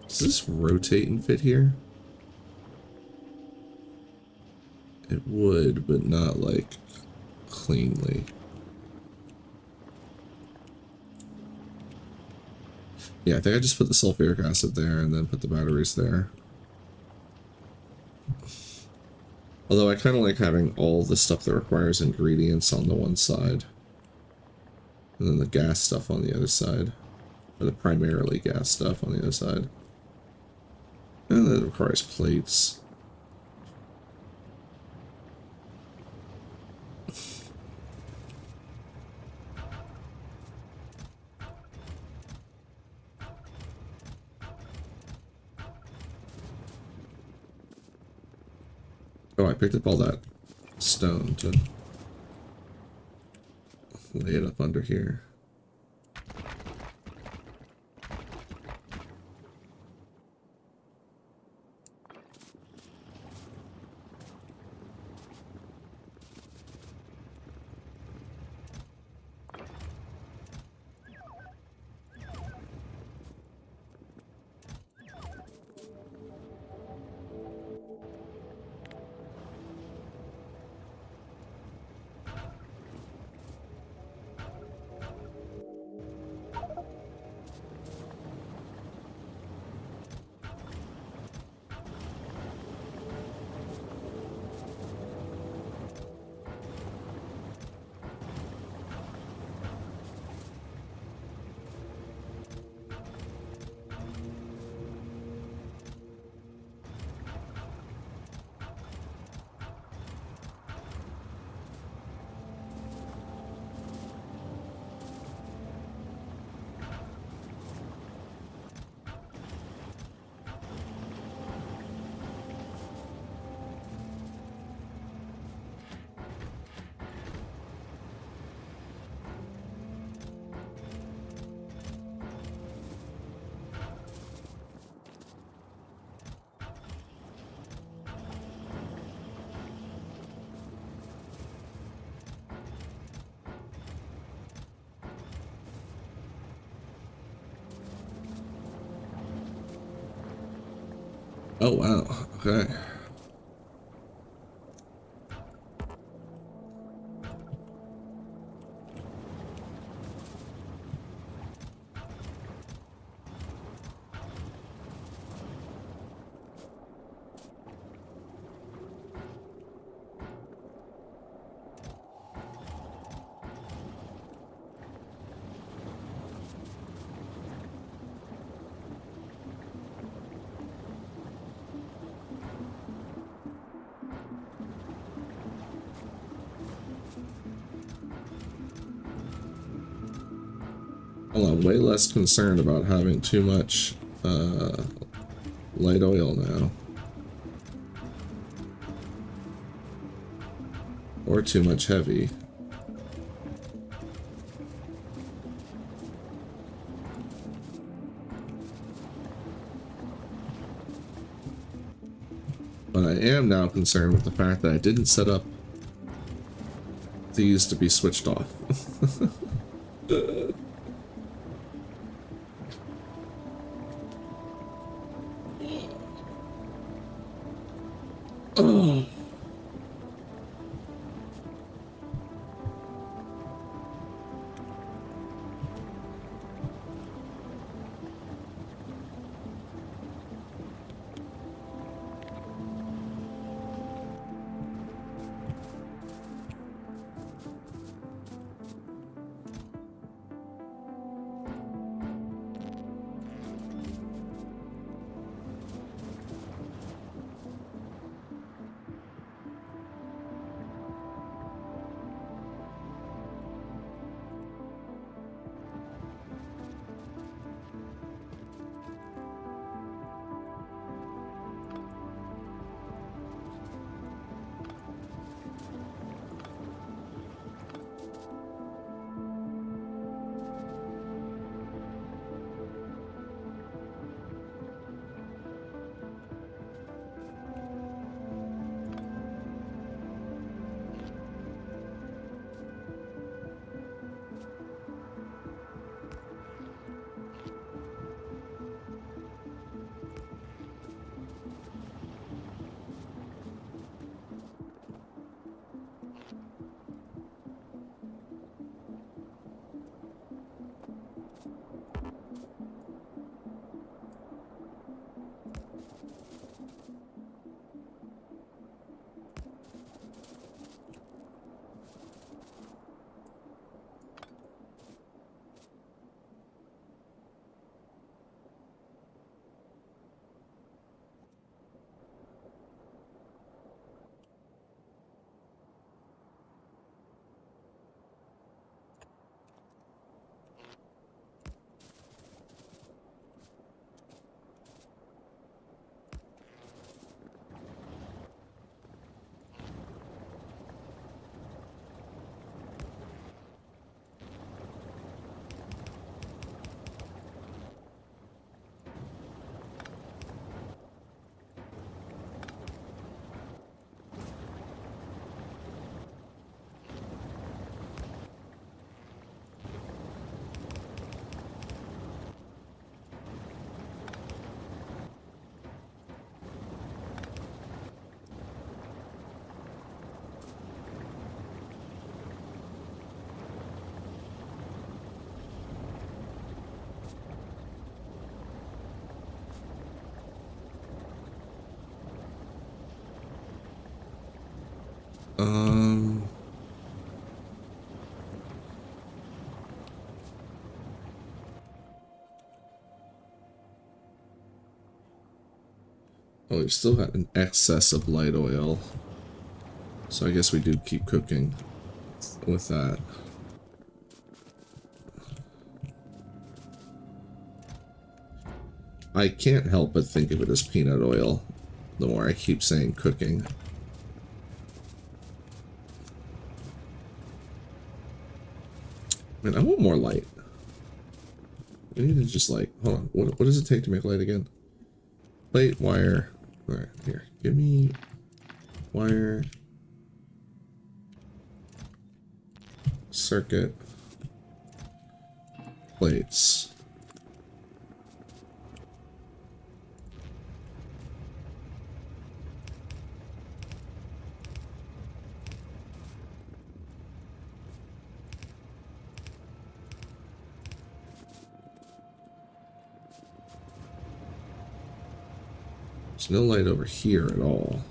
Does this rotate and fit here? It would, but not like cleanly. Yeah, I think I just put the sulfuric acid there and then put the batteries there. Although I kind of like having all the stuff that requires ingredients on the one side. And then the gas stuff on the other side. Or the primarily gas stuff on the other side. And that requires plates. Oh, I picked up all that stone to lay it up under here. Oh, wow. Okay. Well, I'm way less concerned about having too much light oil now. Or too much heavy. But I am now concerned with the fact that I didn't set up these to be switched off. Oh. Oh, we've still got an excess of light oil. So I guess we do keep cooking with that. I can't help but think of it as peanut oil the more I keep saying cooking. Man, I want more light. We need to just like, hold on, what does it take to make light again? Plate, wire. Alright, here, give me wire, circuit, plates. There's no light over here at all.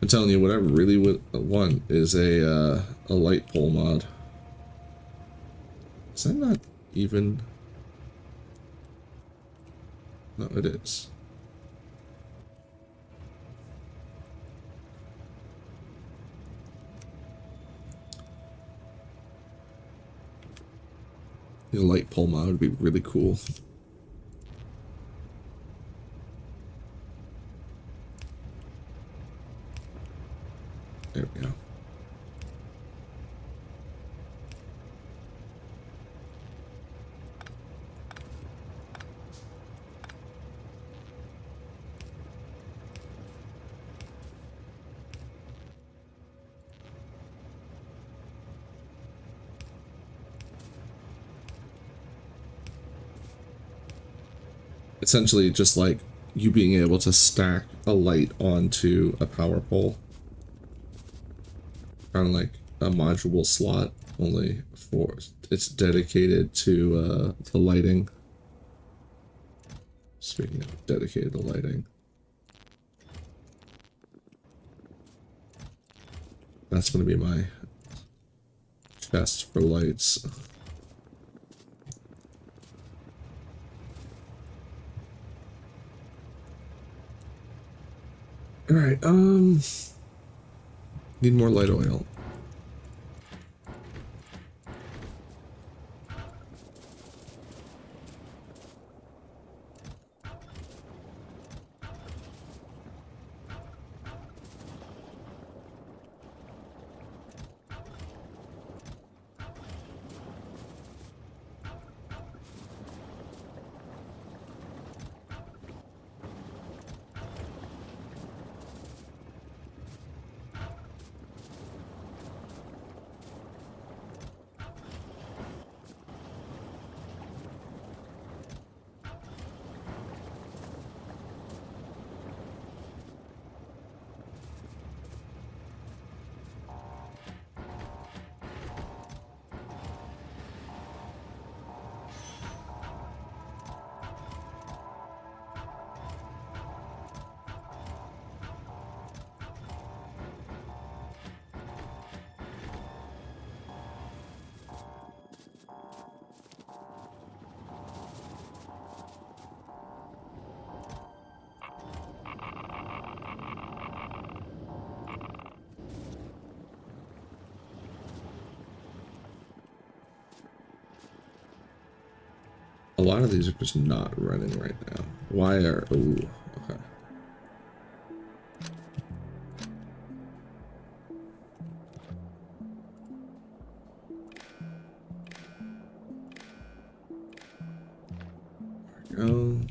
I'm telling you, what I really would want is a light pole mod. Is that not even? No, it is. The light pole mod would be really cool. There we go. Essentially just like you being able to stack a light onto a power pole. Kind of like a module slot, only for it's dedicated to the lighting. Speaking of dedicated to lighting. That's going to be my chest for lights. Alright, need more light oil. A lot of these are just not running right now. Why are... Ooh, okay. There we go.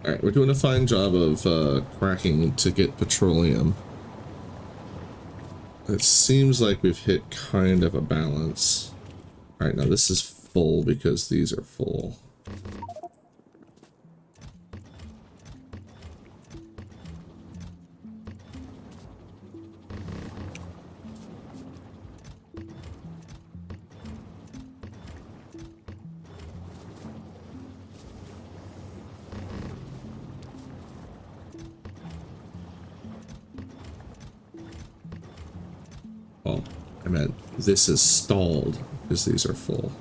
Alright, we're doing a fine job of cracking to get petroleum. It seems like we've hit kind of a balance. Alright, now this is full because these are full. Oh, I meant this is stalled because these are full.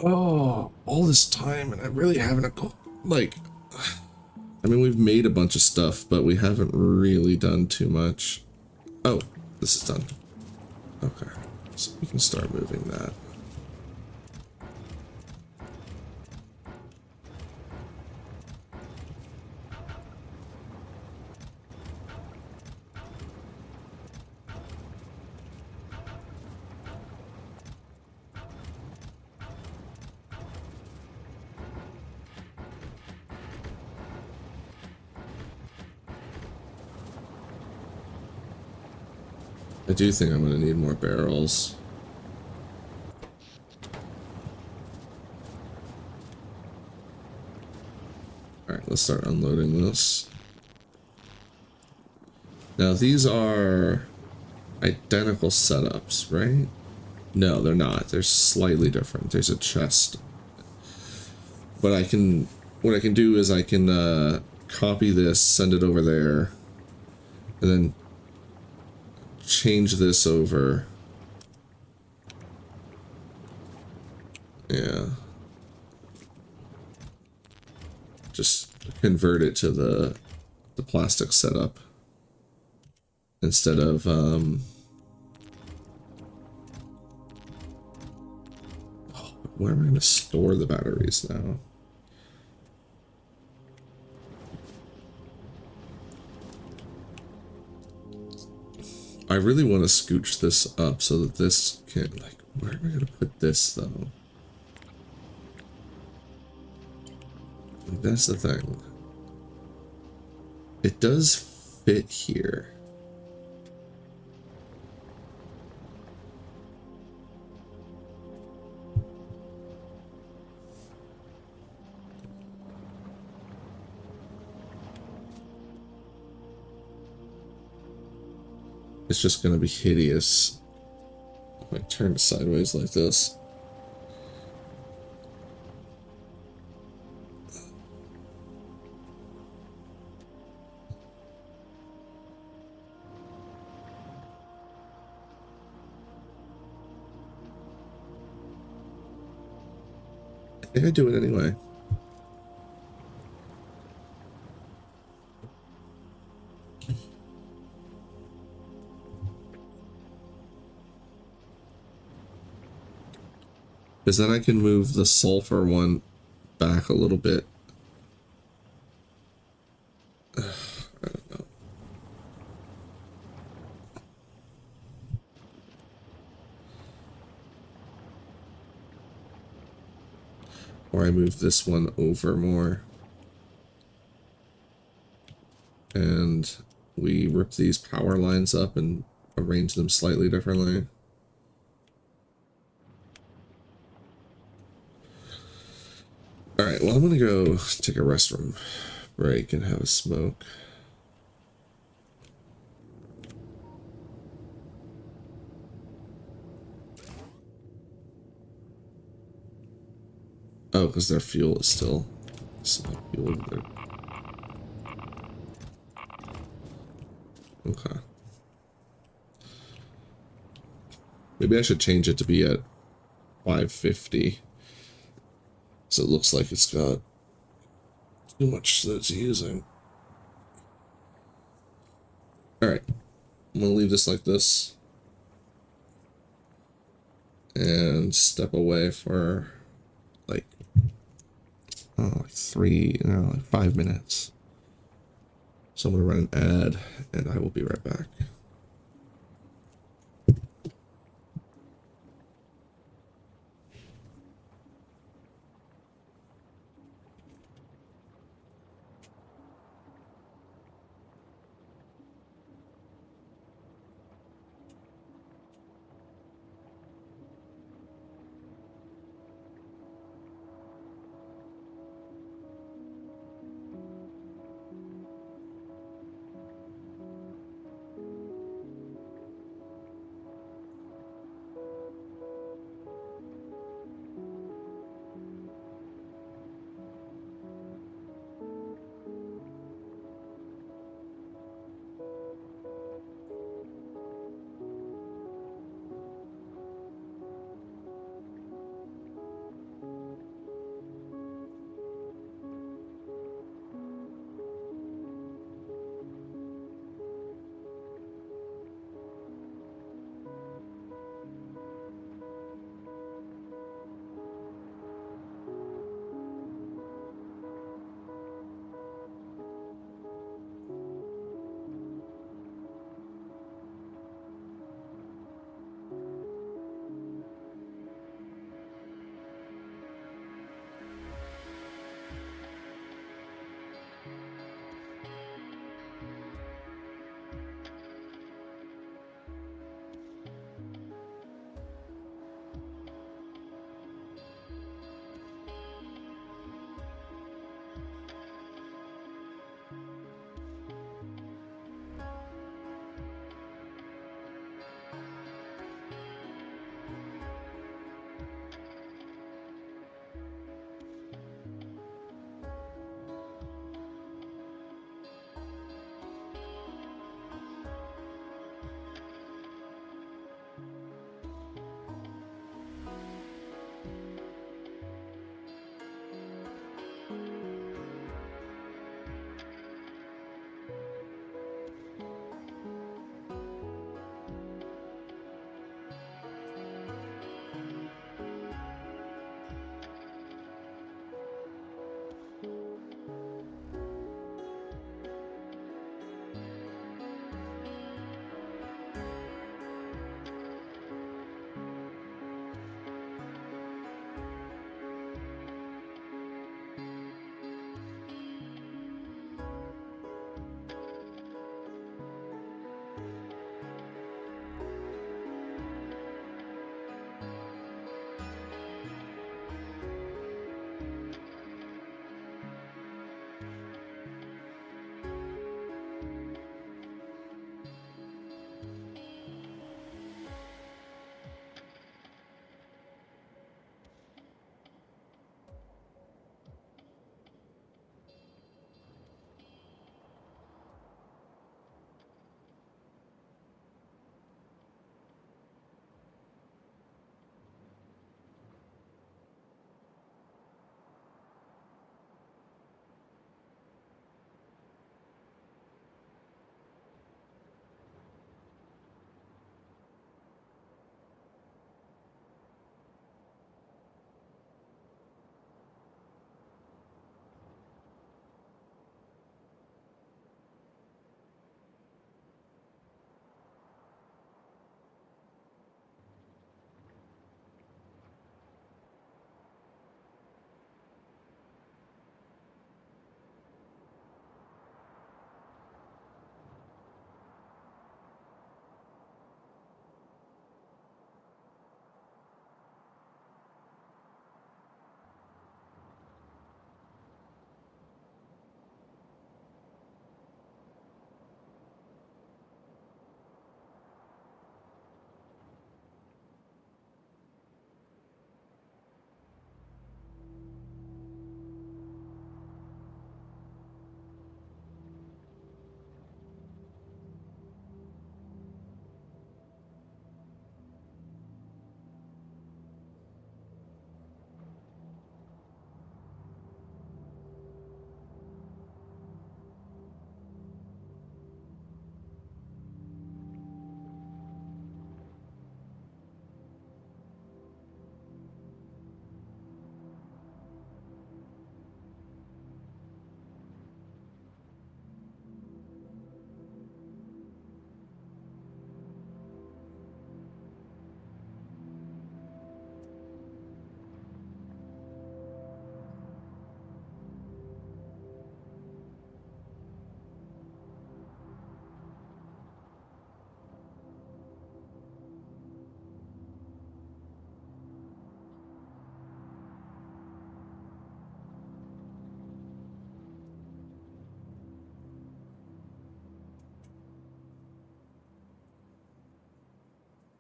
Oh, all this time, and I really haven't, like, I mean, we've made a bunch of stuff, but we haven't really done too much. Oh, this is done. Okay, so we can start moving that. I do think I'm going to need more barrels. Alright, let's start unloading this. Now, these are identical setups, right? No, they're not. They're slightly different. There's a chest. But what I can do is I can copy this, send it over there, and then change this over. Yeah. Just convert it to the plastic setup instead of where am I going to store the batteries now? I really want to scooch this up so that this can, like, where am I going to put this though? Like, that's the thing. It does fit here. It's just going to be hideous if I turn it sideways like this. I think I do it anyway. Because then I can move the sulfur one back a little bit. I don't know. Or I move this one over more. And we rip these power lines up and arrange them slightly differently. Alright, well, I'm gonna go take a restroom break and have a smoke. Oh, because their fuel is still fuel there. Okay. Maybe I should change it to be at 550. So it looks like it's got too much that it's using. Alright. I'm gonna leave this like this. And step away for like, oh, like 5 minutes. So I'm gonna run an ad and I will be right back.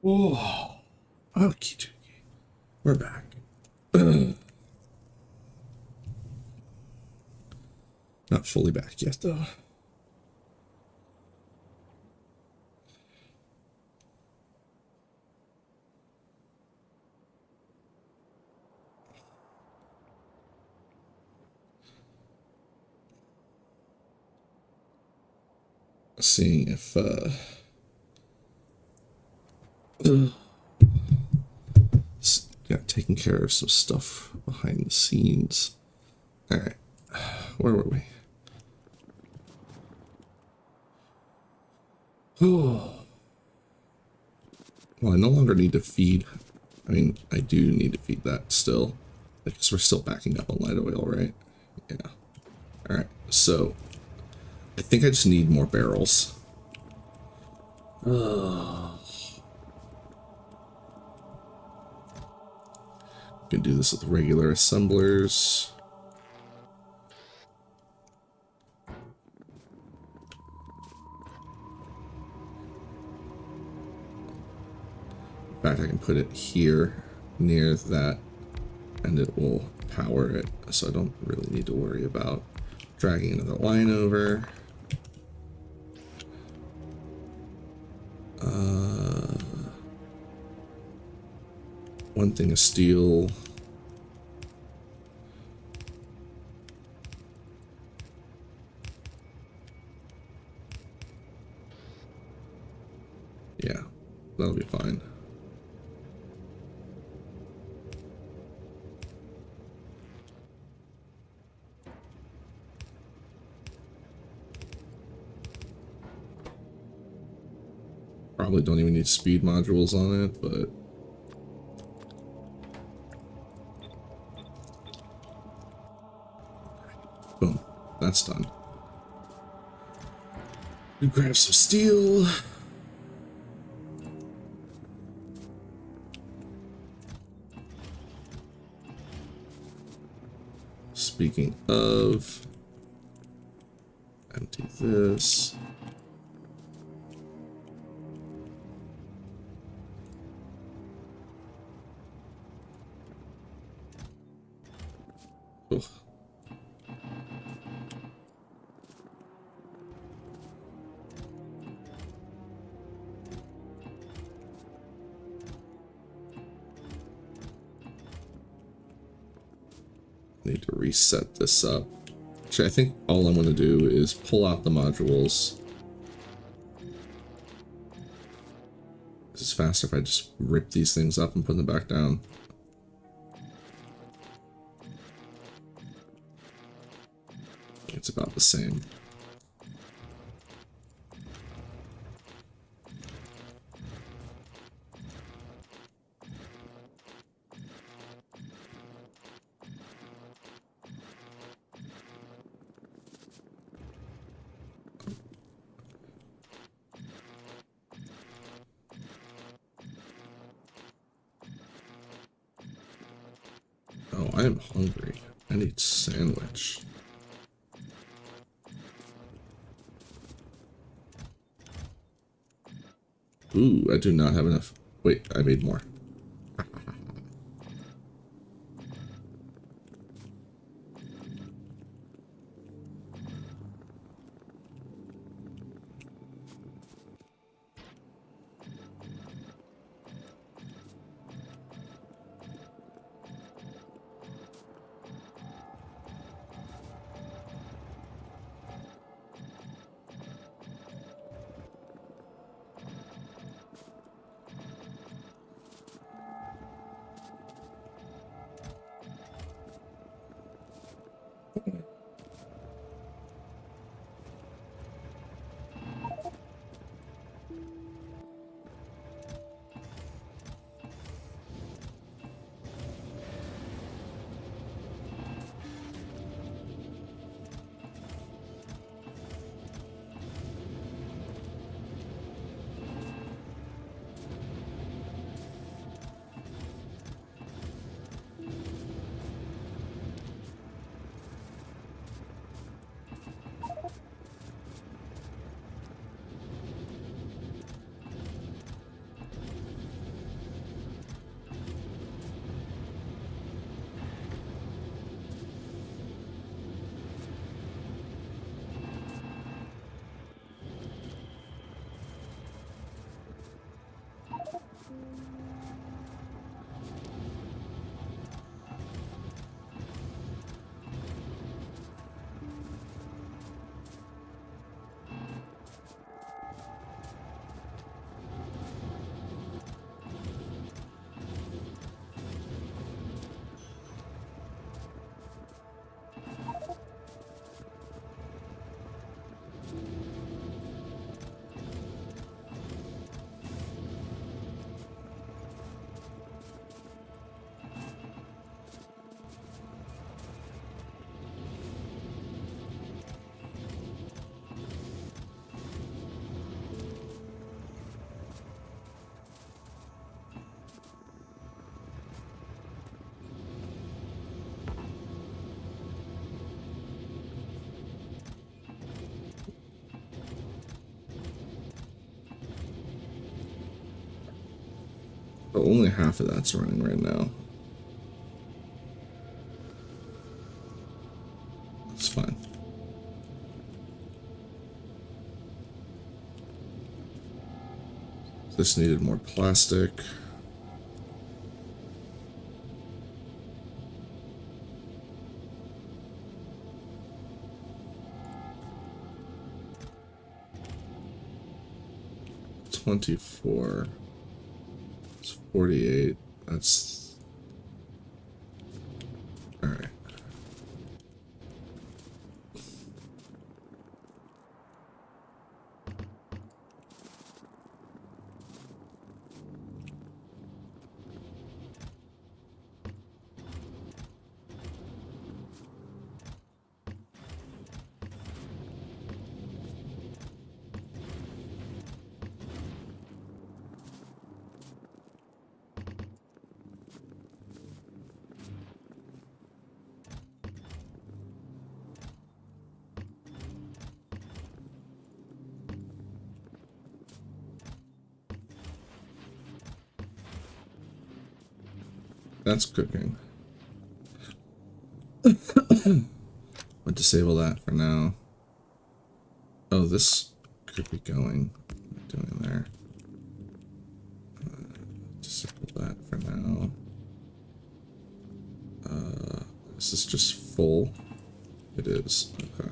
Oh, okie dokie. We're back. Not fully back yet, though. Seeing if yeah, taking care of some stuff behind the scenes. All right, where were we? Oh, well, I no longer need to feed. I mean, I do need to feed that still, because we're still backing up on light oil, right? Yeah. All right, so I think I just need more barrels. Can do this with regular assemblers. In fact, I can put it here near that and it will power it, so I don't really need to worry about dragging another line over. One thing of steel. Yeah, that'll be fine. Probably don't even need speed modules on it, but boom, that's done. We grab some steel. Speaking of, empty this. Ugh. Need to reset this up. Actually, I think all I'm going to do is pull out the modules. This is faster if I just rip these things up and put them back down. It's about the same. Oh, I am hungry. I need sandwich. Ooh, I do not have enough. Wait, I made more. But only half of that's running right now. That's fine. This needed more plastic. $24. It's $48. That's all right. That's cooking. I'll disable that for now. Oh, this could be going. What am I doing there? Disable that for now. Is this just full? It is. Okay.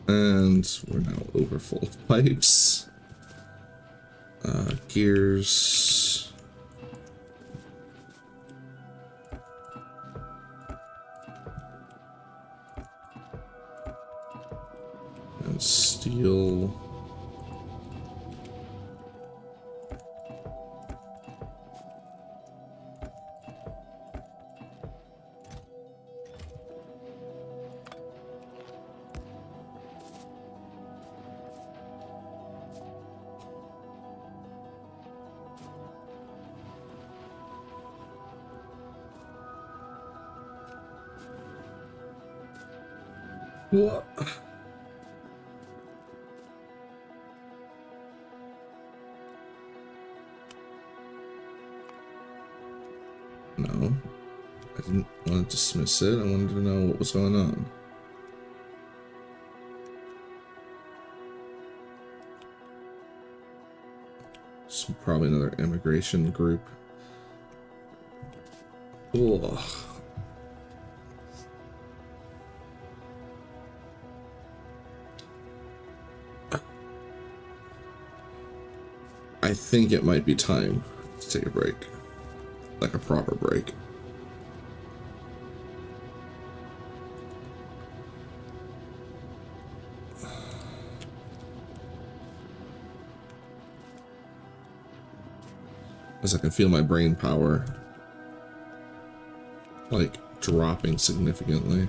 And we're now over full of pipes. Gears. And steel. What? No, I didn't want to dismiss it. I wanted to know what was going on. It's probably another immigration group. Ugh. I think it might be time to take a break. Like a proper break. As I can feel my brain power like dropping significantly.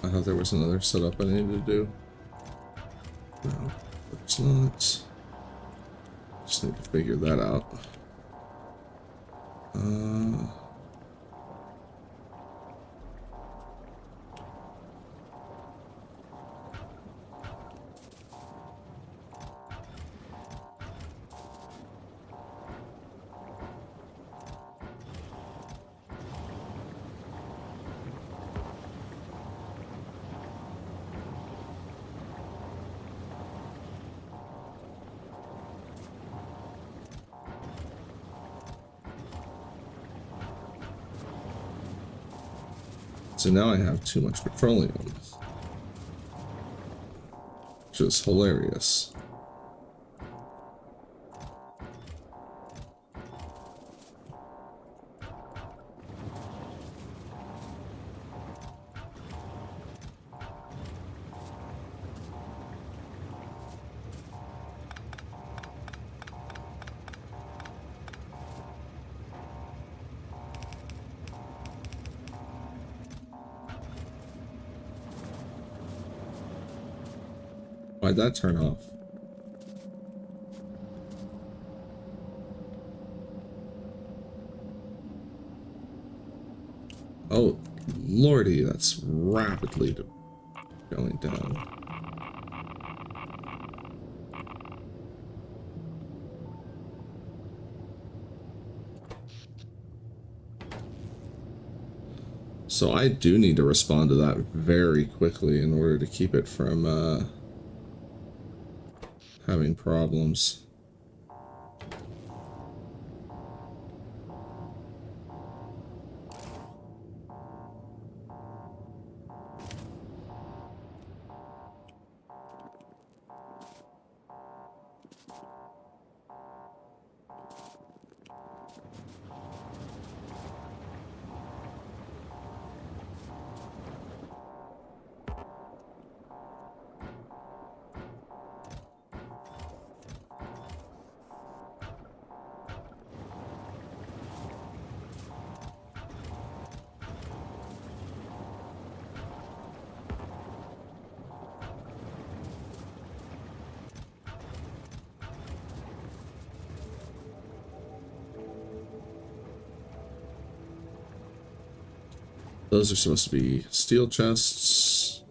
I thought there was another setup I needed to do. No, there's not. Just need to figure that out. So now I have too much petroleum, which is hilarious. Why'd that turn off? Oh, lordy, that's rapidly going down. So I do need to respond to that very quickly in order to keep it from having problems. Those are supposed to be steel chests.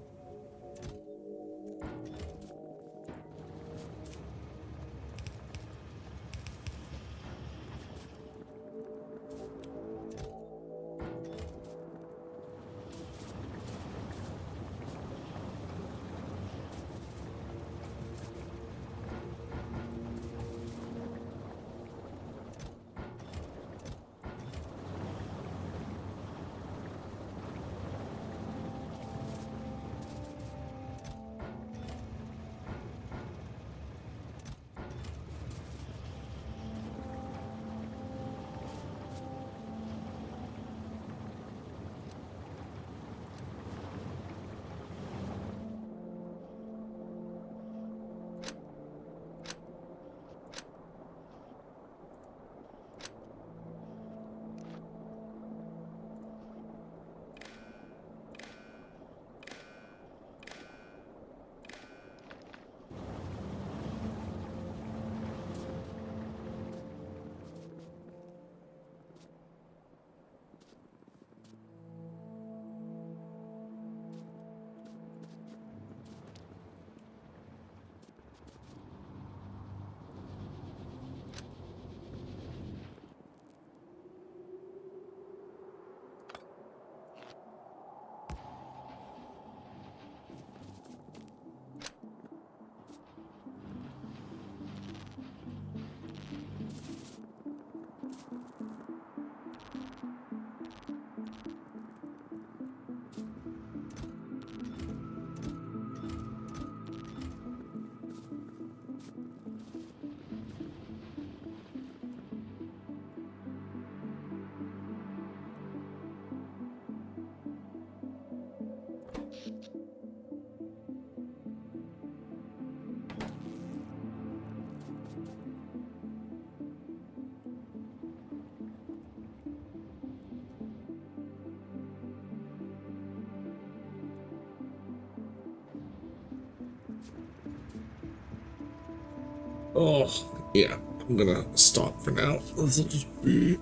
Oh, yeah, I'm gonna stop for now. This will just be...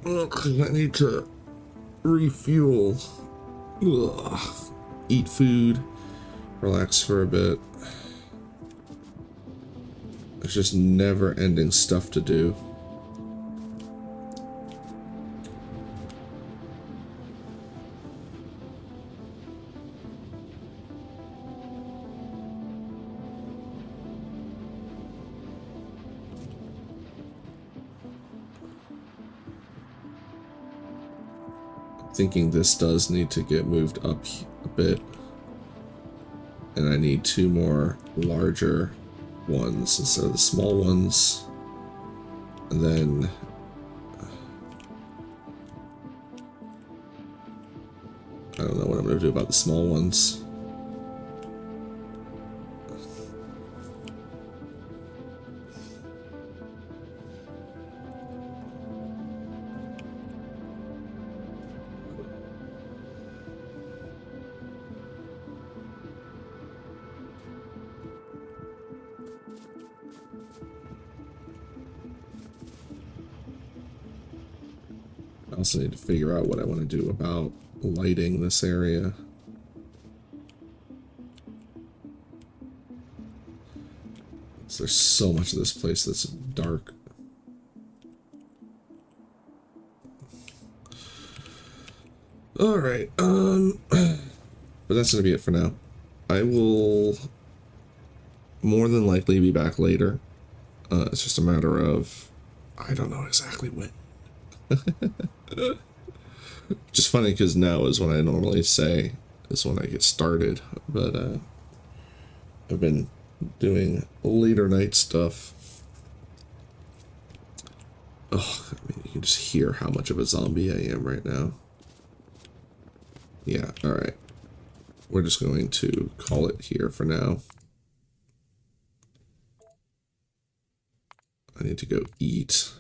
Because I need to refuel. Ugh. Eat food, relax for a bit. There's just never-ending stuff to do. Thinking this does need to get moved up a bit, and I need 2 more larger ones instead of the small ones, and then I don't know what I'm going to do about the small ones. I also need to figure out what I want to do about lighting this area. So there's so much of this place that's dark. Alright, but that's gonna be it for now. I will more than likely be back later. It's just a matter of, I don't know exactly when. Just funny because now is when I normally say is when I get started, but I've been doing later night stuff. Oh, I mean, you can just hear how much of a zombie I am right now. Yeah, alright. We're just going to call it here for now. I need to go eat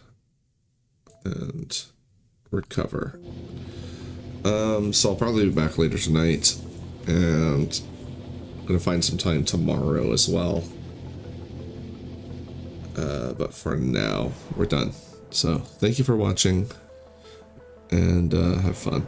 and recover. So I'll probably be back later tonight, and I'm gonna find some time tomorrow as well. But for now, we're done. So thank you for watching, and have fun.